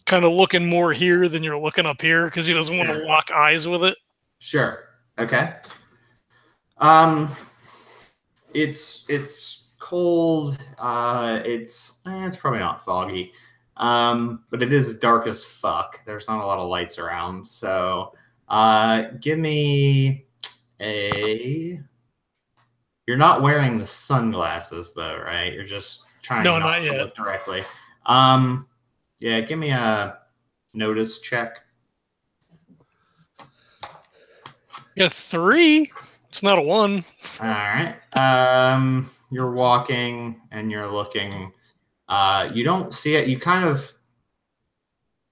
kind of looking more here than you're looking up here because he doesn't want to lock eyes with it. Sure. Okay. It's cold. It's probably not foggy. But it is dark as fuck. There's not a lot of lights around. So, give me you're not wearing the sunglasses though, right? You're just trying not to look directly. Yeah, give me a notice check. Yeah, 3. It's not a 1. All right. You're walking and you're looking. You don't see it. You kind of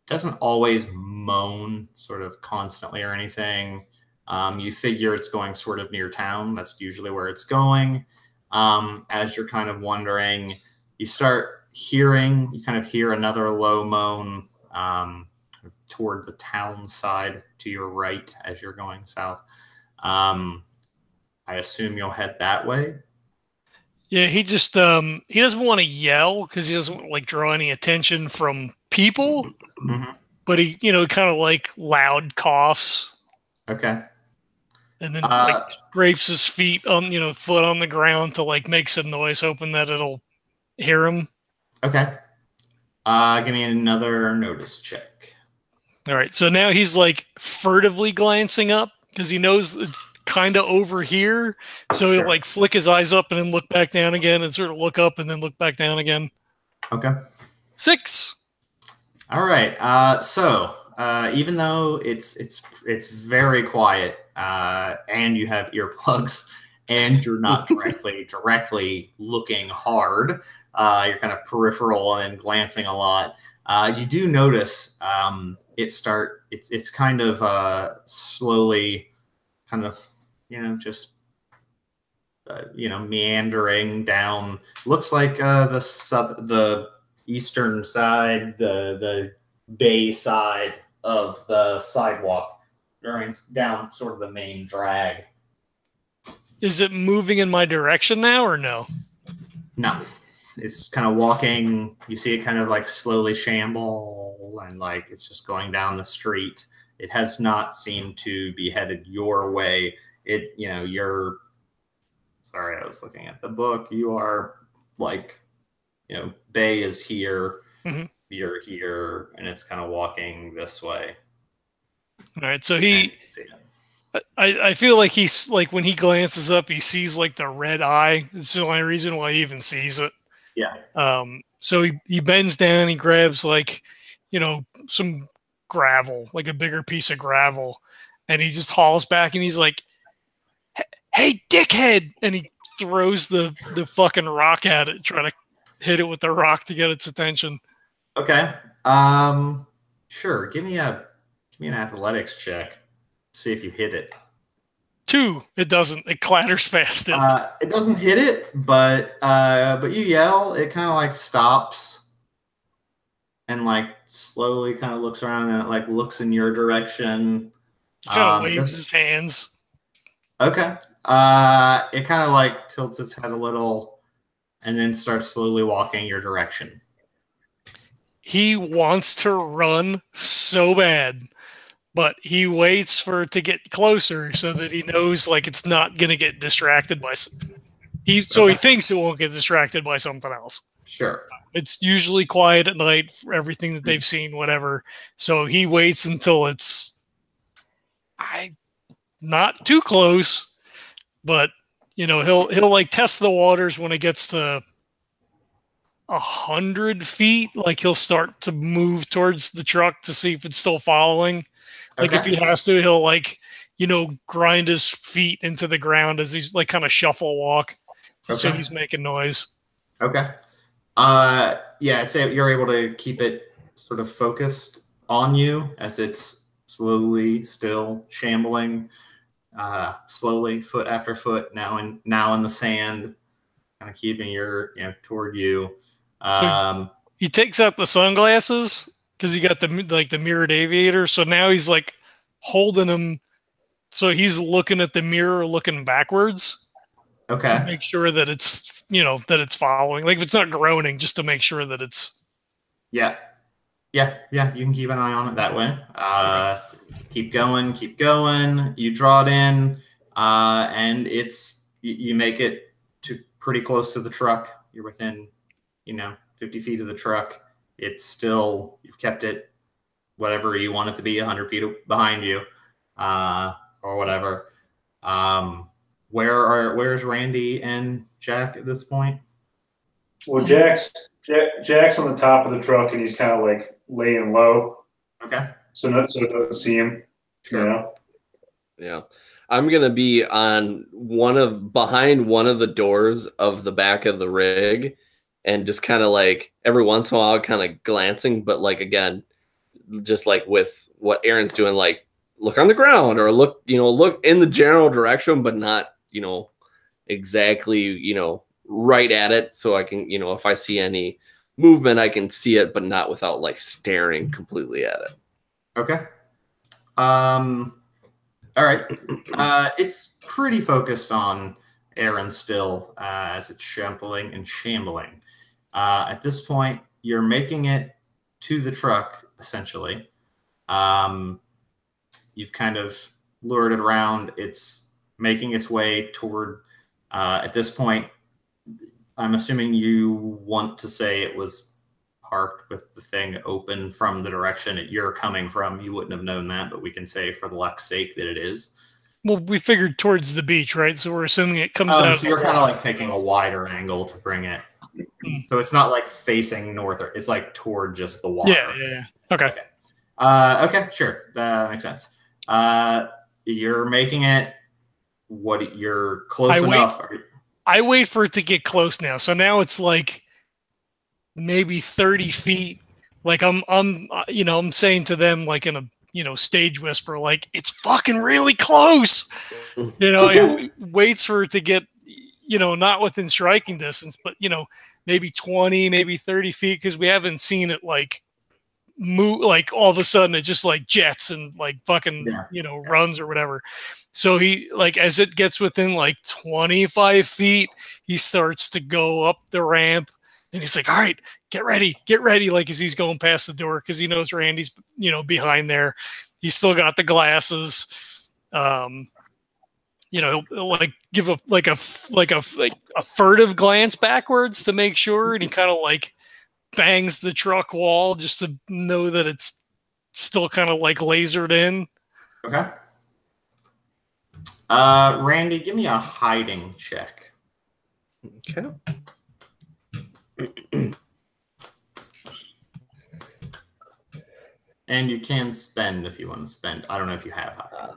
doesn't always moan sort of constantly or anything. You figure it's going sort of near town. That's usually where it's going. As you're kind of wondering, you kind of hear another low moan toward the town side to your right as you're going south. I assume you'll head that way. Yeah, he just he doesn't want to yell because he doesn't like draw any attention from people. Mm-hmm. But he, kind of like loud coughs. Okay. And then scrapes his feet on, foot on the ground to like make some noise, hoping that it'll hear him. Okay. Give me another notice check. All right, so now he's like furtively glancing up because he knows it's kind of over here. So he'll like flick his eyes up and then look back down again and sort of look up and then look back down again. Okay. 6. All right. So even though it's very quiet, and you have earplugs, and you're not directly looking hard, you're kind of peripheral and glancing a lot. You do notice it's kind of slowly, kind of just meandering down. Looks like the eastern side, the bay side of the sidewalk, going down sort of the main drag. Is it moving in my direction now or no? No. It's kind of walking. You see it kind of like slowly shamble and like it's just going down the street. It has not seemed to be headed your way. You're sorry, I was looking at the book. You are like, Bay is here. Mm-hmm. You're here, and it's kind of walking this way. All right, so I feel like he's like when he glances up, he sees like the red eye. It's the only reason why he even sees it. Yeah. So he bends down, he grabs like, some gravel, like a bigger piece of gravel, and he just hauls back and he's like, "Hey, dickhead!" And he throws the fucking rock at it, trying to hit it with the rock to get its attention. Okay. Sure. Give me an athletics check. See if you hit it. 2. It doesn't. It clatters past it. It doesn't hit it, but you yell. It kind of like stops and like slowly kind of looks around and it like looks in your direction. He kind of waves his hands. Okay. It kind of like tilts its head a little and then starts slowly walking your direction. He wants to run so bad, but he waits for it to get closer so that he knows like it's not going to get distracted by he thinks it won't get distracted by something else. Sure. It's usually quiet at night for everything that they've seen, whatever. So he waits until it's not too close, but he'll like test the waters when it gets to 100 feet. Like he'll start to move towards the truck to see if it's still following. Like if he has to, he'll like, grind his feet into the ground as he's like kind of shuffle walk. Okay. So he's making noise. Okay. Yeah, I'd say you're able to keep it sort of focused on you as it's slowly still shambling, slowly foot after foot, now in the sand, kind of keeping your toward you. So he takes out the sunglasses because he got the mirrored aviator. So now he's like holding them. So he's looking at the mirror, looking backwards. Okay. To make sure that it's that it's following. Like if it's not groaning, just to make sure that it's. Yeah. You can keep an eye on it that way. Keep going. You draw it in, and you make it to pretty close to the truck. You're within, 50 feet of the truck. It's still, you've kept it whatever you want it to be, 100 feet behind you, or whatever. Where's Randy and Jack at this point? Well, Jack's on the top of the truck and he's kind of like laying low. Okay. So it doesn't see him. Sure. Yeah. I'm gonna be on behind one of the doors of the back of the rig, and just kind of like every once in a while, kind of glancing, but like again, just like with what Erin's doing, like look on the ground or look in the general direction, but not exactly right at it, so I can if I see any movement, I can see it, but not without like staring completely at it. Okay. All right. It's pretty focused on Erin still, as it's shambling and shambling. At this point, you're making it to the truck, essentially. You've kind of lured it around. It's making its way toward, at this point, I'm assuming you want to say it was parked with the thing open from the direction that you're coming from. You wouldn't have known that, but we can say for the luck's sake that it is. Well, we figured towards the beach, right? So we're assuming it comes out. So you're kind of like taking a wider angle to bring it. So it's not like facing north, or it's like toward just the water. Yeah. Okay. Okay, sure. That makes sense. You're making it you're close enough. I wait for it to get close now. So now it's like maybe 30 feet. Like I'm saying to them like in a, stage whisper, like it's fucking really close. It waits for it to get, not within striking distance, but maybe 20, maybe 30 feet. Cause we haven't seen it like move, like all of a sudden it just like jets and like fucking, runs or whatever. So he, like, as it gets within like 25 feet, he starts to go up the ramp and he's like, all right, get ready. Like, as he's going past the door, cause he knows Randy's, behind there. He's still got the glasses. He'll like give a furtive glance backwards to make sure. And he kind of like bangs the truck wall just to know that it's still kind of like lasered in. Okay. Randy, give me a hiding check. Okay. And you can spend if you want to spend. I don't know if you have hiding.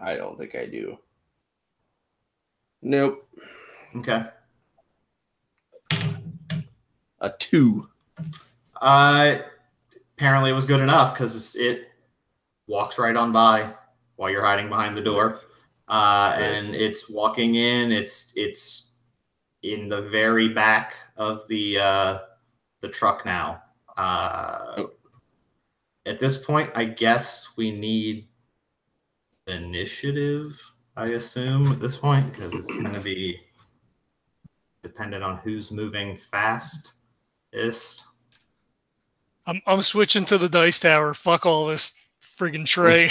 I don't think I do. Nope. Okay. A 2. Apparently it was good enough because it walks right on by while you're hiding behind the door. And it's walking in. It's in the very back of the truck now. At this point, I guess we need initiative, I assume, at this point, because it's going to be dependent on who's moving fastest. I'm switching to the dice tower. Fuck all this friggin' tray.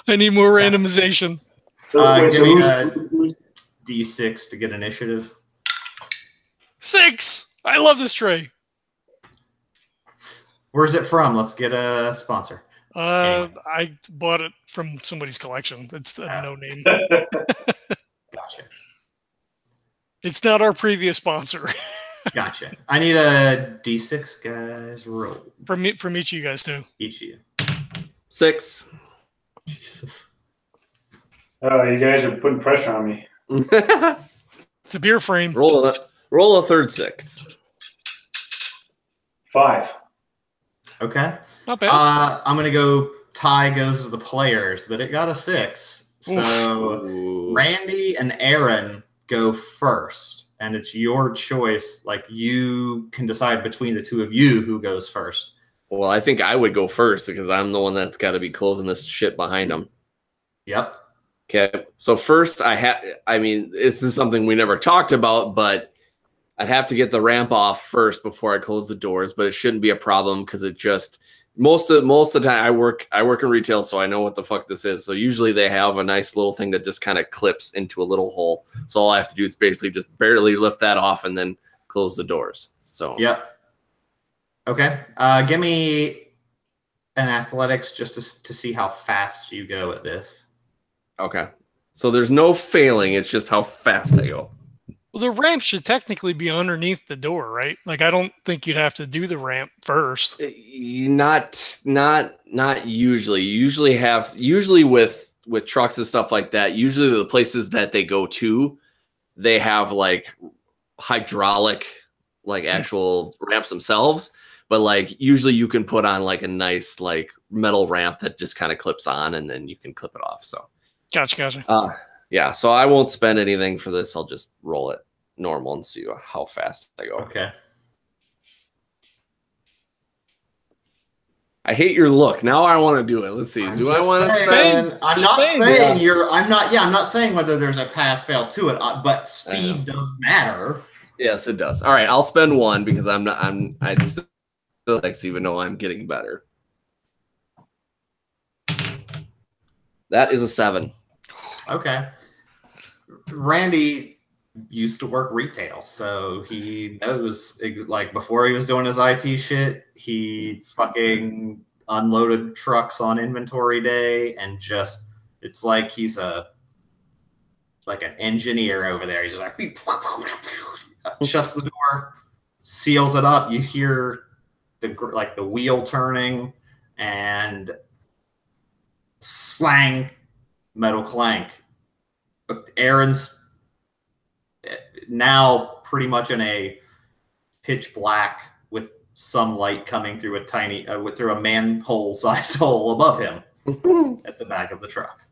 I need more randomization. Give me a D6 to get initiative. 6. I love this tray. Where's it from? Let's get a sponsor. I bought it from somebody's collection. It's a no name. Gotcha. It's not our previous sponsor. Gotcha. I need a D6, guys. Roll. From each of you guys, too. Each of you. 6. Jesus. Oh, you guys are putting pressure on me. It's a beer frame. Roll a third 6. 5. Okay. Not bad. I'm going to go tie goes to the players, but it got a 6. So Ooh. Randy and Erin go first, and it's your choice. Like, you can decide between the two of you who goes first. Well, I think I would go first because I'm the one that's got to be closing this shit behind them. Yep. Okay. So first this is something we never talked about, but I'd have to get the ramp off first before I close the doors, but it shouldn't be a problem because it just most of the time I work in retail, so I know what the fuck this is. So usually they have a nice little thing that just kind of clips into a little hole. So all I have to do is basically just barely lift that off and then close the doors. So yep. Okay. Give me an athletics just to see how fast you go at this. Okay. So there's no failing. It's just how fast I go. Well, the ramp should technically be underneath the door, right? Like, I don't think you'd have to do the ramp first. Not usually. Usually with trucks and stuff like that, usually the places that they go to, they have like hydraulic, like actual ramps themselves. But like usually you can put on like a nice like metal ramp that just kind of clips on and then you can clip it off. So Gotcha. Yeah, so I won't spend anything for this. I'll just roll it normal and see how fast I go. Okay. I hate your look. Now I want to do it. Let's see. Do I want to spend? I'm not saying whether there's a pass fail to it, but speed does matter. Yes, it does. All right, I'll spend 1 because I still like even though I'm getting better. That is a 7. Okay. Randy, used to work retail, so he knows. Like before he was doing his IT shit, he fucking unloaded trucks on inventory day, and just it's like he's like an engineer over there. He's just like shuts the door, seals it up. You hear the wheel turning and slang, metal clank. Erin's now pretty much in a pitch black with some light coming through a tiny through a manhole size hole above him at the back of the truck.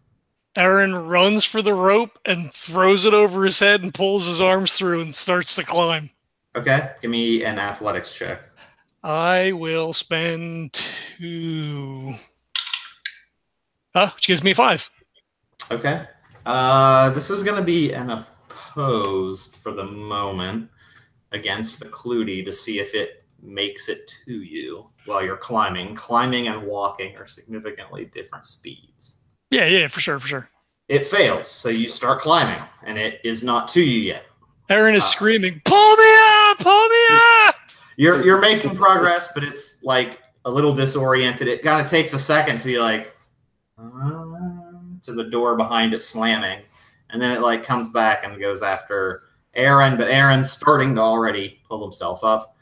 Erin runs for the rope and throws it over his head and pulls his arms through and starts to climb. Okay, give me an athletics check. I will spend 2. Which gives me 5. Okay. This is going to be an opposed for the moment against the clootie to see if it makes it to you while you're climbing. Climbing and walking are significantly different speeds. Yeah, for sure. It fails, so you start climbing, and it is not to you yet. Erin is screaming, "Pull me up! Pull me up!" You're making progress, but it's like a little disoriented. It kind of takes a second to be like to the door behind it slamming, and then it like comes back and goes after Erin, but Erin's starting to already pull himself up,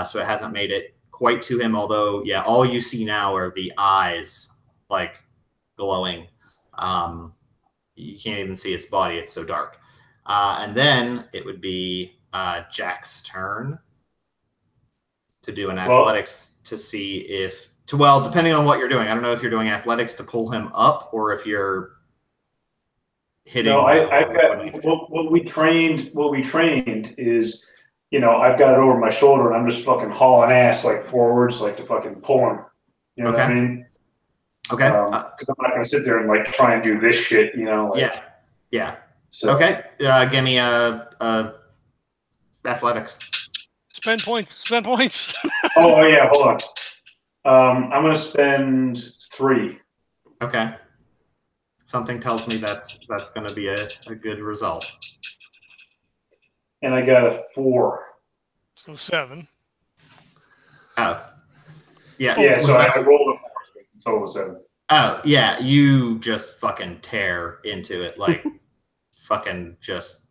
so it hasn't made it quite to him. Although, yeah, all you see now are the eyes like glowing. You can't even see its body; it's so dark. And then it would be Jack's turn to do an athletics to see if depending on what you're doing. I don't know if you're doing athletics to pull him up or if you're hitting. No, I've got what we trained is, I've got it over my shoulder and I'm just fucking hauling ass like forwards, like to fucking pull him. You know what I mean? Okay. Because I'm not gonna sit there and like try and do this shit, Like, yeah. So. Okay. Give me athletics. Spend points. Oh yeah, hold on. I'm gonna spend 3. Okay. Something tells me that's going to be a good result. And I got a 4. So 7. Oh. Yeah. Yeah, so I rolled a 4, so it's a total of 7. Oh, yeah. You just fucking tear into it like fucking just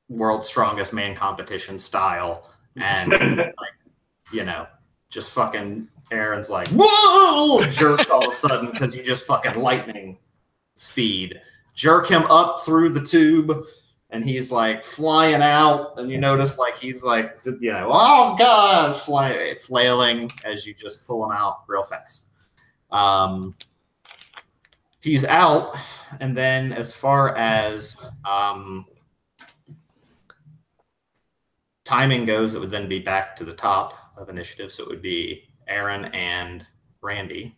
world's strongest man competition style. And, just fucking Erin's like, whoa! Jerks all of a sudden because you just fucking lightning speed. Jerk him up through the tube, and he's like flying out, and you notice like he's like, oh god, flailing as you just pull him out real fast. He's out, and then as far as timing goes, it would then be back to the top of initiative, so it would be Erin and Randy.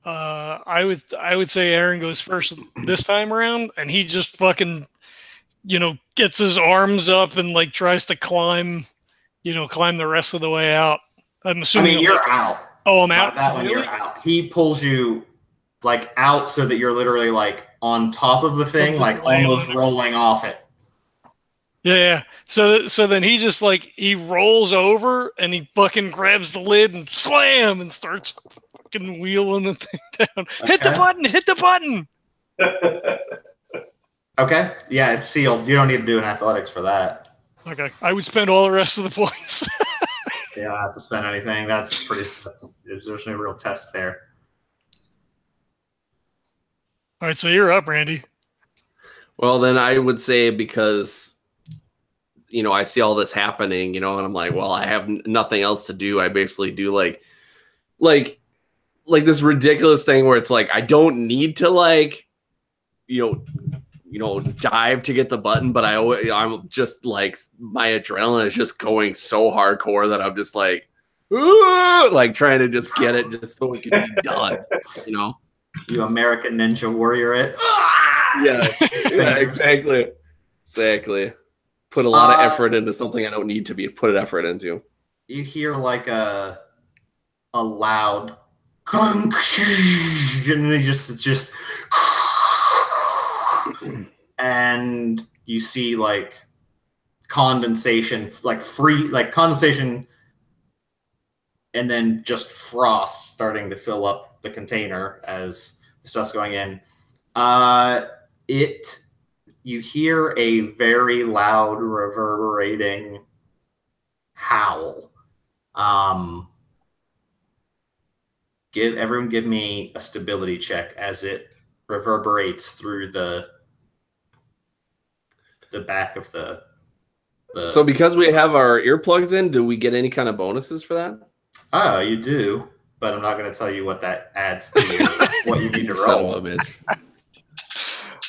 I would say Erin goes first this time around, and he just fucking, gets his arms up and like tries to climb the rest of the way out. I'm assuming. You're out. Oh, I'm out. That one, really? You're out. He pulls you like out so that you're literally like on top of the thing, like almost rolling off it. Yeah. So then he just like he rolls over and he fucking grabs the lid and slam and starts fucking wheeling the thing down. Okay. Hit the button. Okay. Yeah, it's sealed. You don't need to do an athletics for that. Okay. I would spend all the rest of the points. Yeah, I don't have to spend anything. There's no real test there. All right, so you're up, Randy. Well, then I would say because, I see all this happening, and I'm like, well, I have nothing else to do. I basically do like this ridiculous thing where it's like, I don't need to like, dive to get the button, but I'm just like, my adrenaline is just going so hardcore that I'm just like, like trying to just get it just so it can be done, You American Ninja Warrior it. Yes, yeah, exactly. Put a lot of effort into something I don't need to put effort into. You hear like a loud and it just and you see like condensation, like condensation, and then just frost starting to fill up the container as stuff's going in. You hear a very loud, reverberating howl. Everyone give me a stability check as it reverberates through the back of the. So because we have our earplugs in, do we get any kind of bonuses for that? Oh, you do, but I'm not going to tell you what that adds to you, what you need to roll. I'm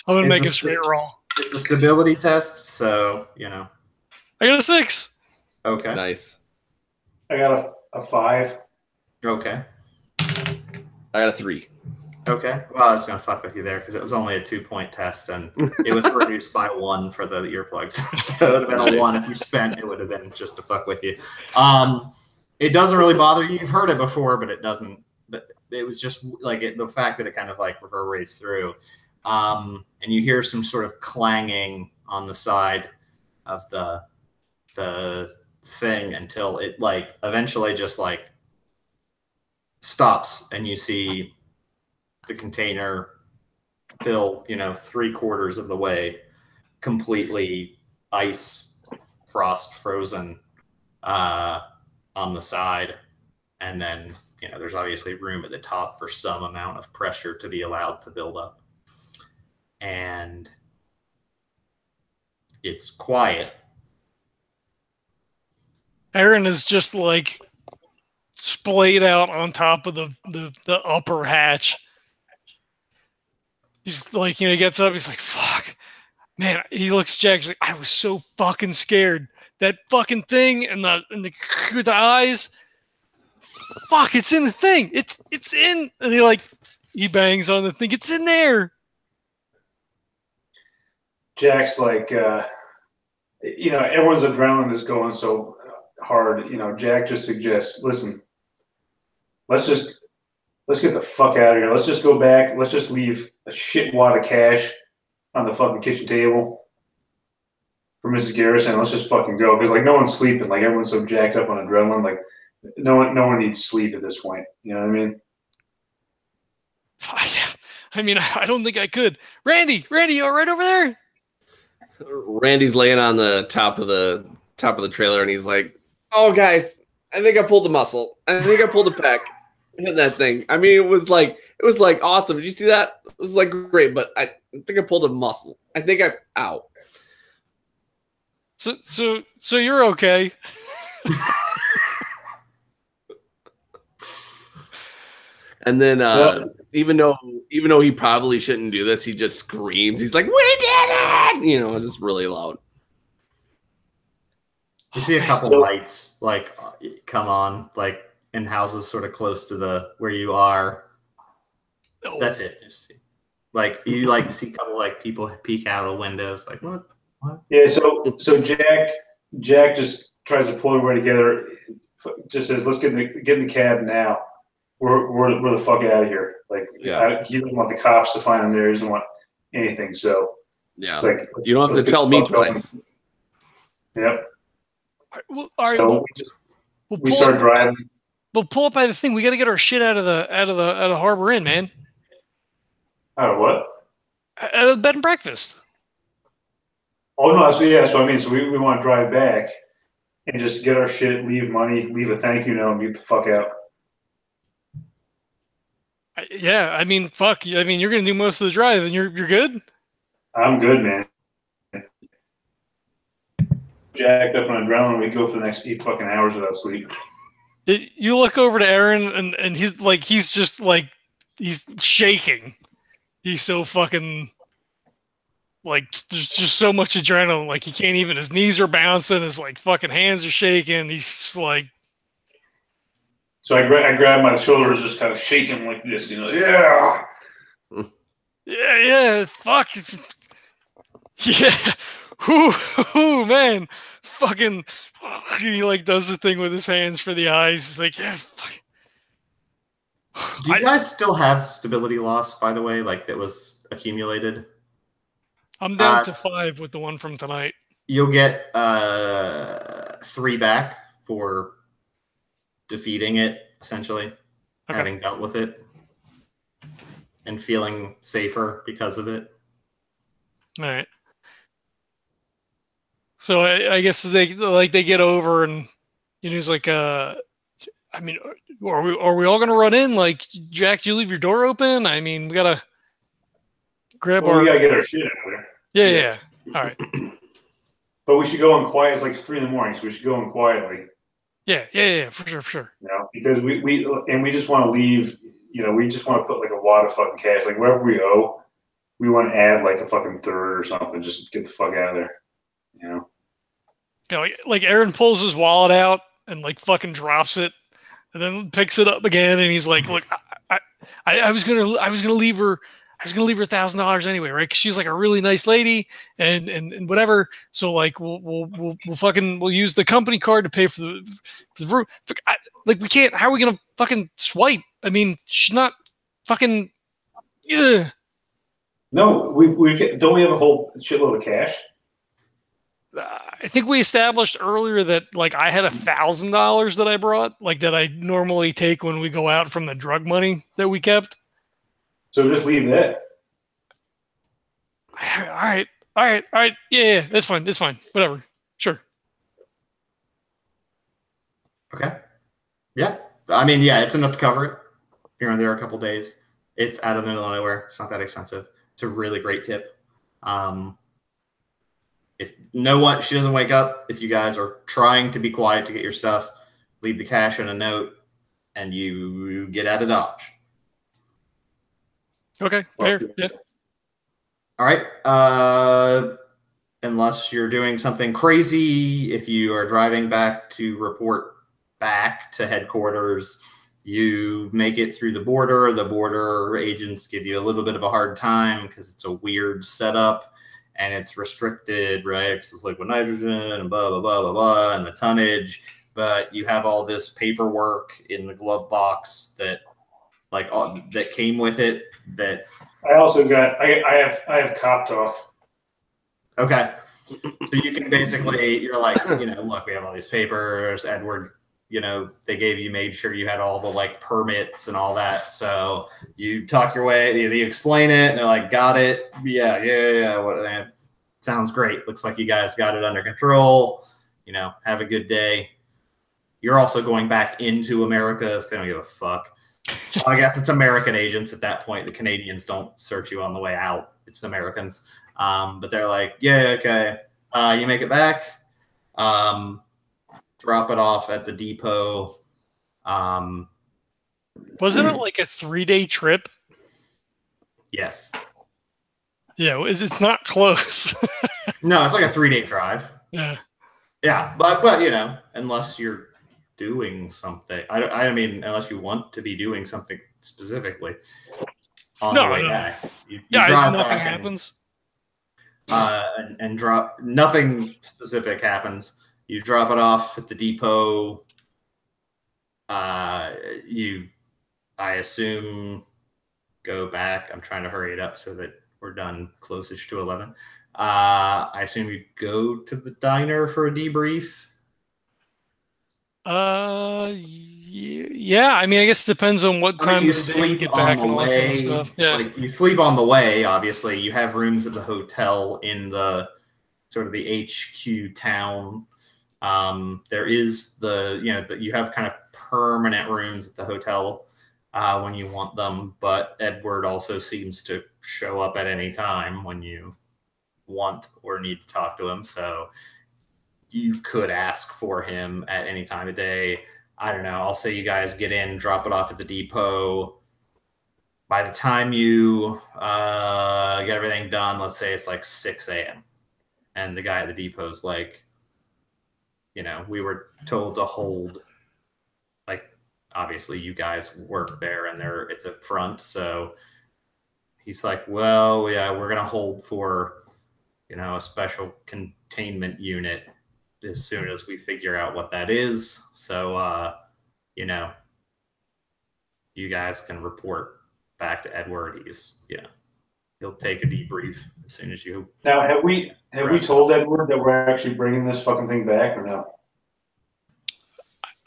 going to make a straight roll. It's a stability test, so, you know. I got a 6. Okay. Nice. I got a 5. Okay. I got a 3. Okay. Well, I was going to fuck with you there because it was only a 2-point test and it was reduced by 1 for the earplugs. So it would have been a 1 if you spent. It would have been just to fuck with you. It doesn't really bother you. You've heard it before, but it doesn't. But it was just like the fact that it kind of like reverberates through. And you hear some sort of clanging on the side of the thing until it like eventually just like stops and you see the container fill, 3/4 of the way, completely ice, frost frozen on the side. And then, there's obviously room at the top for some amount of pressure to be allowed to build up. And it's quiet. Erin is just like splayed out on top of the upper hatch. He's like, he gets up, he's like, fuck. Man, he looks at Jack, he's like, I was so fucking scared. That fucking thing and the eyes. Fuck, it's in the thing. It's in. And he bangs on the thing. It's in there. Jack's like, everyone's adrenaline is going so hard. Jack just suggests, listen, let's get the fuck out of here. Let's just go back. Let's just leave a shit wad of cash on the fucking kitchen table for Mrs. Garrison. Let's just fucking go. Because no one's sleeping. Everyone's so jacked up on adrenaline. No one needs sleep at this point. You know what I mean? I mean, I don't think I could. Randy, you all right over there? Randy's laying on the top of the trailer, and he's like, "Oh, guys, I think I pulled the muscle. I think I pulled the pec. Hit that thing. I mean, it was like awesome. Did you see that? It was great, but I think I pulled a muscle. I think ow." So you're okay. And then even though he probably shouldn't do this, he just screams. He's like, "We did it!" It's just really loud. You see a couple lights come on in houses sort of close to where you are. Oh. That's it. You see a couple people peek out of the windows what? Yeah, so Jack just tries to pull everybody together. Just says, "Let's get in the cab now. We're the fuck out of here." He doesn't want the cops to find him there. He doesn't want anything. So yeah, it's you don't have to tell me twice. Yep. All right. So we start driving. We'll pull up by the thing. We got to get our shit out of the Harbor Inn, man. Out of what? Out of the bed and breakfast. Oh no, that's what I mean. So we want to drive back and just get our shit, leave money, leave a thank you note, and get the fuck out. Yeah, I mean, fuck. I mean, you're gonna do most of the drive, and you're good. I'm good, man. Jacked up on adrenaline, we go for the next 8 fucking hours without sleep. You look over to Erin, and he's he's shaking. He's so fucking there's just so much adrenaline. He can't even. His knees are bouncing. His fucking hands are shaking. He's So I grab my shoulders, just kind of shaking like this, Yeah. Yeah. Fuck. Yeah. Ooh, man. Fucking. He does the thing with his hands for the eyes. He's yeah. Fuck. Do you guys still have stability loss, by the way, that was accumulated? I'm down to 5 with the one from tonight. You'll get 3 back for defeating it, essentially, having dealt with it and feeling safer because of it. All right. So I guess they get over and he's like, I mean, are we all gonna run in? Like, Jack, you leave your door open? I mean, we gotta grab we gotta get our shit out of there. Yeah. All right. But we should go in quiet. It's like 3 in the morning, so we should go in quietly. Yeah, for sure. You know, because we just want to leave. You know, we just want to put like a wad of fucking cash, like wherever we owe, we want to add like a fucking third or something. Just get the fuck out of there. You know. Yeah, like Erin pulls his wallet out and like fucking drops it, and then picks it up again, and he's like, "Look, I was gonna leave her. I was gonna leave her $1,000 anyway, right? Because she's like a really nice lady, and whatever. So like we'll use the company card to pay for the room. Like we can't. How are we gonna fucking swipe? I mean, she's not fucking. Ugh. No, don't we have a whole shitload of cash? I think we established earlier that like I had $1,000 that I brought, like that I normally take when we go out from the drug money that we kept. So just leave that. All right. Yeah, that's fine. It's fine. Whatever. Sure. Okay. Yeah. I mean, yeah, it's enough to cover it. You're in there a couple days. It's out of the middle of nowhere. It's not that expensive. It's a really great tip. If she doesn't wake up, if you guys are trying to be quiet to get your stuff, leave the cash in a note, and you get out of Dodge. Okay, fair. Yeah. All right. Unless you're doing something crazy, if you are driving back to report back to headquarters, you make it through the border. The border agents give you a little bit of a hard time because it's a weird setup and it's restricted, right? Because it's liquid nitrogen and blah, blah, blah, blah, blah, and the tonnage. But you have all this paperwork in the glove box that came with it that I also got I have copped off. Okay. So you can basically, you're like, look, we have all these papers. Edward, they made sure you had all the like permits and all that. So you talk your way, they explain it, and they're like, got it. Yeah. What? Sounds great. Looks like you guys got it under control. Have a good day. You're also going back into America, so they don't give a fuck. I guess it's American agents at that point. The Canadians don't search you on the way out. It's the Americans. But they're like, yeah, okay. You make it back. Drop it off at the depot. Wasn't it like a 3-day trip? Yes. Yeah, it's not close. No, it's like a 3-day drive. Yeah. Yeah, but unless you're doing something, I mean, unless you want to be doing something specifically on the way back. You drive nothing back happens. And drop. Nothing specific happens. You drop it off at the depot. I assume, go back. I'm trying to hurry it up so that we're done closest to 11. I assume you go to the diner for a debrief. Yeah. I mean, I guess it depends on what time you of the day sleep you get on back the and all that kind of way. stuff. Yeah. Like you sleep on the way. Obviously, you have rooms at the hotel in the sort of the HQ town. There is you have kind of permanent rooms at the hotel when you want them, but Edward also seems to show up at any time when you want or need to talk to him. So you could ask for him at any time of day. I don't know. I'll say you guys get in, drop it off at the depot. By the time you get everything done, let's say it's like 6 a.m. And the guy at the depot's like, we were told to hold, like, obviously you guys work there and it's a front. So he's like, well, yeah, we're going to hold for, a special containment unit as soon as we figure out what that is. So, you guys can report back to Edward. He's, he'll take a debrief as soon as you. Now, have we told Edward that we're actually bringing this fucking thing back or no?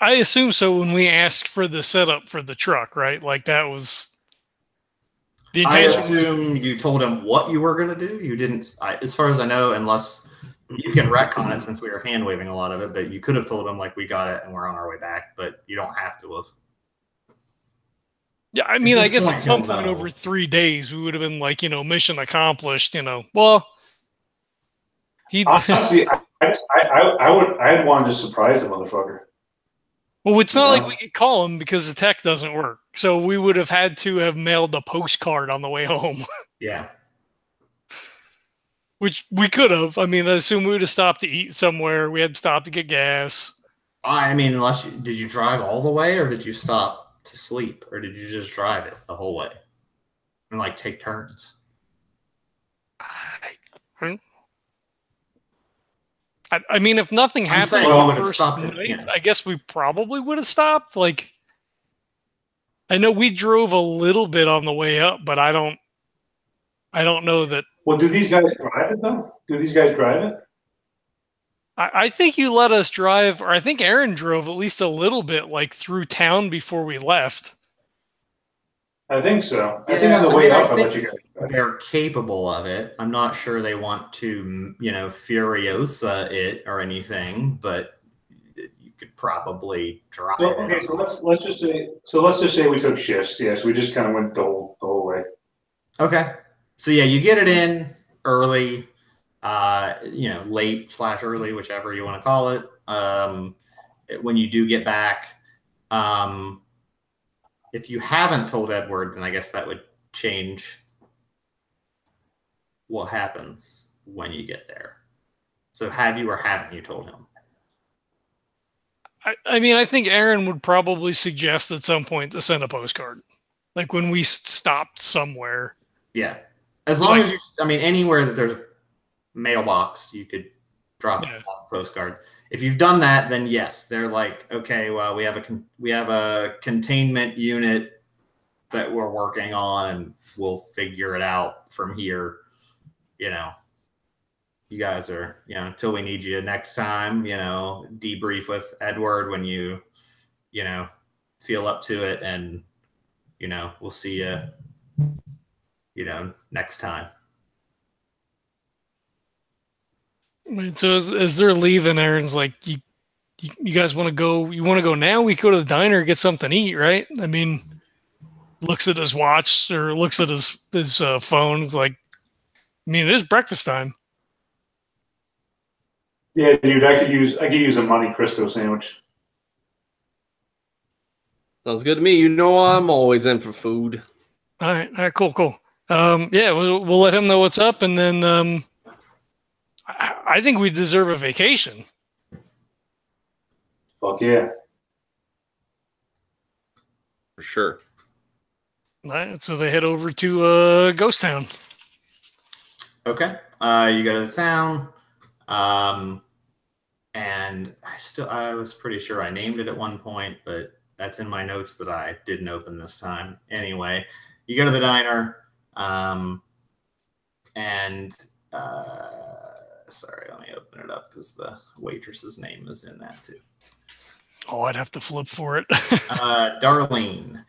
I assume so when we asked for the setup for the truck, right? Like that was the I intention. assume you told him what you were going to do. You didn't, as far as I know, unless you can retcon it since we were hand waving a lot of it, but you could have told him like we got it and we're on our way back, but you don't have to have. Yeah, I mean, I guess point, at some he'll point know. over 3 days, we would have been like, mission accomplished. Well, he. Honestly, I'd want to just surprise the motherfucker. Well, it's not like we could call him because the tech doesn't work. So we would have had to have mailed a postcard on the way home. Yeah. Which we could have. I mean, I assume we would have stopped to eat somewhere. We had stopped to get gas. I mean, did you drive all the way or did you stop to sleep or did you just drive it the whole way and like take turns? I mean, if nothing happened saying on we the would have first stopped it, night, yeah. I guess we probably would have stopped. Like, I know we drove a little bit on the way up, but I don't know that. Well, do these guys drive it though? Do these guys drive it? I think you let us drive, or I think Erin drove at least a little bit, like through town before we left. I think so. Yeah, I think on the way up, I think let you guys drive. they're capable of it. I'm not sure they want to, Furiosa it or anything, but you could probably drive Well, it. okay, so let's just say we took shifts. Yes, we just kind of went the whole way. Okay. So yeah, you get it in early, late/early, whichever you want to call it. When you do get back, if you haven't told Edward, then I guess that would change what happens when you get there. So have you or haven't you told him? I mean, I think Erin would probably suggest at some point to send a postcard, like when we stopped somewhere. Yeah. As long as anywhere that there's a mailbox, you could drop off a postcard. If you've done that, then yes, they're like, okay, well, we have a containment unit that we're working on, and we'll figure it out from here. You guys are, until we need you next time. Debrief with Edward when you, feel up to it, and we'll see you, next time. Right, so as they're leaving, Erin's like, you guys want to go? You want to go now? We go to the diner, get something to eat, right? I mean, looks at his watch or looks at his phone. It's like, I mean, it is breakfast time. Yeah, dude, I could use a Monte Cristo sandwich. Sounds good to me. I'm always in for food. All right, cool. Yeah, we'll let him know what's up, and then I think we deserve a vacation. Fuck yeah. For sure. All right, so they head over to Ghost Town. Okay. You go to the town. And I was pretty sure I named it at one point, but that's in my notes that I didn't open this time. Anyway, you go to the diner. Sorry, let me open it up because the waitress's name is in that too. Oh, I'd have to flip for it. Darlene.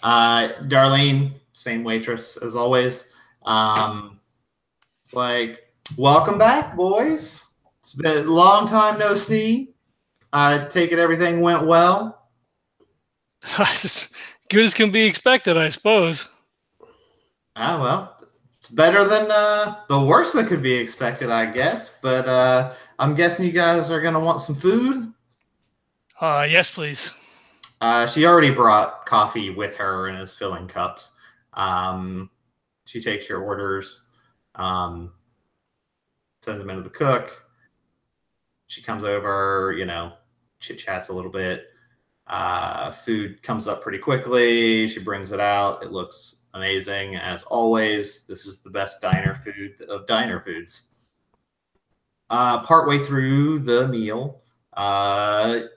Darlene, same waitress as always. It's like, welcome back, boys. It's been a long time no see. I take it everything went well. As good as can be expected, I suppose. Well, it's better than the worst that could be expected, I guess. But I'm guessing you guys are going to want some food? Yes, please. She already brought coffee with her and is filling cups. She takes your orders, sends them into the cook. She comes over, chit-chats a little bit. Food comes up pretty quickly. She brings it out. It looks amazing, as always. This is the best diner food of diner foods. Partway through the meal,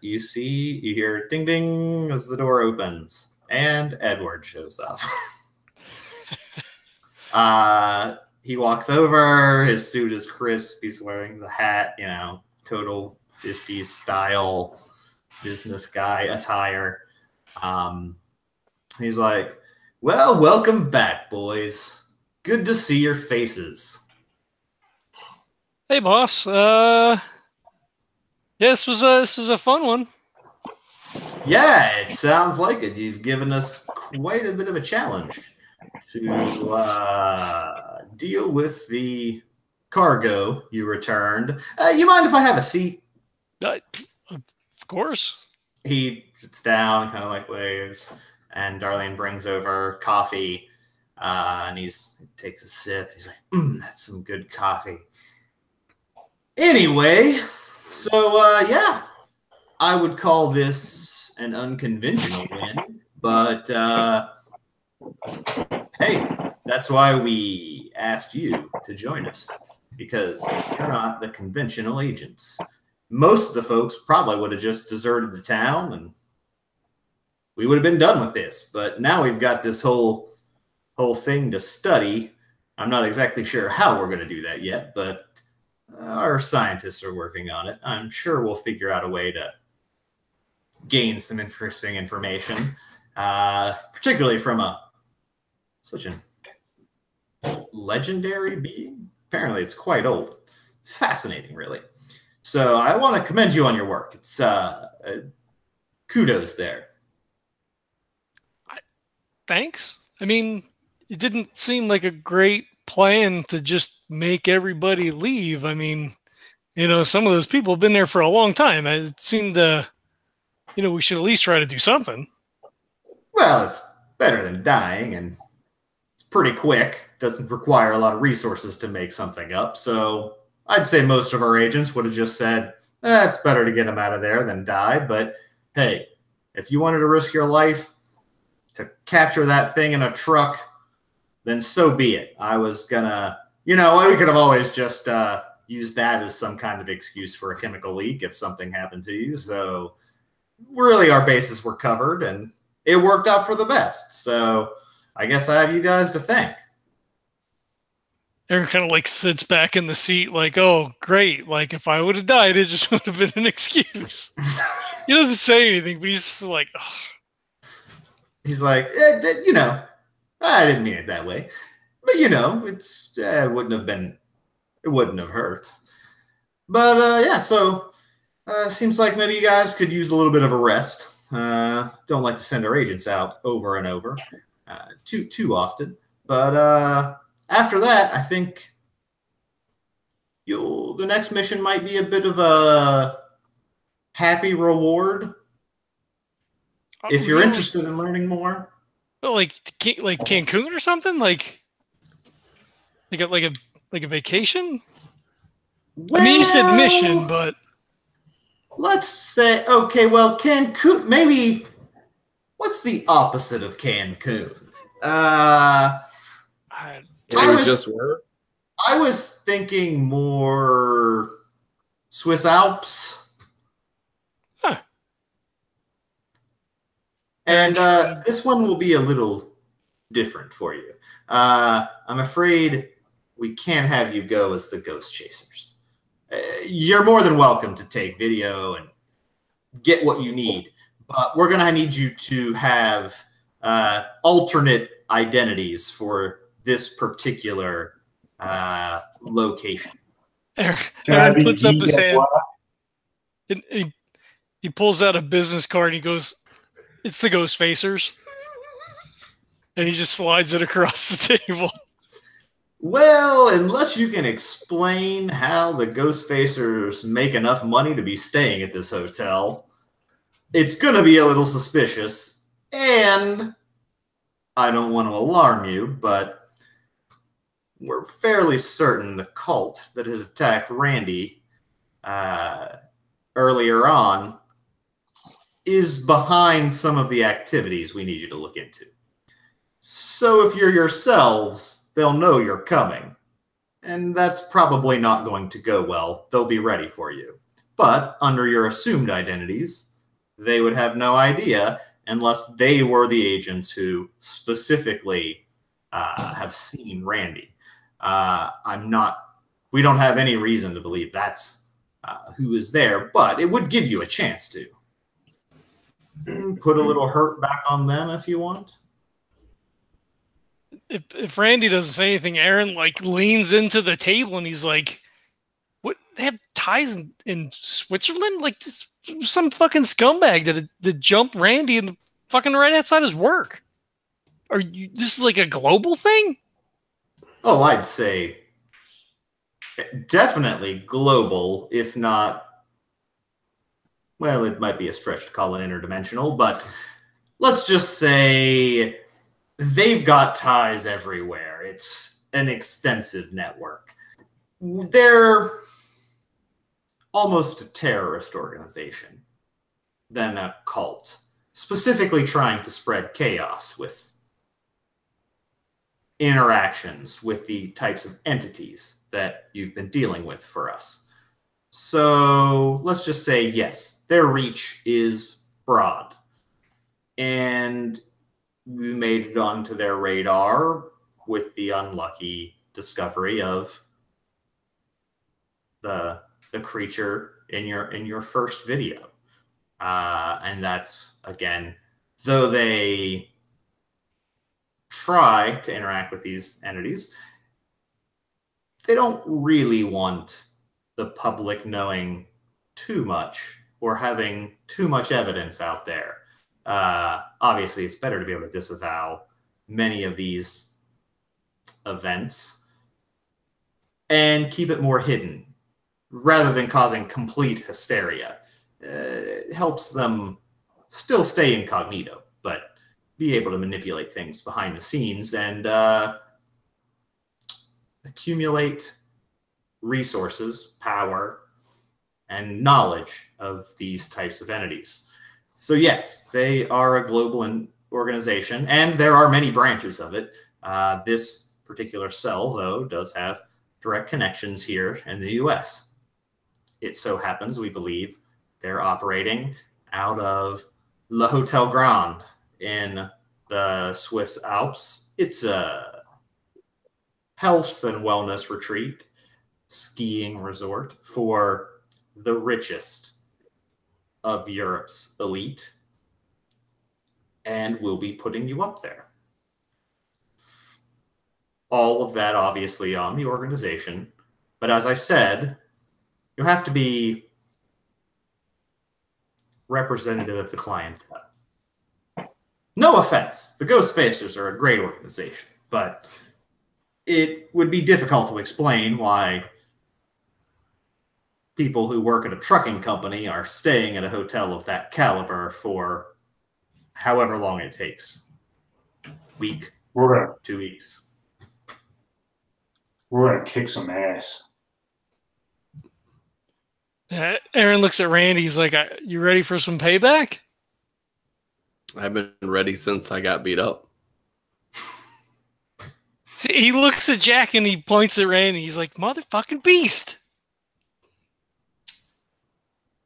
you hear ding ding as the door opens, and Edward shows up. He walks over. His suit is crisp. He's wearing the hat, you know, total 50s style business guy attire. He's like, well, welcome back, boys. Good to see your faces. Hey, boss. Yeah, this was a fun one. Yeah, it sounds like it. You've given us quite a bit of a challenge to deal with the cargo you returned. You mind if I have a seat? Of course. He sits down, kind of like waves, and Darlene brings over coffee, and he takes a sip. He's like, that's some good coffee. Anyway, so yeah, I would call this an unconventional win, but hey, that's why we asked you to join us, because you're not the conventional agents. Most of the folks probably would have just deserted the town and we would have been done with this. But now we've got this whole thing to study. I'm not exactly sure how we're going to do that yet, but our scientists are working on it. I'm sure we'll figure out a way to gain some interesting information, particularly from such a legendary being. Apparently it's quite old. Fascinating, really. So I want to commend you on your work. It's kudos there. Thanks. I mean, it didn't seem like a great plan to just make everybody leave. I mean, you know, some of those people have been there for a long time. It seemed, we should at least try to do something. Well, it's better than dying, and it's pretty quick. Doesn't require a lot of resources to make something up, so I'd say most of our agents would have just said, it's better to get him out of there than die. But hey, if you wanted to risk your life to capture that thing in a truck, then so be it. I was gonna, we could have always just used that as some kind of excuse for a chemical leak if something happened to you. So really our bases were covered and it worked out for the best. So I guess I have you guys to thank. Erin kind of like sits back in the seat like, oh, great. Like if I would have died, it just would have been an excuse. He doesn't say anything, but he's just like, oh. He's like, I didn't mean it that way. But, it wouldn't have hurt. But, yeah, so seems like maybe you guys could use a little bit of a rest. Don't like to send our agents out over and over too often. But, after that, I think the next mission might be a bit of a happy reward. If you're interested in learning more. Well, like Cancun or something? Like a vacation? Well, I mean, you said mission, but let's say, okay, well, Cancun, maybe, what's the opposite of Cancun? I was thinking more Swiss Alps. Huh. And this one will be a little different for you. I'm afraid we can't have you go as the Ghost Chasers. You're more than welcome to take video and get what you need. But we're going to need you to have alternate identities for this particular location. Erin puts up his hand. He pulls out a business card and he goes, it's the Ghostfacers. And he just slides it across the table. Well, unless you can explain how the Ghostfacers make enough money to be staying at this hotel, it's going to be a little suspicious. And I don't want to alarm you, but we're fairly certain the cult that has attacked Randy earlier on is behind some of the activities we need you to look into. So if you're yourselves, they'll know you're coming. And that's probably not going to go well. They'll be ready for you. But under your assumed identities, they would have no idea unless they were the agents who specifically have seen Randy. We don't have any reason to believe that's who is there, but it would give you a chance to put a little hurt back on them if you want. If Randy doesn't say anything, Erin like leans into the table and he's like, "What? They have ties in Switzerland? Like some fucking scumbag that jumped Randy in the fucking right outside his work? Are you? This is like a global thing?" Oh, I'd say definitely global, if not. Well, it might be a stretch to call it interdimensional, but let's just say they've got ties everywhere. It's an extensive network. They're almost a terrorist organization than a cult, specifically trying to spread chaos with interactions with the types of entities that you've been dealing with for us. So let's just say, yes, their reach is broad. And we made it onto their radar with the unlucky discovery of the creature in your first video. And that's, again, though they try to interact with these entities, they don't really want the public knowing too much or having too much evidence out there. Obviously, it's better to be able to disavow many of these events and keep it more hidden rather than causing complete hysteria. It helps them still stay incognito, but be able to manipulate things behind the scenes and accumulate resources, power, and knowledge of these types of entities. So yes, they are a global organization, and there are many branches of it. This particular cell, though, does have direct connections here in the U.S. It so happens, we believe, they're operating out of Le Hotel Grand in the Swiss Alps. It's a health and wellness retreat, skiing resort for the richest of Europe's elite, and we'll be putting you up there. All of that obviously on the organization, but as I said, you have to be representative of the clientele. No offense, the Ghostfacers are a great organization, but it would be difficult to explain why people who work at a trucking company are staying at a hotel of that caliber for however long it takes. Week, 2 weeks. We're going to kick some ass. Erin looks at Randy. He's like, "You ready for some payback?" I've been ready since I got beat up. He looks at Jack and he points at Randy. He's like, "Motherfucking beast."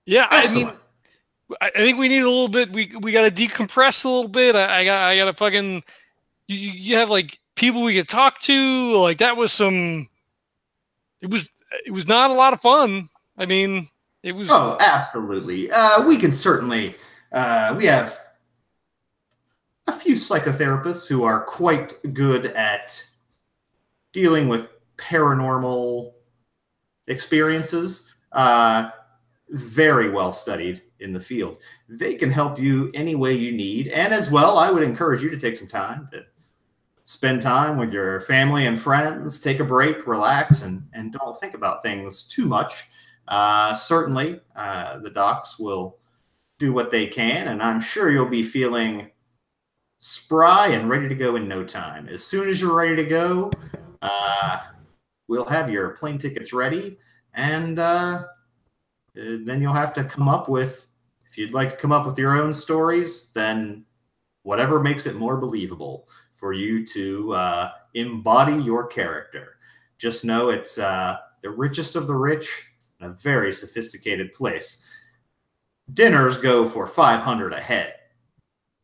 Yeah, Excellent. I mean, I think we need a little bit. We got to decompress a little bit. I got to fucking. You have like people we could talk to. Like that was some. It was not a lot of fun. I mean, it was. Oh, absolutely. We can certainly. We have a few psychotherapists who are quite good at dealing with paranormal experiences. Very well studied in the field. They can help you any way you need. And as well, I would encourage you to take some time to spend time with your family and friends, take a break, relax, and don't think about things too much. Certainly, the docs will do what they can, and I'm sure you'll be feeling spry and ready to go in no time. As soon as you're ready to go, we'll have your plane tickets ready, and then you'll have to come up with, if you'd like to come up with your own stories, then whatever makes it more believable for you to embody your character. Just know it's the richest of the rich in a very sophisticated place. Dinners go for $500 a head.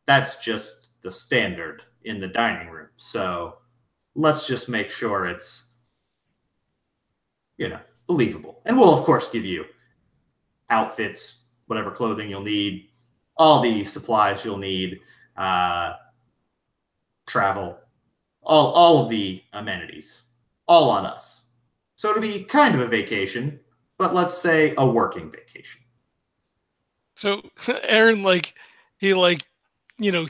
That's just the standard in the dining room. So let's just make sure it's, believable. And we'll, of course, give you outfits, whatever clothing you'll need, all the supplies you'll need, travel, all of the amenities, all on us. So it'll be kind of a vacation, but let's say a working vacation. So Aaron,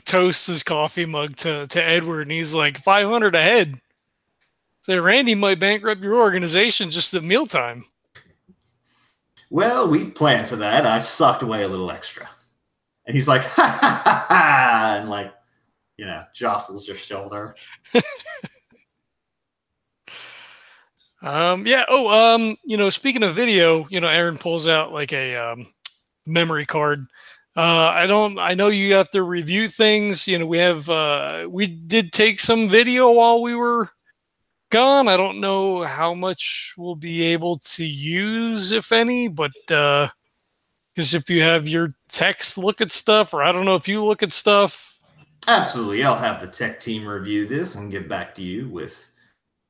toasts his coffee mug to Edward, and he's like, 500 a head. So Randy might bankrupt your organization just at mealtime. Well, we've planned for that. I've socked away a little extra. And he's like, ha ha ha ha, and jostles your shoulder. Speaking of video, Aaron pulls out like a memory card. I know you have to review things. We did take some video while we were gone. I don't know how much we'll be able to use, if any, but because if you have your techs look at stuff, or I don't know if you look at stuff. Absolutely. I'll have the tech team review this and get back to you with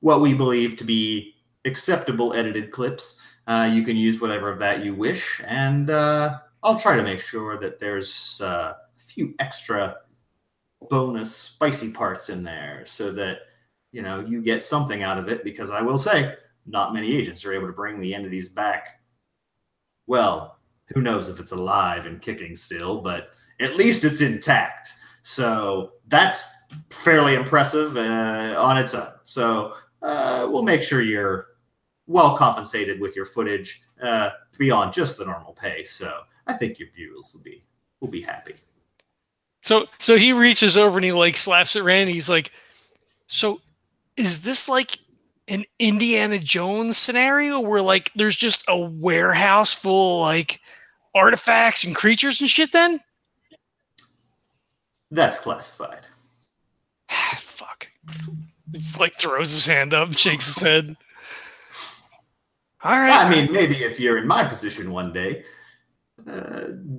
what we believe to be acceptable edited clips. You can use whatever of that you wish, and I'll try to make sure that there's a few extra bonus spicy parts in there so that you get something out of it, because I will say not many agents are able to bring the entities back. Well, who knows if it's alive and kicking still, but at least it's intact. So that's fairly impressive on its own. So we'll make sure you're well compensated with your footage to be on just the normal pay. So I think your viewers will be happy. So he reaches over and he slaps at Randy. He's like, so is this like an Indiana Jones scenario where there's just a warehouse full of artifacts and creatures and shit then? That's classified. Fuck. He throws his hand up, shakes his head. All right. I mean, maybe if you're in my position one day,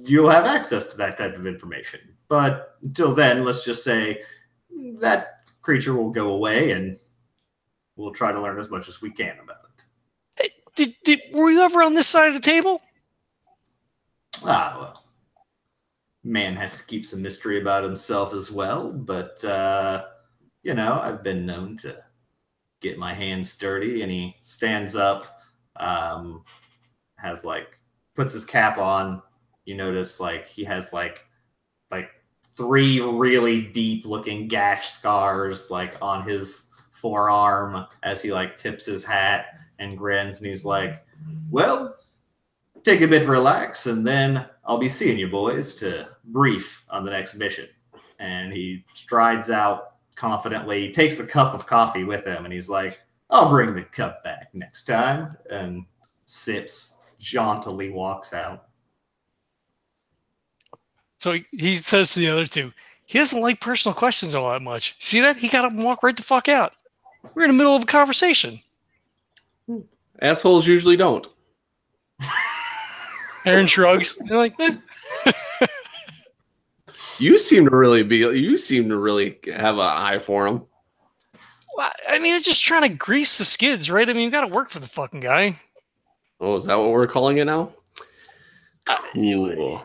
you'll have access to that type of information. But until then, let's just say that creature will go away, and we'll try to learn as much as we can about it. Were you ever on this side of the table? Well, man has to keep some mystery about himself as well. But, I've been known to get my hands dirty. And he stands up, puts his cap on. You notice, he has, 3 really deep-looking gash scars, on his forearm as he, tips his hat and grins. And he's like, well, take a bit to relax, and then I'll be seeing you boys to brief on the next mission. And he strides out confidently, takes the cup of coffee with him, and he's like, I'll bring the cup back next time, and sips, jauntily walks out. So he says to the other two, he doesn't like personal questions all that much. See that? He got up and walked right the fuck out. We're in the middle of a conversation. Assholes usually don't. Aaron shrugs. You're like, eh. You seem to really have an eye for him. Well, I mean, they're just trying to grease the skids, right? I mean, you got to work for the fucking guy. Oh, is that what we're calling it now? Cool.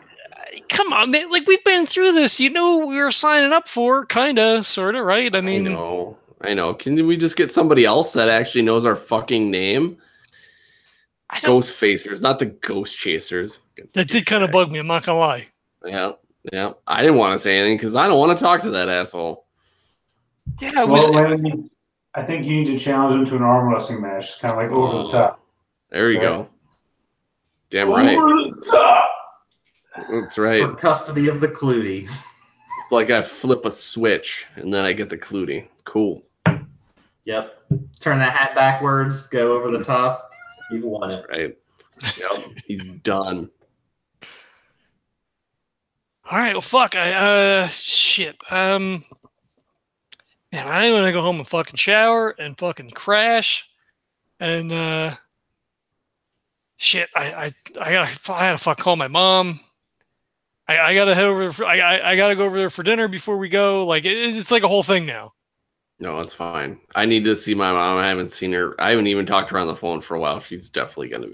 Come on, man. We've been through this. You know what we were signing up for, kind of, sort of, right? I mean, I know. Can we just get somebody else that actually knows our fucking name? Ghostfacers, not the Ghost Chasers. That did kind of bug me. I'm not gonna lie. Yeah. I didn't want to say anything because I don't want to talk to that asshole. Yeah. Lennon, I think you need to challenge him to an arm wrestling match, kind of over the top. There you go. Damn right. Over the top. That's right. For custody of the clootie. I flip a switch and then I get the clootie. Cool. Yep. Turn that hat backwards. Go over the top. You've won it. Right. Yep. He's done. All right. Well, fuck. Shit. Man, I'm gonna go home and fucking shower and fucking crash, and shit. I gotta fuck call my mom. I gotta head over. I gotta go over there for dinner before we go. It's like a whole thing now. No, it's fine. I need to see my mom. I haven't seen her. I haven't even talked to her on the phone for a while. She's definitely gonna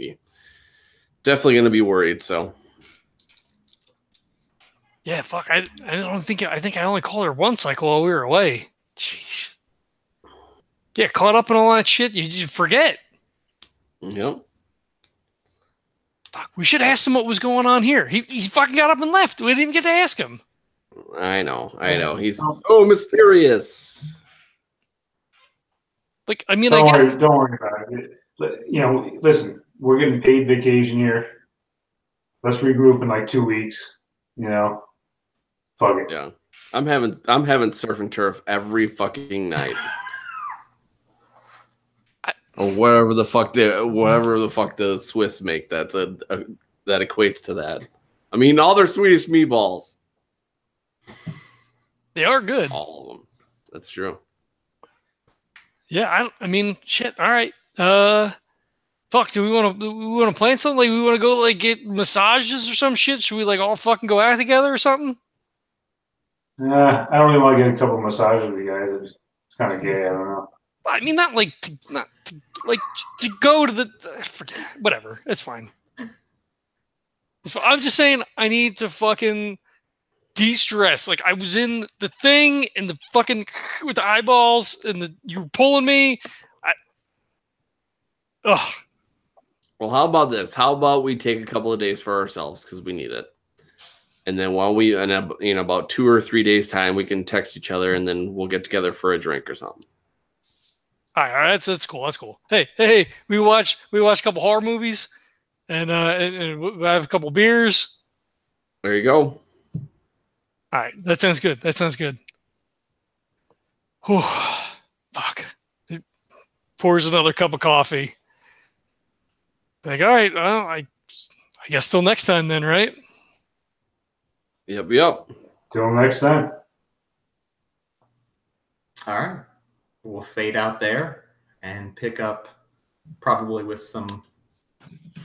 be worried. So Yeah, fuck. I think I only called her once, like while we were away. Jeez. Yeah, caught up in all that shit. You just forget. yep. Fuck, we should ask him what was going on here. He fucking got up and left. We didn't even get to ask him. I know. He's so mysterious. Like, I mean, Don't I worry, guess. don't worry about it. Listen, we're getting paid vacation here. Let's regroup in like 2 weeks. Fuck it. Yeah. I'm having surf and turf every fucking night. Or whatever the fuck the Swiss make that equates to that. I mean, all their Swedish meatballs. They are good. All of them. That's true. Yeah, I mean, shit. All right. Fuck. Do we want to plan something? Like, we want to go like get massages or some shit? Should we like all fucking go out together or something? I don't really want to get a couple of massages with you guys. It's kind of gay. I don't know. I mean, not to go to the forget, whatever. It's fine. I'm just saying I need to fucking de-stress. Like, I was in the thing and the fucking with the eyeballs and you were pulling me. Ugh. Well, how about this? How about we take a couple of days for ourselves because we need it, and then in about 2 or 3 days time, we can text each other, and then we'll get together for a drink or something. All right, that's cool. That's cool. Hey, we watch a couple horror movies, and we have a couple beers. There you go. All right, that sounds good. Whew, fuck. It pours another cup of coffee. Like, all right, well, I guess till next time then, right? Yep. Till next time. All right. We'll fade out there and pick up probably with some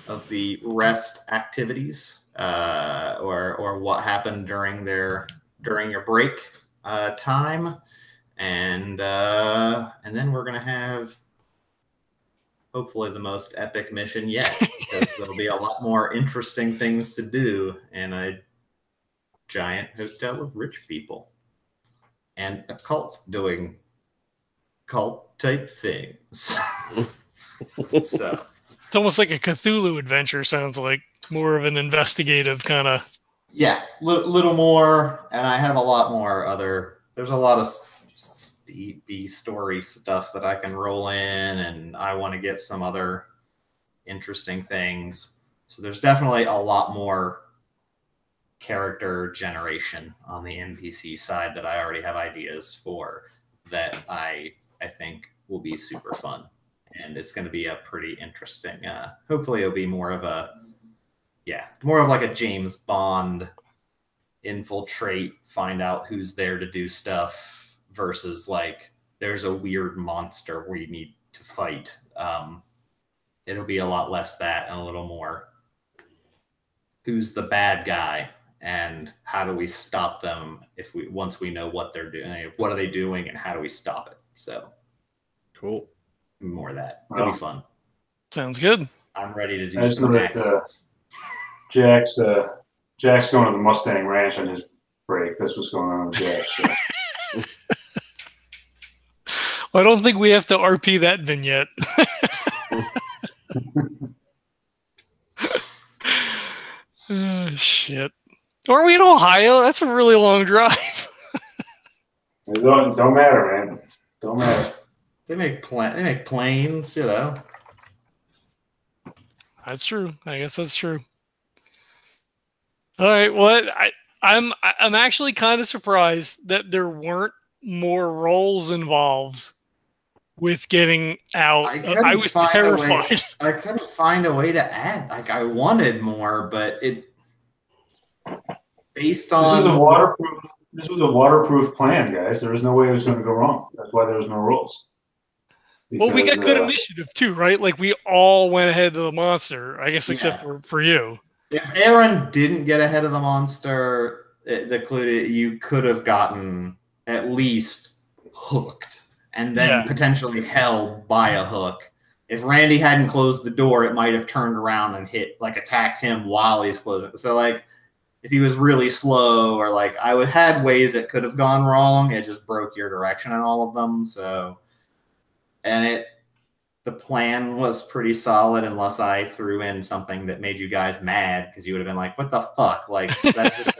of the rest activities or what happened during your break time. And then we're going to have hopefully the most epic mission yet, because there'll be a lot more interesting things to do in a giant hotel of rich people and a cult doing cult type things. So it's almost like a Cthulhu adventure. Sounds like more of an investigative kind of. Yeah, little more, and I have a lot more other. There's a lot of B story stuff that I can roll in, and I want to get some other interesting things. So there's definitely a lot more character generation on the NPC side that I already have ideas for that I think will be super fun. And it's going to be a pretty interesting, hopefully it'll be more of like a James Bond infiltrate, find out who's there to do stuff versus like there's a weird monster we need to fight. It'll be a lot less that and a little more who's the bad guy and how do we stop them once we know what they're doing, what are they doing and how do we stop it? So cool. More of that. It'll be fun. Sounds good. I'm ready to do some accents. Jack's going to the Mustang Ranch on his break. That's what's going on with Jack. So. Well, I don't think we have to RP that vignette. Shit. Aren't we in Ohio? That's a really long drive. It don't matter, man. Don't matter. They make planes, you know. That's true. I guess that's true. All right. Well, I'm actually kind of surprised that there weren't more roles involved with getting out. I was terrified. I couldn't find a way to add. Like I wanted more, but based on this was a waterproof plan, guys. There was no way it was going to go wrong. That's why there was no rules. Well, we got good initiative too, right? Like we all went ahead to the monster, I guess, except for you. If Erin didn't get ahead of the monster, you could have gotten at least hooked and then potentially held by a hook. If Randy hadn't closed the door, it might have turned around and attacked him while he's closing. So like, if he was really slow, or like I would had ways it could have gone wrong, it just broke your direction in all of them. So, and the plan was pretty solid unless I threw in something that made you guys mad, because you would have been like, what the fuck? Like, that's just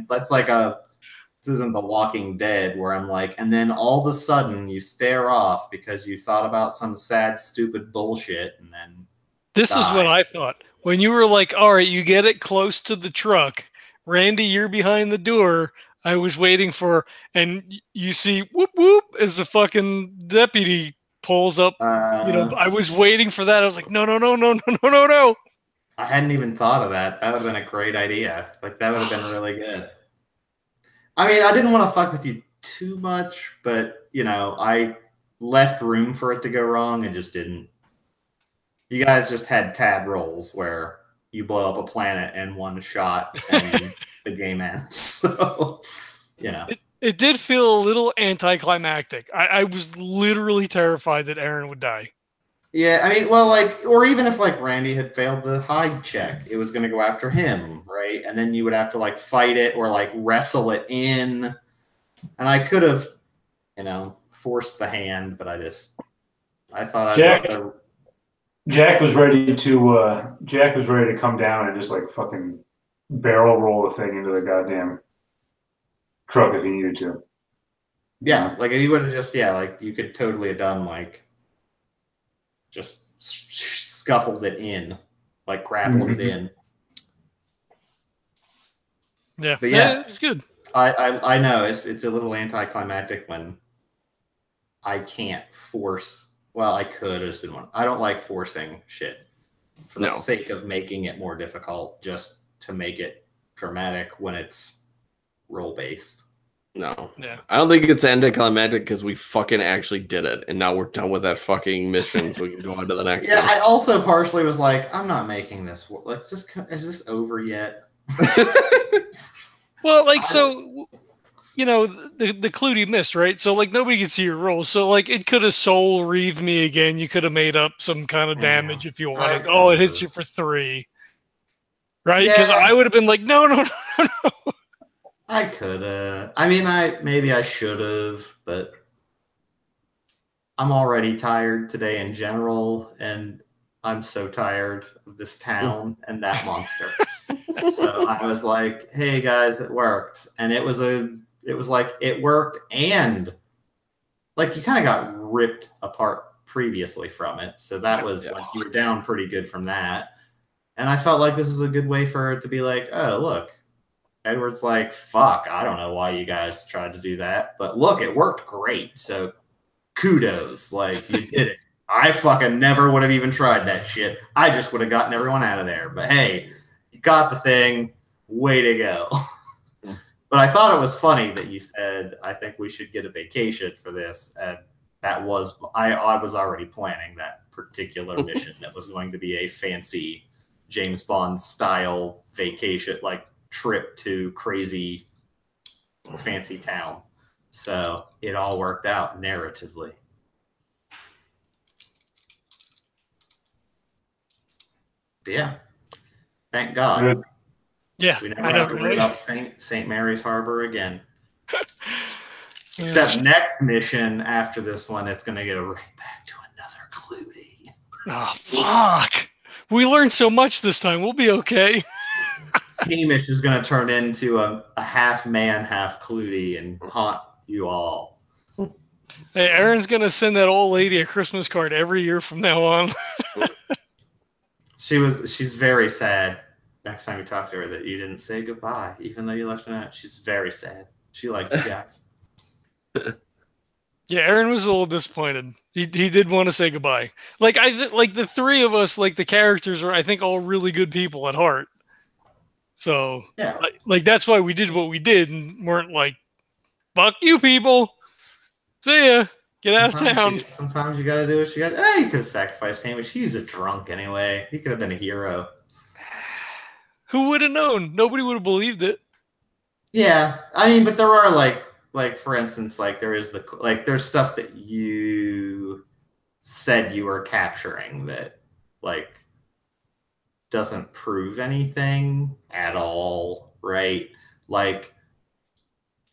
that's like this isn't The Walking Dead where I'm like, and then all of a sudden you stare off because you thought about some sad, stupid bullshit, and then this is what I thought. When you were like, all right, you get it close to the truck. Randy, you're behind the door. I was waiting for, and you see whoop whoop as the fucking deputy pulls up. I was waiting for that. I was like, no. I hadn't even thought of that. That would have been a great idea. Like, that would have been really good. I mean, I didn't want to fuck with you too much, but, I left room for it to go wrong and just didn't. You guys just had tab rolls where you blow up a planet in one shot and the game ends. So, It did feel a little anticlimactic. I was literally terrified that Erin would die. Yeah, I mean, well, like, or even if like Randy had failed the hide check, it was going to go after him, right? And then you would have to like fight it or like wrestle it in. And I could have, forced the hand, but I thought Jack was ready to come down and just like fucking barrel roll the thing into the goddamn truck if he needed to. Yeah, like if you would have just, like you could totally have done like just scuffled it in, like grappled it in. Yeah, but yeah, it's good. I know it's a little anticlimactic when I can't force. Well, I could. I just didn't want. I don't like forcing shit for the sake of making it more difficult, just to make it dramatic when it's role based. No. Yeah. I don't think it's anticlimactic because we fucking actually did it, and now we're done with that fucking mission, so we can go on to the next one. I also partially was like, I'm not making this. Like, is this over yet? Well, like, so, the clootie missed, right? So, like, nobody could see your roll. So, like, it could have soul reaved me again. You could have made up some kind of damage if you wanted. Oh, it hits you for 3. Right? Because I would have been like, no. I could have. I mean, maybe I should have, but I'm already tired today in general, and I'm so tired of this town and that monster. So I was like, hey guys, it worked. And it was like it worked, and like you kind of got ripped apart previously from it. So that was like you were down pretty good from that. And I felt like this is a good way for it to be like, oh, look. Edward's like, fuck, I don't know why you guys tried to do that, but look, it worked great. So kudos, like you did it. I fucking never would have even tried that shit. I just would have gotten everyone out of there. But hey, you got the thing. Way to go. But I thought it was funny that you said, I think we should get a vacation for this. And that was, I was already planning that particular mission that was going to be a fancy James Bond style vacation, like trip to crazy fancy town. So it all worked out narratively. But yeah, thank God. Good. Yeah, we never have to worry about St. Mary's Harbor again. Except next mission after this one, it's going to go right back to another clootie. Oh, fuck. We learned so much this time. We'll be okay. Hamish is going to turn into a half man, half clootie and haunt you all. Hey, Erin's going to send that old lady a Christmas card every year from now on. She's very sad. Next time you talk to her, that you didn't say goodbye, even though you left her out. She's very sad. She liked you guys. Yeah, Erin was a little disappointed. He did want to say goodbye. Like the three of us, like the characters are, I think, all really good people at heart. So yeah, like that's why we did what we did and weren't like, fuck you people. See ya. Get out of town. Sometimes you gotta do what you gotta. You could have sacrificed Hamish. He's a drunk anyway. He could have been a hero. Who would have known? Nobody would have believed it. Yeah, I mean, but there are like for instance, like there is there's stuff that you said you were capturing that like doesn't prove anything at all, right? Like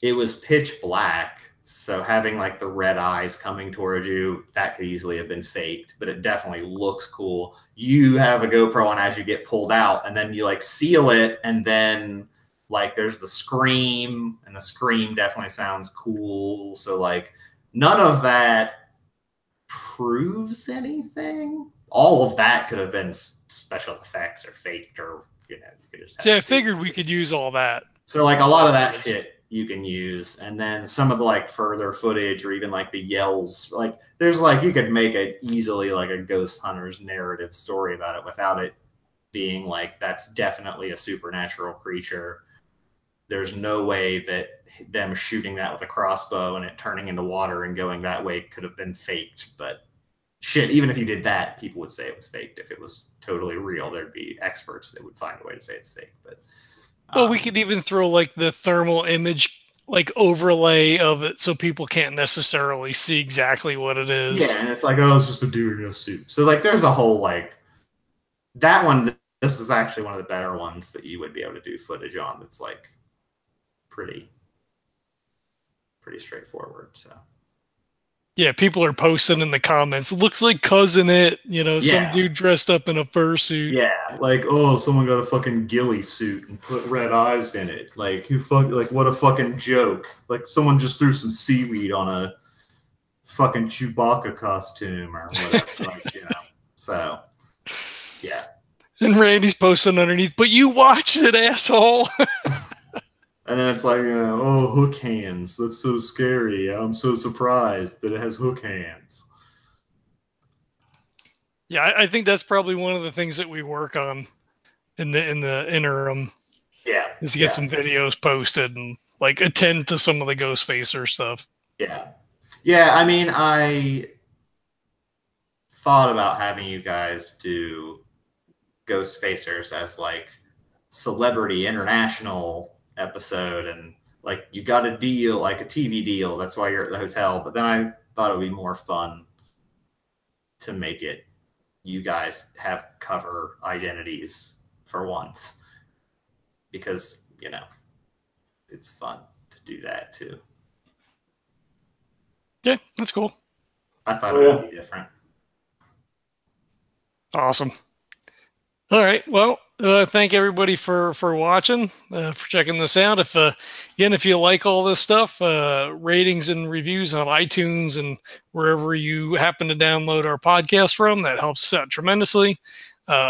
it was pitch black, so having like the red eyes coming towards you, that could easily have been faked, but it definitely looks cool. You have a GoPro on as you get pulled out, and then you like seal it, and then like there's the scream, and the scream definitely sounds cool. So like none of that proves anything. All of that could have been special effects or faked, or you could just. See, I figured we could use all that. So like a lot of that shit you can use, and then some of the like further footage or even like the yells, like there's like you could make it easily like a ghost hunter's narrative story about it without it being like that's definitely a supernatural creature. There's no way that them shooting that with a crossbow and it turning into water and going that way could have been faked. But shit, even if you did that, people would say it was faked. If it was totally real, there'd be experts that would find a way to say it's fake. But well, we could even throw like the thermal image like overlay of it so people can't necessarily see exactly what it is. Yeah, and it's like, oh, it's just a dude in a suit. So like there's a whole like that one, this is actually one of the better ones that you would be able to do footage on that's like pretty straightforward. So yeah, people are posting in the comments. Looks like Cousin It, some dude dressed up in a fursuit. Yeah, like someone got a fucking ghillie suit and put red eyes in it. Like what a fucking joke. Like someone just threw some seaweed on a fucking Chewbacca costume or whatever. So yeah. And Randy's posting underneath, but you watched it, asshole. And then it's like, hook hands. That's so scary. I'm so surprised that it has hook hands. Yeah, I think that's probably one of the things that we work on in the interim. Yeah. Is to get some videos posted and like attend to some of the Ghostfacer stuff. Yeah. Yeah, I mean, I thought about having you guys do Ghostfacers as like celebrity international episode, and like you got a deal, like a TV deal, that's why you're at the hotel. But then I thought it would be more fun to make it you guys have cover identities for once, because it's fun to do that too. Yeah, that's cool. I thought it would be different. Awesome. All right. Well, thank everybody for watching, for checking this out. If you like all this stuff, ratings and reviews on iTunes and wherever you happen to download our podcast from, that helps us out tremendously.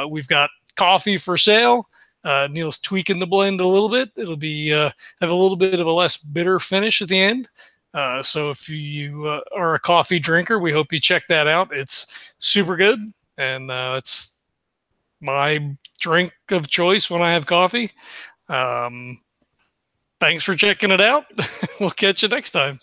We've got coffee for sale. Neil's tweaking the blend a little bit. It'll be have a little bit of a less bitter finish at the end. So if you are a coffee drinker, we hope you check that out. It's super good, and it's my drink of choice when I have coffee. Thanks for checking it out. We'll catch you next time.